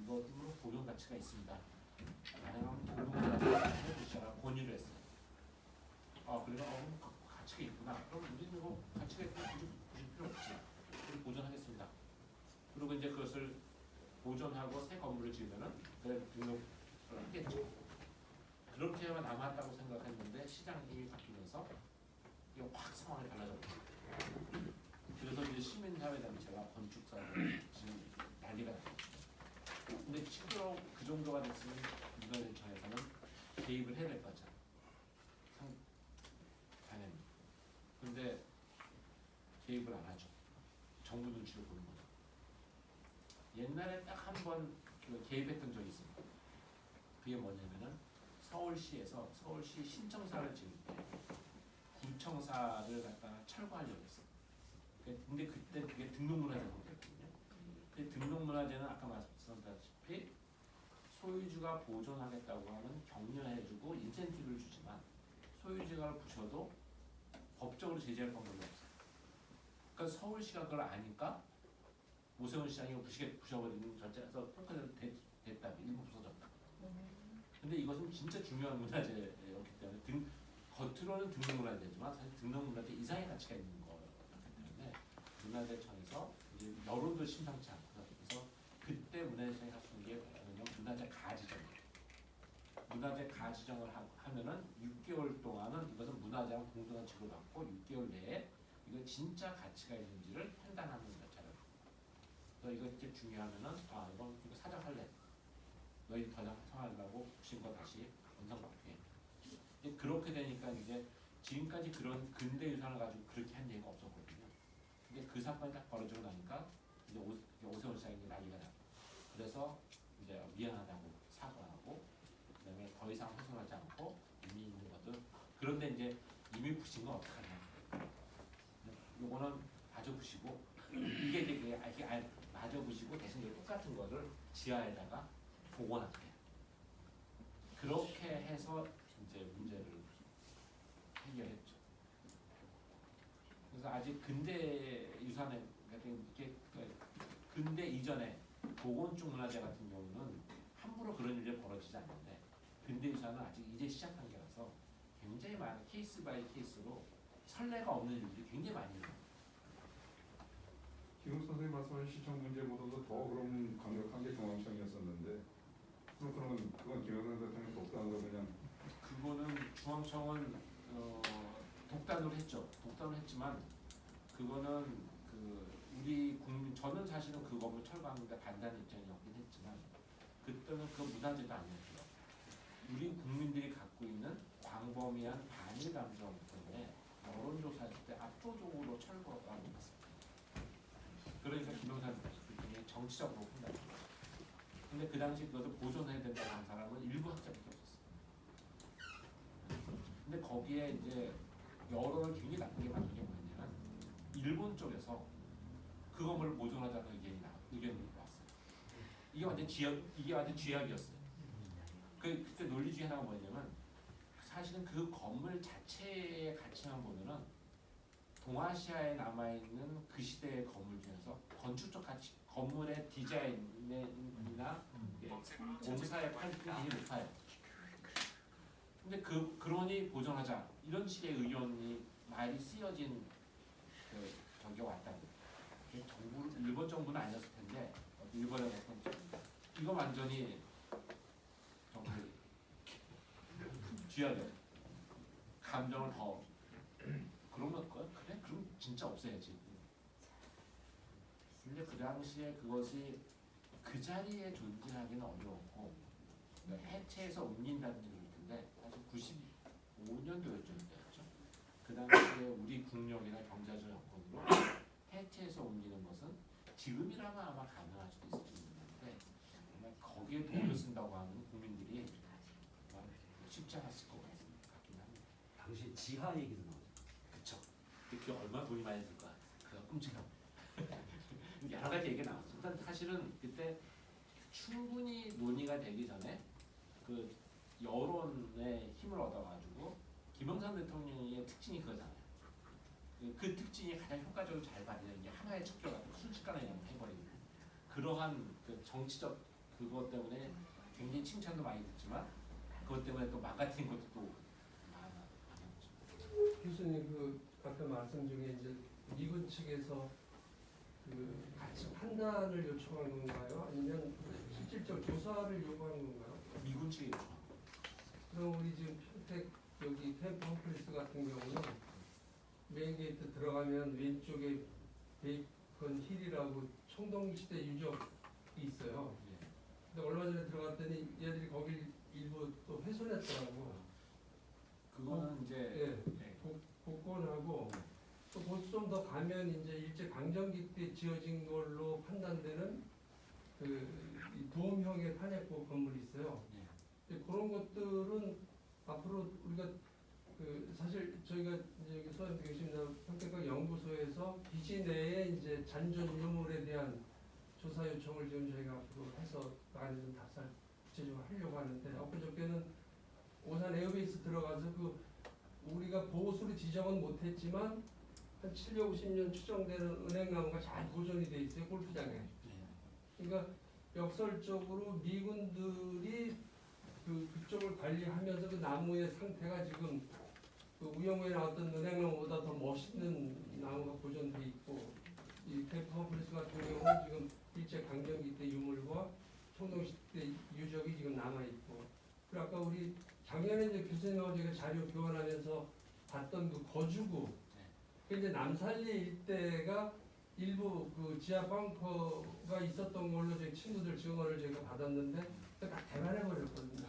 이것으로 보존 가치가 있습니다. 가능하면 등록을 해주시라고 권유를 했어요. 그래서 가치가 있구나. 그럼 우리는 이거 가치가 있구나. 굳이 필요 없지. 우리 보존하겠습니다. 그리고 이제 그것을 보존하고 새 건물을 지으면은 등록을 하겠죠. 그렇게만 남았다고 생각했는데 시장이 바뀌면서 이게 확 상황이 달라졌고 그래서 이제 시민사회단체가 건축사를 지금 난리가 났죠. 근데 실제로 그 정도가 됐으면 문화재청에서는 개입을 해야 될 것 같잖아요. 당연히. 근데 개입을 안 하죠. 정부 눈치를 보는 거죠. 옛날에 딱 한 번 개입했던 적이 있습니다. 그게 뭐냐면은 서울시에서 서울시 신청사를 지을 때 구청사를 갖다가 철거하려고 했어요. 근데 그때 그게 등록문화재가 됐거든요. 근데 등록문화재는 아까 말씀드렸다시피 소유주가 보존하겠다고 하면 격려해주고 인센티브를 주지만 소유주가 부셔도 법적으로 제재할 방법이 없어요. 그러니까 서울시가 그걸 아니까 오세훈 시장이 부셔버리는 절차에서 평가대로 됐다. 일부 부서졌다. 근데 이것은 진짜 중요한 문화재였기 때문에 겉으로는 등록문화재지만 사실 등록문화재 이상의 가치가 있는 거였기 때문에 문화재청에서 이제 여론도 심상치 않고요. 그래서 그때 문화재청이 할 수 있는 게 뭐냐면 문화재 가지정이에요. 문화재 가지정을 하면은 6개월 동안은 이것은 문화재랑 동등한 취급을 받고 6개월 내에 이거 진짜 가치가 있는지를 판단하는 절차를. 그래서 이거 이렇게 중요하면은 이건 이거 사정할래. 너희 더 이상 사용하려고 주신 거 다시 원상복귀해. 그렇게 되니까 이제 지금까지 그런 근대 유산을 가지고 그렇게 한 예가 없었거든요. 근데 그 사건이 딱 벌어지고 나니까 이제 오세훈 시장이 난리가 나고 그래서 이제 미안하다고 사과하고 그다음에 더 이상 훼손하지 않고 이미 있는 것들. 그런데 이제 이미 부신 건 어떡하냐. 요거는 마저 부시고 이게 이제 마저 부시고 대신 이제 똑같은 거를 지하에다가 복원할게요. 그렇게 해서 이제 문제를 해결했죠. 그래서 아직 근대 유산에 이렇게 근대 이전에 보건쪽 문화재 같은 경우는 함부로 그런 일이 벌어지지 않는데 근대 유산은 아직 이제 시작 단계라서 굉장히 많은 케이스 바이 케이스로 선례가 없는 일들이 굉장히 많이 일어나요. 지금 선생님 말씀하신 시청 문제보다도 더 그럼 강력한 게 중앙청이었었는데 그건 김영삼 대통령 독단으로 그냥 그거는 중앙청은 독단으로 했죠. 독단으로 했지만 그거는 우리 국민 저는 사실은 그 건물 철거하는데 반대하는 입장이었긴 했지만 그때는 그 문화재도 아니었고요. 우리 국민들이 갖고 있는 광범위한 반일 감정 때문에 여론조사할 때 압도적으로 철거가 됐습니다. 그러니까 김영삼 대통령이 정치적으로 판단합니다. 근데 그 당시 그것을 보존해야 된다고 한 사람은 일부 학자밖에 없었어요. 근데 거기에 이제 여론을 굉장히 나쁘게 만든 게 뭐냐면 일본 쪽에서 그 건물을 보존하자는 의견이 나왔어요. 이게 완전 쥐약이었어요. 그때 논리 중에 하나가 뭐냐면 사실은 그 건물 자체의 가치만 보면은 동아시아에 남아있는 그 시대의 건물 중에서 건축적 가치, 건물의 디자인이나 공사의 퀄리티가 굉장히 높아요. 근데 그러니 보존하자 이런 식의 의견이 많이 쓰여진 저게 왔다고. 일본 정부는 아니었을 텐데 일본의 이거 완전히 정말 쥐약이에요. 감정을 더 그러면 그래? 그럼 진짜 없애야지. 근데 그 당시에 그것이 그 자리에 존재하기는 어려웠고 해체해서 옮긴다는 얘기일 텐데 사실 95년도였죠. 그 당시에 우리 국력이나 경제적 여건으로 해체해서 옮기는 것은 지금이라면 아마 가능할 수도 있을지 모르겠는데 정말 거기에 돈을 쓴다고 하면 국민들이 쉽지 않았을 것 같긴 합니다. 당시 지하 얘기도 나오죠. 그쵸. 그게 얼마나 돈이 많이 들까? 그거 끔찍하고. 여러 가지 얘기가 나왔어요. 일단 사실은 그때 충분히 논의가 되기 전에 그 여론의 힘을 얻어가지고 김영삼 대통령의 특징이 그거잖아요. 그 특징이 가장 효과적으로 잘 발휘되는 게 하나의 척결 같은 순식간에 그냥 해버리는 그러한 그 정치적 그것 때문에 굉장히 칭찬도 많이 듣지만 그것 때문에 또 망가뜨린 것도 또 많았죠. 교수님 아까 말씀 중에 이제 미군 측에서 판단을 요청한 건가요? 아니면 실질적 조사를 요구한 건가요? 미군 측이 요청. 그럼 우리 지금 평택 여기 캠프 홈플레이스 같은 경우는 메인 게이트 들어가면 왼쪽에 베이컨 힐이라고 청동시대 유적이 있어요. 근데 얼마 전에 들어갔더니 얘들이 거길 일부 또 훼손했더라고. 그거는 이제 복권하고 또 거기서 좀 더 가면 이제 일제 강점기 때 지어진 걸로 판단되는 이 도움형의 탄핵고 건물이 있어요. 근데 그런 것들은 앞으로 우리가 그 사실 저희가 이제 여기 소장님 계십니다. 평택과 연구소에서 기지 내에 이제 잔존 유물에 대한 조사 요청을 지금 저희가 앞으로 해서 나중에 좀 답사를 구체적으로 하려고 하는데 엊그저께는 오산 에어베이스 들어가서 그 우리가 보호수로 지정은 못했지만 한 750년 추정되는 은행나무가 잘 보존이 돼 있어요 골프장에. 그러니까 역설적으로 미군들이 그쪽을 관리하면서 그 나무의 상태가 지금 그 우영우에 나왔던 은행나무보다 더 멋있는 나무가 보존돼 있고 이 페퍼플리스 같은 경우는 지금 일제 강점기 때 유물과 청동시대 유적이 지금 남아 있고 그리고 아까 우리 작년에 이제 교수님하고 제가 자료 교환하면서 봤던 그 거주구 그 이제 남산리 일대가 일부 그 지하 벙커가 있었던 걸로 저희 친구들 증언을 저희가 받았는데 다 개발해 버렸거든요.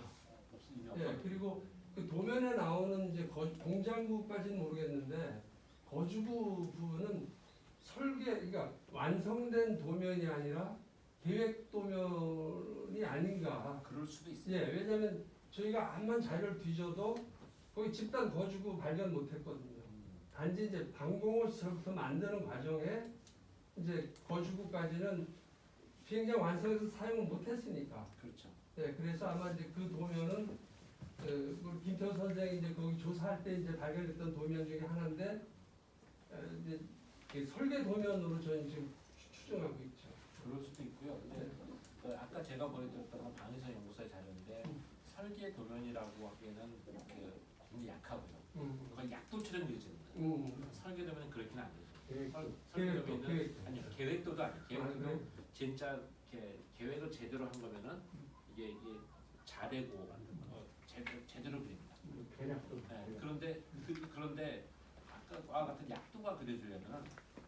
예, 그리고 그 도면에 나오는 이제 공장구까지는 모르겠는데 거주구 부분은 그러니까 완성된 도면이 아니라 계획 도면이 아닌가. 그럴 수도 있어요. 예, 왜냐면 저희가 암만 자료를 뒤져도 거기 집단 거주구 발견 못했거든요. 단지 이제 방공호부터 만드는 과정에 이제 거주구까지는 비행장 완성해서 사용을 못했으니까. 그렇죠. 네, 그래서 아마 이제 그 도면은 우리 김태호 선생이 이제 거기 조사할 때 이제 발견했던 도면 중에 하나인데 이제 그 설계 도면으로 저희 지금 추정하고 있죠. 그럴 수도 있고요. 근데 그 아까 제가 보여드렸던 건 방위성 연구소의 자료인데 설계 도면이라고 하기에는 그 굉장히 약하고요. 거의 약도처럼 그려집니다. 설계 도면은 그렇게는 안 되죠. 설계 도면은 아니 계획도도 아니에요. 계획도 진짜 계획을 제대로 한 거면은 이게 잘되고 제대로 그립니다. 네, 그런데 아까와 같은 약도가 그려지려면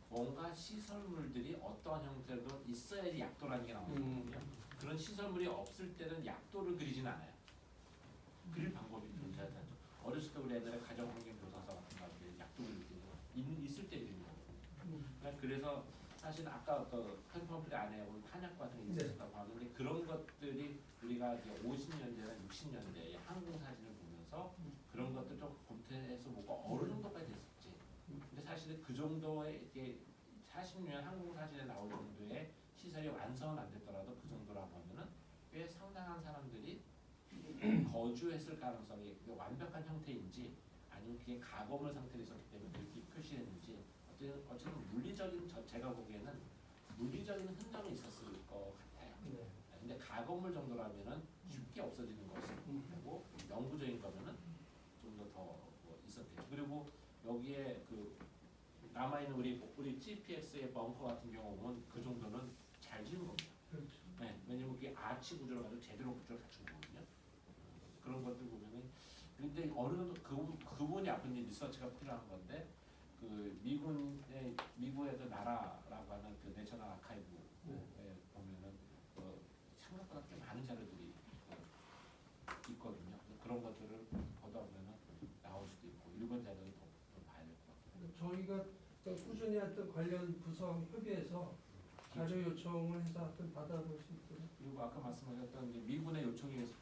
뭔가 시설물들이 어떠한 형태로 있어야지 약도라는 게 나오거든요. 그런 시설물이 없을 때는 약도를 그리진 않아요. 그릴 방법이 존재하지 않죠. 어렸을 때 우리 애들의 가정환경교사서 같은 거 약도 그릴 때는 있을 때 그리는 거거든요. 그래서 사실 아까 그 펜펌플 안에 한약 같은 게 있었다고 하는데 그런 것들이 우리가 이제 50년대나 60년대에 항공 사진을 보면서 그런 것들 좀 검토해서 보고 어느 정도까지 됐을지. 근데 사실은 그 정도의 이제 40년 항공 사진에 나올 정도의 시설이 완성은 안 됐더라도 그 정도라고 하면은 꽤 상당한 사람들이 거주했을 가능성이 완벽한 형태인지 아니면 그게 가건물 상태로 있었기 때문에 그렇게 표시했는지 어쨌든 물리적인 제가 보기에는 물리적인 흔적은 있었을 것 같아요. 근데 가건물 정도라면은 쉽게 없어지는 것이고 영구적인 거면은 좀 더 있었겠죠. 그리고 여기에 그 남아 있는 우리 GPS의 벙커 같은 경우는 그 정도는 잘 지은 겁니다. 그렇죠. 네, 왜냐면 그게 아치 구조를 가지고 제대로 구조를 갖춘 거거든요. 그런 것들 보면은 근데 어느 정도 그 부분이 앞으로 이제 리서치가 필요한 건데 그 미국의 나라라고 하는 그 내셔널 아카이브에 보면은 생각보다 꽤 많은 자료들이 있거든요. 그런 것들을 보다 보면은 나올 수도 있고 일본 자료를 더 봐야 될 것 같아요. 저희가 꾸준히 했던 관련 부서와 협의해서 자료 요청을 해서 하여튼 받아볼 수 있도록. 그리고 아까 말씀하셨던 이제 미군의 요청에 의해서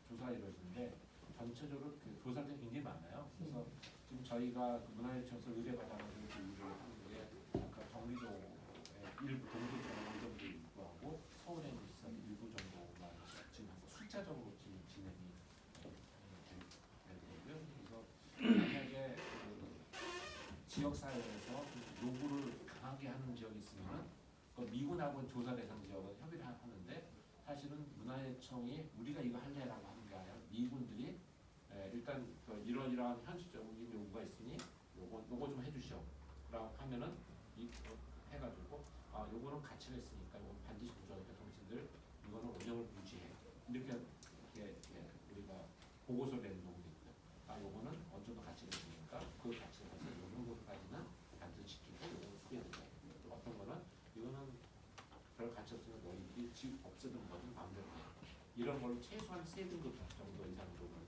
조사가 이루어지는데 전체적으로 그 조사들이 굉장히 많아요. 그래서 지금 저희가 그 문화유치원에서 의뢰받아가지고 그 일을 하는 게 아까 경기도의 일부 동부 정도 일부하고 서울에 있는 시설 일부 정도만 지금 숫자적으로 지금 진행이 되고요. 그래서 만약에 그 지역사회에서 요구를 강하게 하는 지역이 있으면 그 미군하고 조사 대상 지역은 협의를 하는데 사실은 문화유치원이 우리가 이거 할래라고 하는 게 아니라 미군들이 일단 그 이러한 현실적인 요구가 있으니 요거 좀 해주시오라고 하면은 해가지고 요거는 가치가 있으니까 이거 반드시 부족하니까 당신들 이거는 운영을 유지해 이렇게 우리가 보고서 내는 경우도 있고요. 요거는 어느 정도 가치가 있으니까 그 가치에 따라서 요 정도까지는 반드시 지키고 요거는 수리해야 어떤 거는 이거는 별 가치 없으면 너희들이 집 없애든 뭐든 마음대로 해. 이런 걸로 최소한 3등급 정도 이상으로는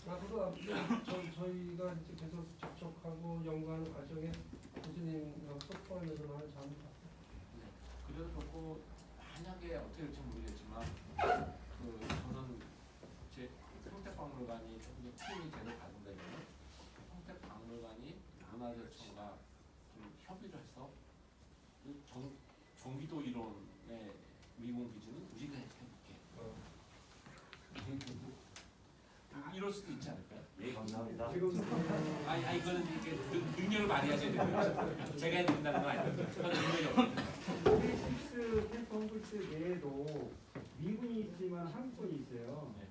앞으로 저희가 이제 계속 접촉하고 연구하는 과정에 교수님과 소통하면서 많은 자문을 받고. 네. 그래도 좋고 만약에 어떻게 될지 모르겠지만 저는 제 상대방만 박물관이 조금 더 팀이 제대로 가동되면 평택박물관이 문화재청과 좀 협의를 해서 그 경기도 이론의 미군 기지는 우리가 해볼게. 이럴 수도 있지 않을까요? 예, 감사합니다. 지금 아니 그거는 이게 능력을 많이 하셔야 되고요. 제가 해야 된다는 건 아니에요. 그건 능력이 없어요. K6 캠프 홈플스 내에도 미군이 있지만 한국군이 있어요. 네.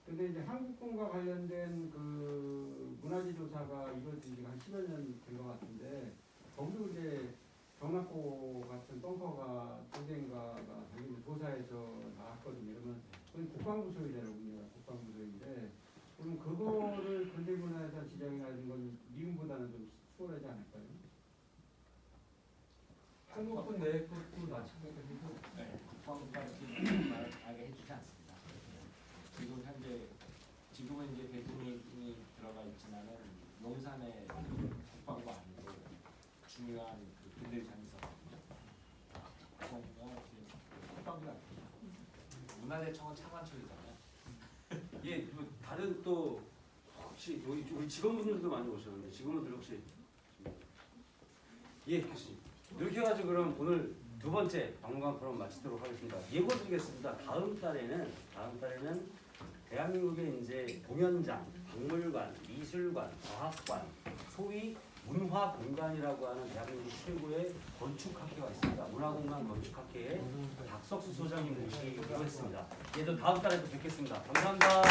근데 이제 한국군과 관련된 그 문화재 조사가 이루어진 지가 한 10여 년 된 것 같은데 거기도 이제 경락고 같은 벙커가 전쟁가가 자기 조사에서 나왔거든요. 그러면 그건 국방부 소유잖아요. 우리가 국방부 소유인데 그럼 그거를 근대문화유산 지정이라는 건 미군보다는 좀 수월하지 않을까요? 한국군 내 것도 마찬가지고 네, 국방부가 지금 말하게 해주지 않습니다. 지금은 이제 대통령이 들어가 있지만은 용산에 국방부 아니고 중요한 그 근대유산이 있었거든요. 국방부가 이제 국방부가 아니에요. 문화재청은 차관청이잖아요. 예, 뭐 다른 또 혹시 여기 우리 직원분들도 많이 오셨는데 직원분들 혹시 예, 교수님. 이렇게 해가지고 그럼 오늘 두 번째 박물관 포럼 마치도록 하겠습니다. 예고드리겠습니다. 다음 달에는 대한민국의 이제 공연장, 박물관, 미술관, 과학관, 소위 문화 공간이라고 하는 대한민국 최고의 건축학회가 있습니다. 문화공간 건축학회의 박석수 소장님 모시기로 했습니다. 얘도 다음 달에도 뵙겠습니다. 감사합니다.